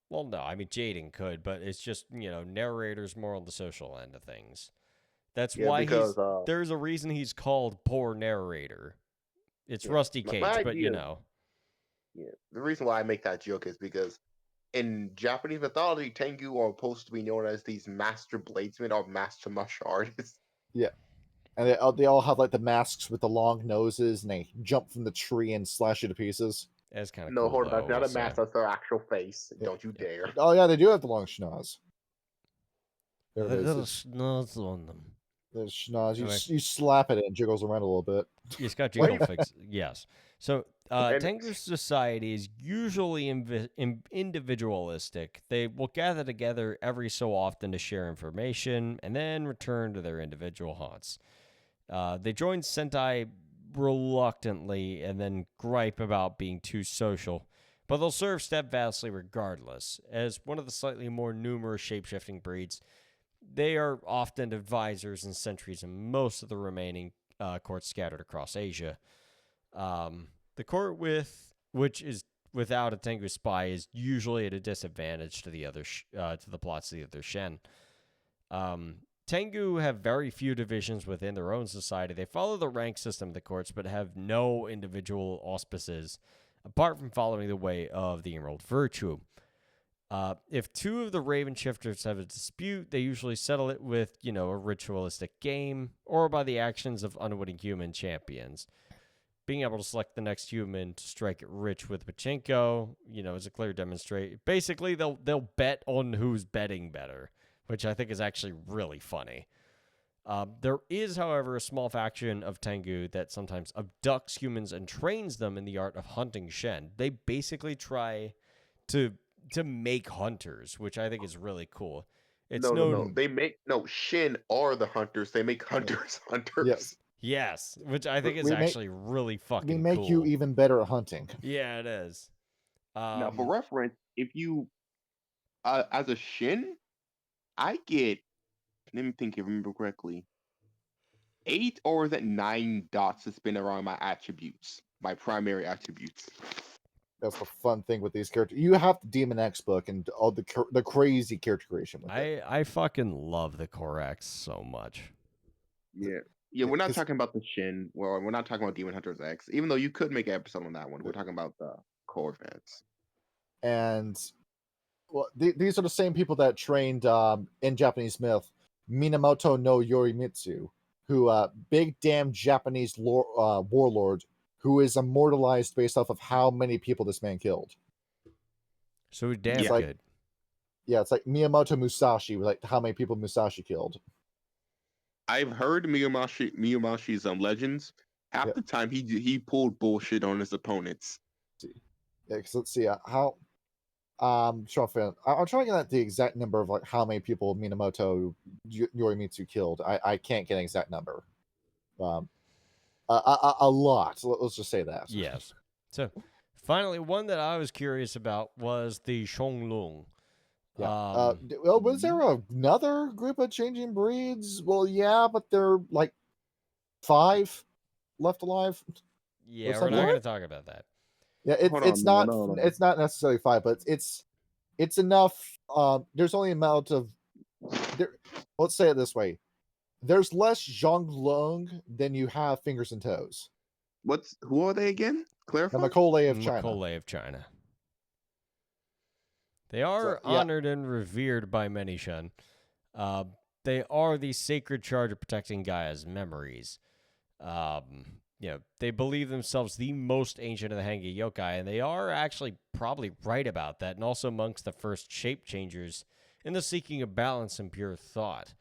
Well, no, I mean Jaden could, but it's just narrators more on the social end of things. That's why there's a reason he's called poor narrator. It's Rusty Cage, but Yeah, the reason why I make that joke is because in Japanese mythology, Tengu are supposed to be known as these master bladesmen or master martial artists. Yeah. And they all have like the masks with the long noses, and they jump from the tree and slash you to pieces. That's kind of No, cool. hold on, that's not a mask, that's their actual face. Yeah. Don't you dare. Oh yeah, they do have the long schnoz. There it is. Little schnoz on them. The schnoz, you slap it and it jiggles around a little bit. It's got jiggle fix. Yes. So Tengu society is usually individualistic. They will gather together every so often to share information and then return to their individual haunts. They join Sentai reluctantly and then gripe about being too social, but they'll serve steadfastly regardless. As one of the slightly more numerous shape-shifting breeds, they are often advisors and sentries in most of the remaining courts scattered across Asia. The court which is without a Tengu spy is usually at a disadvantage to the other to the plots of the other Shen. Tengu have very few divisions within their own society. They follow the rank system of the courts, but have no individual auspices, apart from following the way of the Emerald Virtue. If 2 of the Raven Shifters have a dispute, they usually settle it with, a ritualistic game, or by the actions of unwitting human champions. Being able to select the next human to strike it rich with pachinko, is a clear demonstration. Basically, they'll bet on who's betting better, which I think is actually really funny. There is, however, a small faction of Tengu that sometimes abducts humans and trains them in the art of hunting Shen. They basically try to make hunters, which I think is really cool. No. Shin are the hunters. They make hunters hunters. Yes, which I think is actually really fucking cool. We make you even better at hunting. Yeah, it is. Now, for reference, if you, as a Shin, I get, let me think if I remember correctly, 8 or is it 9 dots to spin around my attributes, my primary attributes. That's the fun thing with these characters. You have the Demon X book and all the crazy character creation with it. I fucking love the Corax so much. Yeah, we're not talking about the Shin. Well, we're not talking about Demon Hunters X, even though you could make an episode on that one. We're talking about the Corvettes. And these are the same people that trained in Japanese myth Minamoto no Yorimitsu, who big damn Japanese warlord who is immortalized based off of how many people this man killed. So damn good. It's like Miyamoto Musashi, like how many people Musashi killed. I've heard Miyamashi's legends. Half the time he pulled bullshit on his opponents. Because let's see how. I'm trying to get at the exact number of like how many people Minamoto Yorimitsu killed. I can't get an exact number. A lot. Let's just say that. Yes. So, finally, one that I was curious about was the Shong Lung. Yeah. Was there another group of changing breeds? Well, yeah, but they're like 5 left alive. Yeah, we're not going to talk about that. Yeah, it's not necessarily 5, but it's enough. There's only amount of. Let's say it this way: there's less Shong Lung than you have fingers and toes. Who are they again? Clarify. The Macaulay of China. Macaulay of China. They are honored and revered by many Shun. They are the sacred charge of protecting Gaia's memories. They believe themselves the most ancient of the Hengeyokai, and they are actually probably right about that, and also amongst the first shape changers in the seeking of balance and pure thought.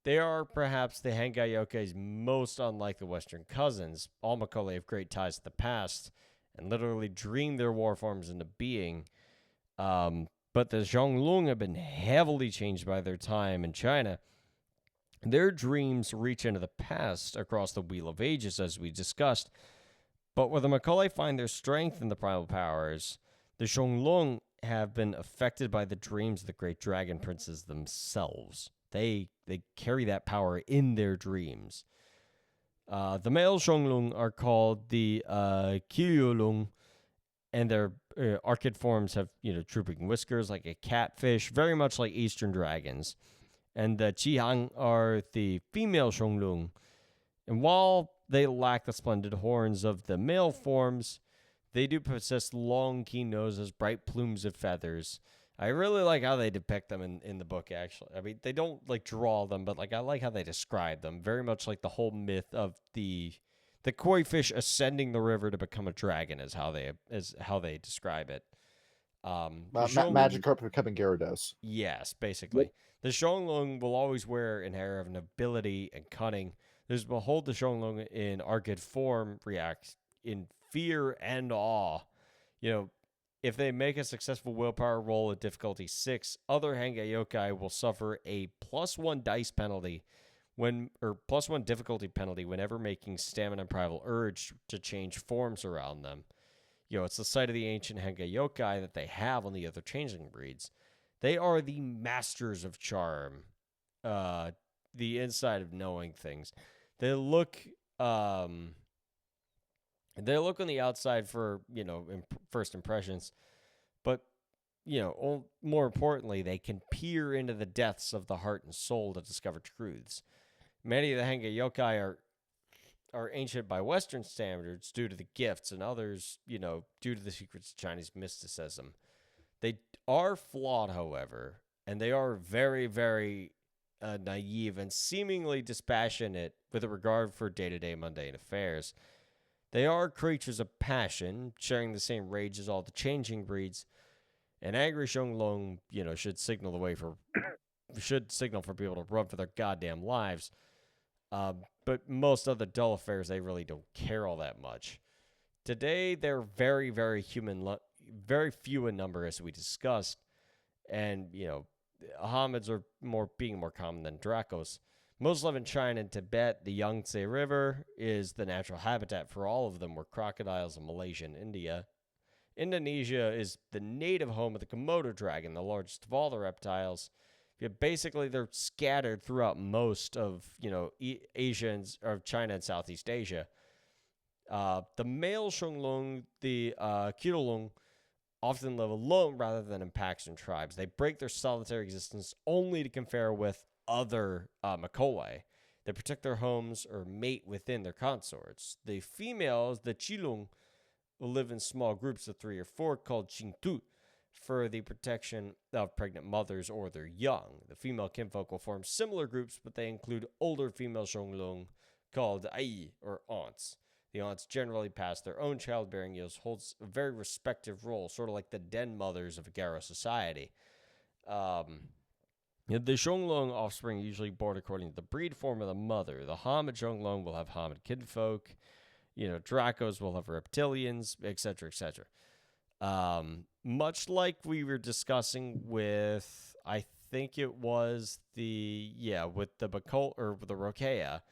They are perhaps the Hengeyokai's most unlike the Western cousins. All Macaulay have great ties to the past and literally dream their war forms into being. But the Shong Lung have been heavily changed by their time in China. Their dreams reach into the past across the Wheel of Ages, as we discussed. But where the Macaulay find their strength in the primal powers, the Shong Lung have been affected by the dreams of the great dragon princes themselves. They carry that power in their dreams. The male Shong Lung are called the Lung, and their archid forms have drooping whiskers like a catfish, very much like Eastern dragons. And the Qihang are the female Shong Lung. And while they lack the splendid horns of the male forms, they do possess long, keen noses, bright plumes of feathers. I really like how they depict them in the book, actually. I mean, they don't, draw them, but, I like how they describe them. Very much like the whole myth of the koi fish ascending the river to become a dragon is how they describe it. Magikarp becoming Gyarados. Yes, basically. Yep. The Shong Lung will always wear an air of nobility and cunning. There's behold the Shong Lung in archid form react in fear and awe. If they make a successful willpower roll at difficulty 6, other Hengeyokai will suffer a +1 dice penalty +1 difficulty penalty whenever making stamina and primal urge to change forms around them. It's the sight of the ancient Hengeyokai that they have on the other changeling breeds. They are the masters of charm, the inside of knowing things. They look on the outside for, first impressions, but, more importantly, they can peer into the depths of the heart and soul to discover truths. Many of the Hengeyokai are ancient by Western standards due to the gifts, and others, due to the secrets of Chinese mysticism. They are flawed, however, and they are very, very naive and seemingly dispassionate with a regard for day-to-day mundane affairs. They are creatures of passion, sharing the same rage as all the changing breeds. An angry Shong Lung, should signal for people to run for their goddamn lives. But most other dull affairs, they really don't care all that much. Today, they're very, very very few in number, as we discussed. And, Hamids are being more common than Dracos. Most live in China and Tibet. The Yangtze River is the natural habitat for all of them, where crocodiles in Malaysia and India. Indonesia is the native home of the Komodo dragon, the largest of all the reptiles. Basically, they're scattered throughout most of, Asia or China and Southeast Asia. The male Shong Lung, the Lung, often live alone rather than in packs and tribes. They break their solitary existence only to confer with other Macaulay. They protect their homes or mate within their consorts. The females, the Qilung, will live in small groups of 3 or 4 called Qingtu for the protection of pregnant mothers or their young. The female kinfolk will form similar groups, but they include older female Shong Lung called Ai, or aunts. The aunts generally past their own childbearing years holds a very respective role, sort of like the den mothers of a Garo society. The Shong Lung offspring usually born according to the breed form of the mother. The Hamid Shong Lung will have Hamid kinfolk. Dracos will have reptilians, etc., etc. Much like we were discussing with, I think it was with the Bacol or the Rokea,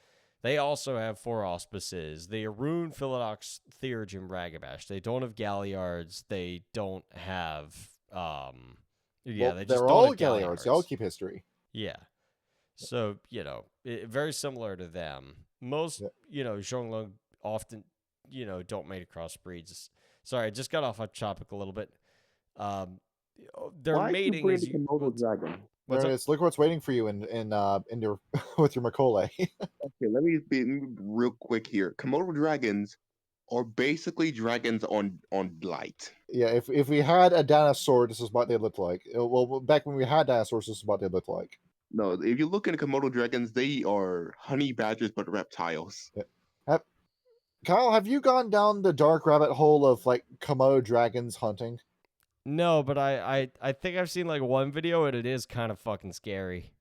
they also have 4 auspices. The Arun, Philodox, Theurge, and Ragabash. They don't have Galliards. They don't have, they just they're don't all have Galliards. They all keep history. Yeah. So, very similar to them. Most, Shong Lung often, don't mate across breeds. Sorry, I just got off topic a little bit. Their Why mating you is bring the Komodo dragon? There it is. Look what's waiting for you in your with your Macaulay. Okay, let me be real quick here. Komodo dragons are basically dragons on light. Yeah, if we had a dinosaur, this is what they looked like. Well, back when we had dinosaurs, this is what they looked like. No, if you look into Komodo dragons, they are honey badgers but reptiles. Yeah. Kyle, have you gone down the dark rabbit hole of like Komodo dragons hunting? No, but I think I've seen like one video and it is kind of fucking scary.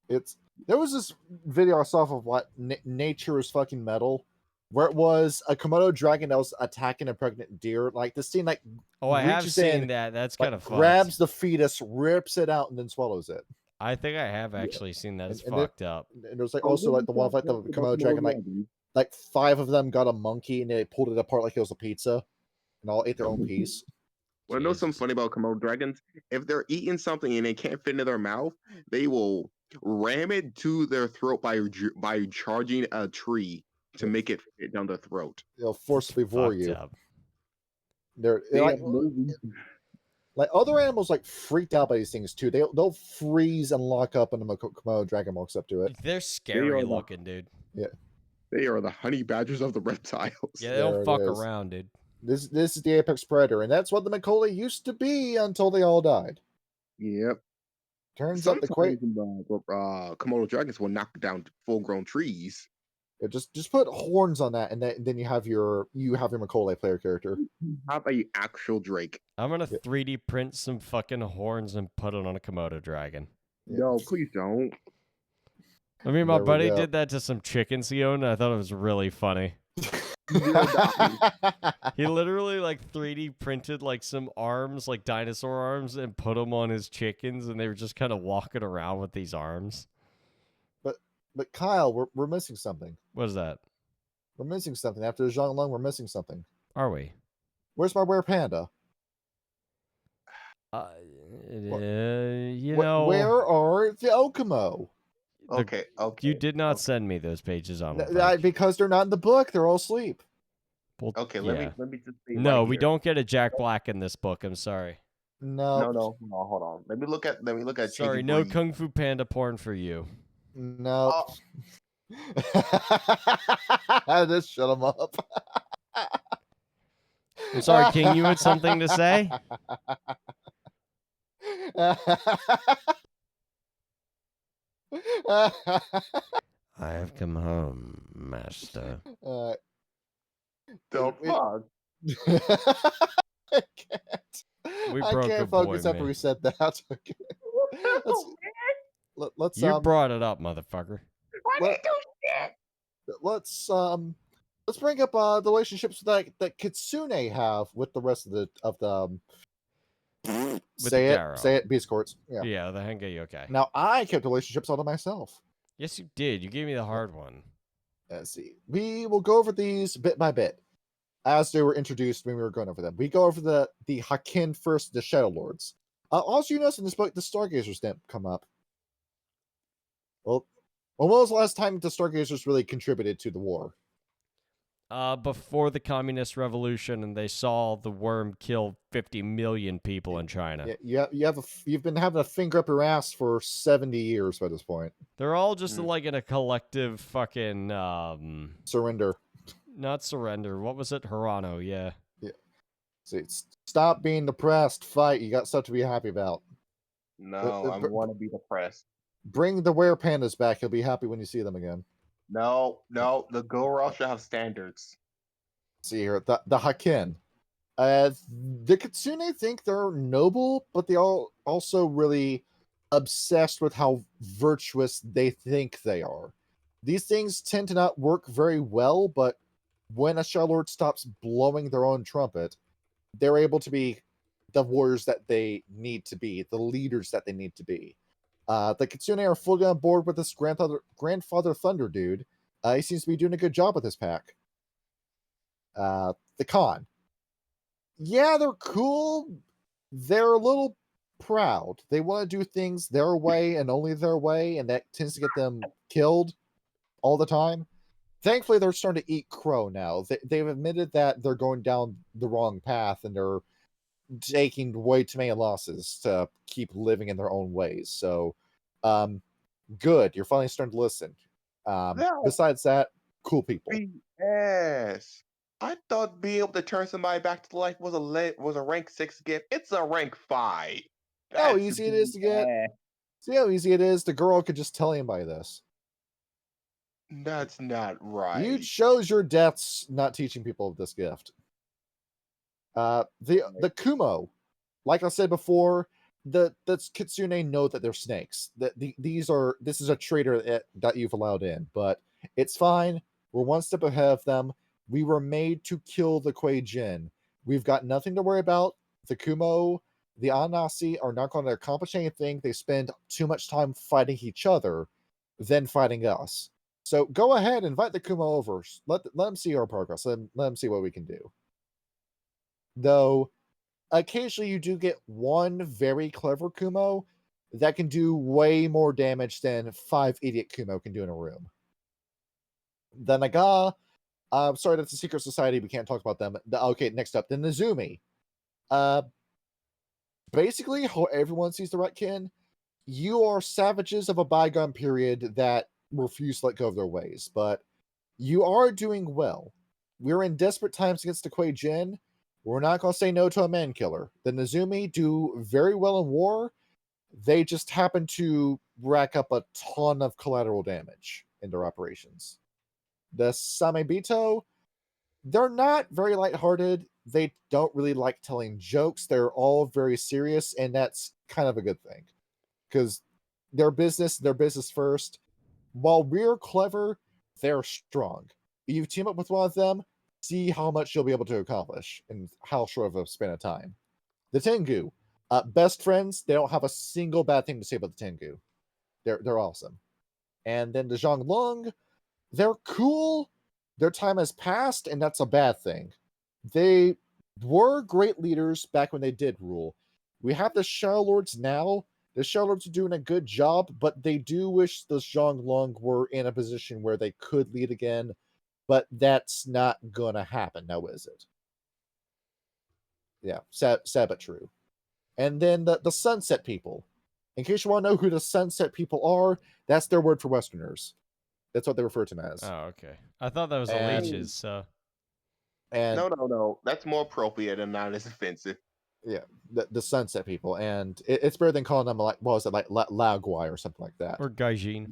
There was this video I saw of what nature is fucking metal, where it was a Komodo dragon that was attacking a pregnant deer. Like this scene, like I have seen that. That's kind of fun. Grabs the fetus, rips it out, and then swallows it. I think I have actually seen that. It's and fucked up. And there's like also like the one of like the Komodo dragon, like 5 of them got a monkey and they pulled it apart like it was a pizza, and all ate their own piece. Well, I know something funny about Komodo dragons. If they're eating something and they can't fit into their mouth, they will ram it to their throat by charging a tree to make it fit down their throat. They'll forcibly vor you. Up. They're like other animals like freaked out by these things too. They'll freeze and lock up, and the Komodo dragon walks up to it. They're scary looking, dude. Yeah, they are the honey badgers of the reptiles. Yeah, they don't fuck around, dude. This is the apex predator, and that's what the Macaulay used to be until they all died. Yep. Turns out the Komodo dragons will knock down full-grown trees. Yeah, just put horns on that, and then you have your Macaulay player character. How about you, actual Drake? I'm gonna 3D print some fucking horns and put it on a Komodo dragon. No, please don't. I mean, my buddy did that to some chickens he owned, and I thought it was really funny. He literally like 3D printed like some arms, like dinosaur arms, and put them on his chickens, and they were just kind of walking around with these arms. But Kyle, we're missing something. What is that? We're missing something. After Shong Lung, we're missing something. Are we? Where's my werepanda? You know, where are the Okamo? Okay. You did not send me those pages on because they're not in the book. They're all asleep. Well, okay, yeah. let me just see. No, we don't get a Jack Black in this book. I'm sorry. No. Hold on. Let me look at. Sorry, no Kung Fu Panda porn for you. No. Just shut him up. I'm sorry, King. You had something to say? I have come home, master. The fuck? I can't. We I broke can't a boy, focus after man. we said that. Let's You brought it up, motherfucker. Let's bring up the relationships that Kitsune have with the rest of the say it Beast Courts. Yeah, the Hengeyokai. Now I kept relationships all to myself. Yes, you did. You gave me the hard one. Let's see. We will go over these bit by bit as they were introduced when we were going over them. We go over the Haken first, the Shadow Lords. Also, you notice in this book, the Stargazers didn't come up. Well, when was the last time the Stargazers really contributed to the war? Before the Communist Revolution, and they saw the worm kill 50 million people in China. Yeah, you've been having a finger up your ass for 70 years by this point. They're all just like in a collective fucking surrender. Not surrender. What was it? Hirano, yeah. See, stop being depressed. Fight. You got stuff to be happy about. No, I want to be depressed. Bring the werepandas back. You'll be happy when you see them again. No, the Goro should have standards. See here, the Haken. The Kitsune think they're noble, but they also really obsessed with how virtuous they think they are. These things tend to not work very well, but when a Shadow Lord stops blowing their own trumpet, they're able to be the warriors that they need to be, the leaders that they need to be. The Kitsune are fully on board with this Grandfather Thunder dude. He seems to be doing a good job with his pack. The Khan. Yeah, they're cool. They're a little proud. They want to do things their way and only their way, and that tends to get them killed all the time. Thankfully, they're starting to eat crow now. They've admitted that they're going down the wrong path, and they're taking way too many losses to keep living in their own ways. So Good. You're finally starting to listen. Besides that, cool people. BS. I thought being able to turn somebody back to life was a rank 6 gift. It's a rank 5. How easy it is to get. See how easy it is? The girl could just tell anybody this. That's not right. You chose your deaths not teaching people this gift. The Kumo, like I said before, the Kitsune know that they're snakes. This is a traitor that you've allowed in, but it's fine. We're one step ahead of them. We were made to kill the Kuei-jin. We've got nothing to worry about. The Kumo, the Anasi are not going to accomplish anything. They spend too much time fighting each other than fighting us. So go ahead, invite the Kumo over. Let them see our progress. Let them see what we can do. Though, occasionally you do get one very clever Kumo that can do way more damage than 5 idiot Kumo can do in a room. The Naga, sorry, that's a secret society. We can't talk about them. Okay, next up, the Nazumi. Basically, how everyone sees the ratkin, you are savages of a bygone period that refuse to let go of their ways, but you are doing well. We're in desperate times against the Kuei-jin. We're not going to say no to a man killer. The Nazumi do very well in war. They just happen to rack up a ton of collateral damage in their operations. The Same-bito, they're not very lighthearted. They don't really like telling jokes. They're all very serious, and that's kind of a good thing. Because their business first. While we're clever, they're strong. You team up with one of them, see how much you'll be able to accomplish in how short of a span of time. The Tangu, best friends. They don't have a single bad thing to say about the Tangu. They're awesome. And then the Shong Lung, they're cool. Their time has passed, and that's a bad thing. They were great leaders back when they did rule. We have the Shadow Lords now. The Shadow Lords are doing a good job, but they do wish the Shong Lung were in a position where they could lead again. But that's not gonna happen now, is it? Yeah, sad but true. And then the Sunset People. In case you want to know who the Sunset People are, that's their word for Westerners. That's what they refer to them as. Oh, okay. I thought that was the leeches, so. And No. That's more appropriate and not as offensive. Yeah, the Sunset People. And it's better than calling them, like, what was it, like Laguai or something like that. Or Gaijin.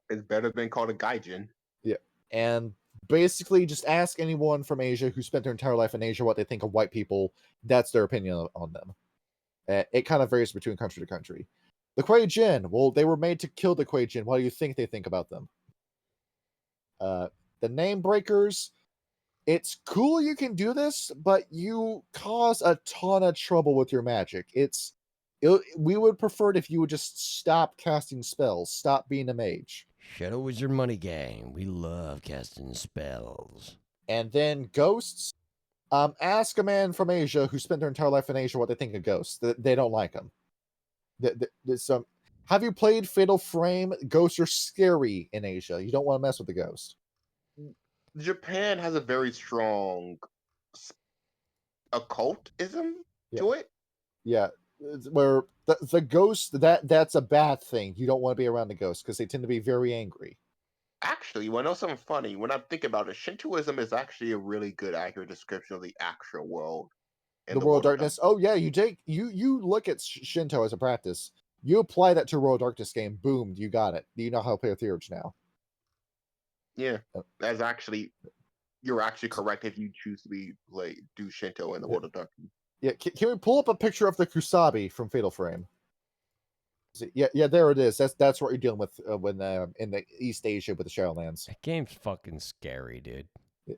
It's better than called a Gaijin. Yeah. And basically just ask anyone from Asia who spent their entire life in Asia what they think of white people. That's their opinion on them. It kind of varies between country to country. The Kuei-jin, well, they were made to kill the Kuei-jin. What do you think they think about them? The Name Breakers, it's cool you can do this, but you cause a ton of trouble with your magic. We would prefer it if you would just stop casting spells, stop being a mage. Shadow Wizard Money Gang, we love casting spells. And then ghosts, ask a man from Asia who spent their entire life in Asia what they think of ghosts. They don't like them. Have you played Fatal Frame? Ghosts are scary in Asia. You don't want to mess with the ghost. Japan has a very strong occultism to it. Yeah, where the ghost, that's a bad thing. You don't want to be around the ghosts because they tend to be very angry. Actually, you want to know something funny? When I think about it, Shintoism is actually a really good, accurate description of the actual world. The world of darkness. Oh yeah, you look at Shinto as a practice. You apply that to a World of Darkness game. Boom, you got it. You know how to play with theurge now. Yeah, you're actually correct if you choose to do Shinto in the World of Darkness. Yeah, can we pull up a picture of the Kusabi from Fatal Frame? Yeah, there it is. That's what you're dealing with when in the East Asia with the Shadowlands. That game's fucking scary, dude.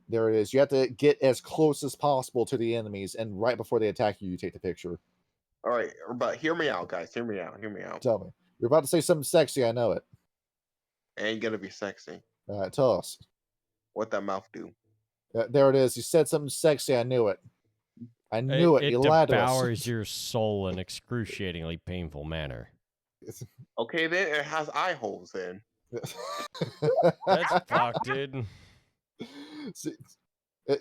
There it is. You have to get as close as possible to the enemies, and right before they attack you, you take the picture. All right, but hear me out, guys. Hear me out. Tell me. You're about to say something sexy. I know it. Ain't gonna be sexy. Tell us. What that mouth do? There it is. You said something sexy. I knew it. I knew it. You lied to us. It devours your soul in excruciatingly painful manner. Okay, then it has eye holes. Then that's fucked, dude. See,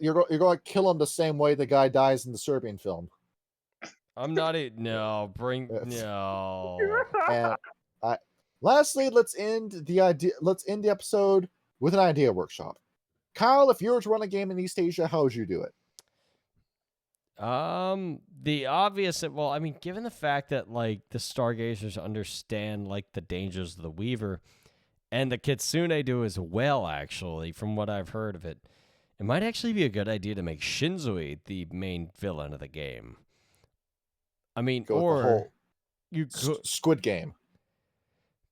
you're going to kill him the same way the guy dies in the Serbian film. I'm not no. Bring no. And Lastly, let's end the episode with an idea workshop. Kyle, if you were to run a game in East Asia, how would you do it? The obvious, well, I mean, given the fact that like the Stargazers understand like the dangers of the Weaver, and the Kitsune do as well, actually, from what I've heard of it, it might actually be a good idea to make Shinzui the main villain of the game. I mean, or you could Squid Game.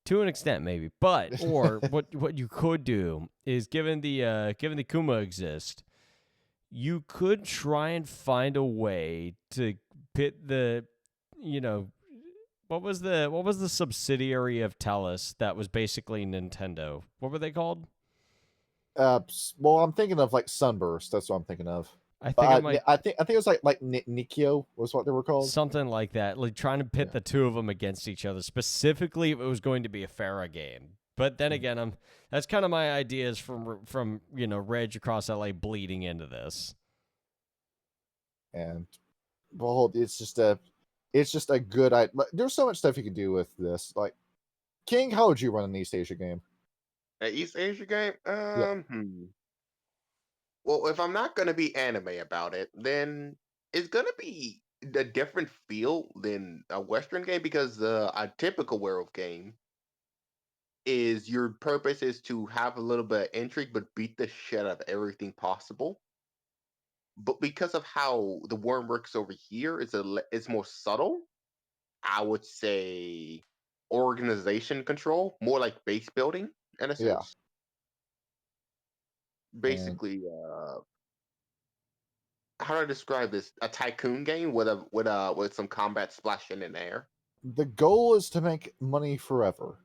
To an extent, maybe, but or what you could do is, given the Kumo exist, you could try and find a way to pit the, what was the subsidiary of Telus that was basically Nintendo? What were they called? Well, I'm thinking of like Sunburst. That's what I'm thinking of. I think it was like Nikio was what they were called. Something like that. Like trying to pit the two of them against each other. Specifically, if it was going to be a Fera game. But then again, that's kind of my ideas from Rage Across LA bleeding into this. And well, it's just a good idea. There's so much stuff you could do with this. Like, King, how would you run an East Asia game? An East Asia game? Well, if I'm not going to be anime about it, then it's going to be a different feel than a Western game, because a typical Werewolf game is your purpose is to have a little bit of intrigue, but beat the shit out of everything possible. But because of how the worm works over here, it's more subtle. I would say organization control, more like base building in a sense. Yeah. Basically, how do I describe this? A tycoon game with some combat splashing in there. The goal is to make money forever.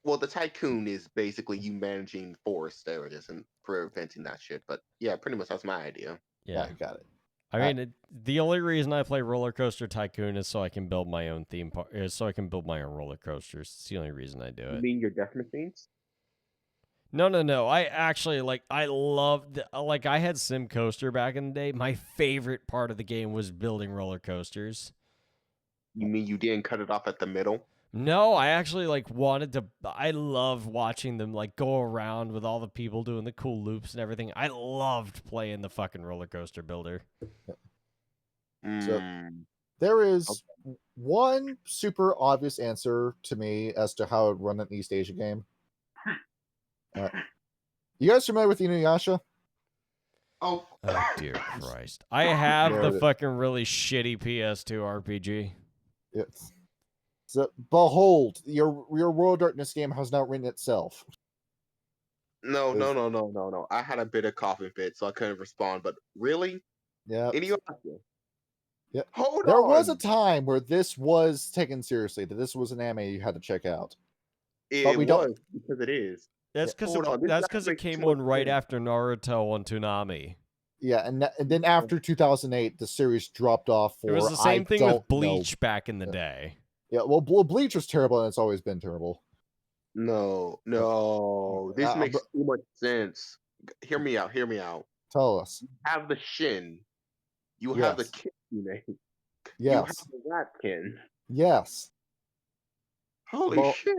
Well, the tycoon is basically you managing forest areas and preventing that shit. But yeah, pretty much that's my idea. Yeah, I got it. I mean, the only reason I play Roller Coaster Tycoon is so I can build my own theme park. So I can build my own roller coasters. It's the only reason I do it. You mean your death machines? No. I actually I loved I had Sim Coaster back in the day. My favorite part of the game was building roller coasters. You mean you didn't cut it off at the middle? No, I actually wanted to. I loved watching them go around with all the people doing the cool loops and everything. I loved playing the fucking roller coaster builder. So there is one super obvious answer to me as to how to run an East Asia game. You guys familiar with Inuyasha? Oh dear Christ! I have the fucking really shitty PS2 RPG. Yes. So behold, your World Darkness game has not written itself. No. I had a bit of coughing fit, so I couldn't respond. But really, yeah. Yeah. Hold on. There was a time where this was taken seriously. That this was an anime you had to check out. But we don't, because it is. That's because it came on right after Naruto on Toonami. Yeah, and then after 2008, the series dropped off. It was the same thing with Bleach back in the day. Yeah, well, Bleach was terrible, and it's always been terrible. No. This makes too much sense. Hear me out. Tell us. You have the Shin. You have the Kitsune. Yes. You have the Ratkin. Yes. Holy shit.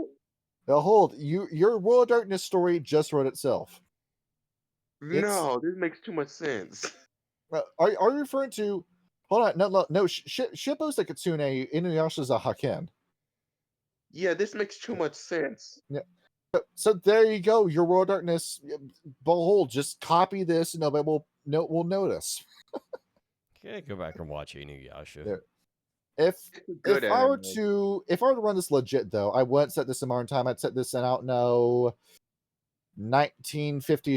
Behold, your World of Darkness story just wrote itself. No, this makes too much sense. Are you referring to... Hold on, no. Shippo's the Kitsune, Inuyasha's a Haken. Yeah, this makes too much sense. Yeah. So there you go, your World of Darkness. Behold, just copy this, and nobody will notice. Okay, go back and watch Inuyasha. There. If I were to run this legit though, I wouldn't set this in modern time. I'd set this in 1950s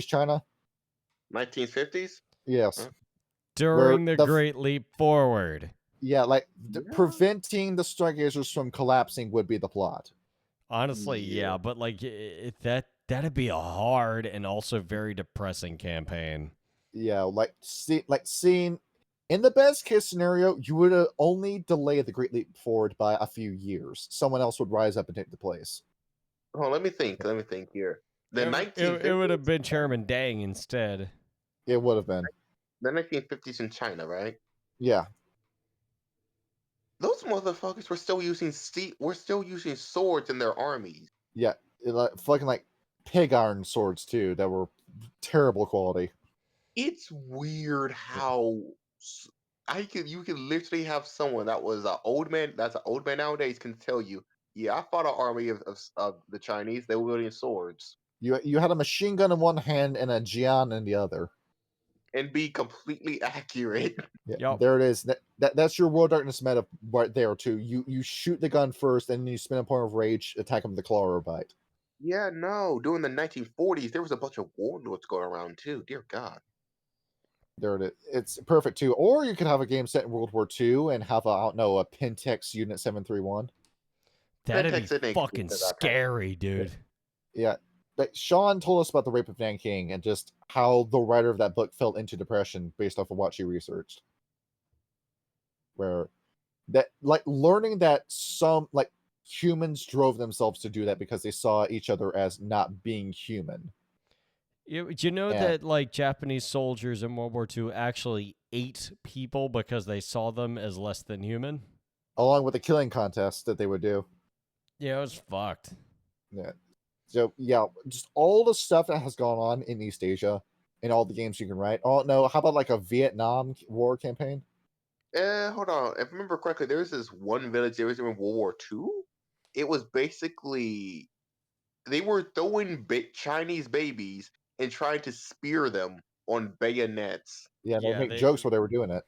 China. 1950s? Yes. Huh? During the Great Leap Forward. Yeah, preventing the Stargazers from collapsing would be the plot. Honestly, yeah, but that'd be a hard and also very depressing campaign. Yeah, seeing in the best case scenario, you would only delay the Great Leap Forward by a few years. Someone else would rise up and take the place. Oh, let me think here. It would have been Chairman Dang instead. It would have been. The 1950s in China, right? Yeah. Those motherfuckers were still using swords in their armies. Yeah, fucking like pig iron swords too that were terrible quality. It's weird how you could literally have someone that was an old man. That's an old man nowadays can tell you, yeah, I fought an army of the Chinese. They were wielding swords. You had a machine gun in one hand and a jian in the other. And be completely accurate. Yeah, Yep. there it is. That's your World Darkness meta right there too. You shoot the gun first, and then you spin a point of rage, attack him with the claw or bite. Yeah, no. During the 1940s, there was a bunch of warlords going around too. Dear God. There it is. It's perfect too. Or you could have a game set in World War II and have I don't know, a Pentex Unit 731. That'd Pentex be fucking scary, dude. Yeah. Like Sean told us about the rape of Nanking and just how the writer of that book fell into depression based off of what she researched. Where that like learning that some like humans drove themselves to do that because they saw each other as not being human. Do you know that like Japanese soldiers in World War II actually ate people because they saw them as less than human? Along with the killing contest that they would do. Yeah, it was fucked. Yeah. So yeah, just all the stuff that has gone on in East Asia and all the games you can write. Oh no, how about like a Vietnam War campaign? Hold on. If I remember correctly, there was this one village there was in World War II. It was basically they were throwing Chinese babies and trying to spear them on bayonets. Yeah, they make jokes while they were doing it.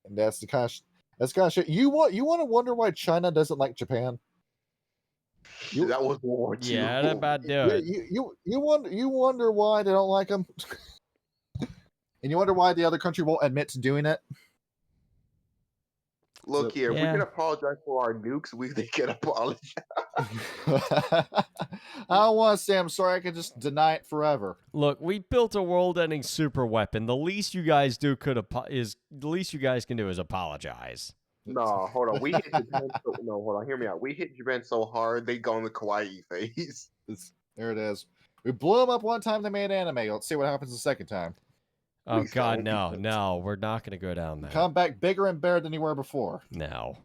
And that's the kind of shit. You want to wonder why China doesn't like Japan? That was World War II. Yeah, that about do it. You wonder why they don't like them, and you wonder why the other country won't admit to doing it. Look here, we can apologize for our nukes. They can apologize. I don't want to say I'm sorry. I can just deny it forever. Look, we built a world-ending super weapon. The least you guys can do is apologize. No, hold on. We hit Japan. Hold on. Hear me out. We hit Japan so hard they go in the kawaii phase. There it is. We blew them up one time. They made anime. Let's see what happens the second time. Oh God, no, we're not going to go down there. Come back bigger and better than you were before. No.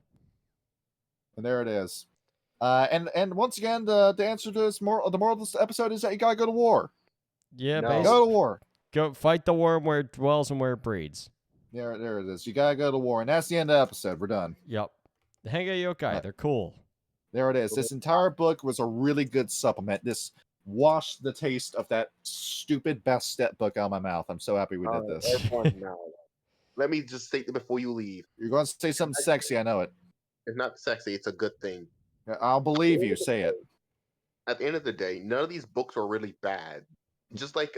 And there it is. And once again, the answer to this the moral of this episode is that you gotta go to war. Yeah, basically. Go to war. Go fight the worm where it dwells and where it breeds. There it is. You gotta go to war, and that's the end of the episode. We're done. Yep. The Hengeyokai, they're cool. There it is. This entire book was a really good supplement. This washed the taste of that stupid best step book out of my mouth. I'm so happy we did this. Let me just state that before you leave. You're going to say something sexy, I know it. It's not sexy, it's a good thing. I'll believe you. Say it. At the end of the day, none of these books were really bad. Just like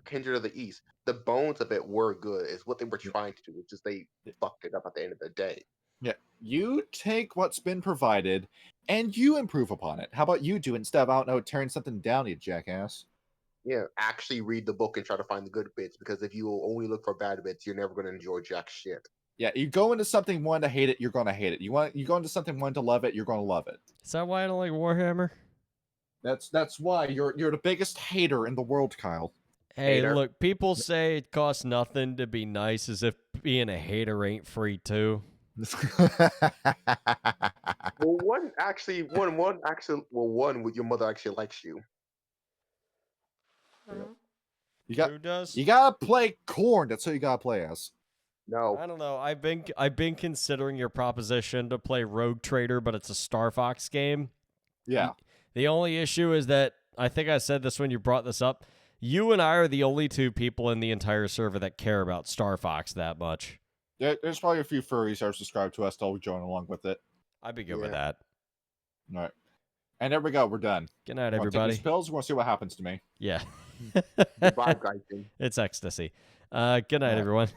Kindred of the East, the bones of it were good. It's what they were trying to do. It's just they fucked it up at the end of the day. Yeah. You take what's been provided and you improve upon it. How about you do it instead of, I don't know, tearing something down, you jackass? Yeah, actually read the book and try to find the good bits, because if you only look for bad bits, you're never going to enjoy jack shit. Yeah, you go into something wanting to hate it, you're going to hate it. You go into something wanting to love it, you're going to love it. Is that why I don't like Warhammer? That's why you're the biggest hater in the world, Kyle. Hey, look, people say it costs nothing to be nice, as if being a hater ain't free too. Well, one with your mother actually likes you. Who does? You gotta play corn. That's who you gotta play as. No, I don't know. I've been considering your proposition to play Rogue Trader, but it's a Star Fox game. Yeah. The only issue is that I think I said this when you brought this up. You and I are the only two people in the entire server that care about Star Fox that much. There's probably a few furries that are subscribed to us that'll join along with it. I'd be good with that. All right. And there we go. We're done. Good night, everybody. Take these pills. We're going to see what happens to me. Yeah. Goodbye, guys. It's ecstasy. Good night, everyone.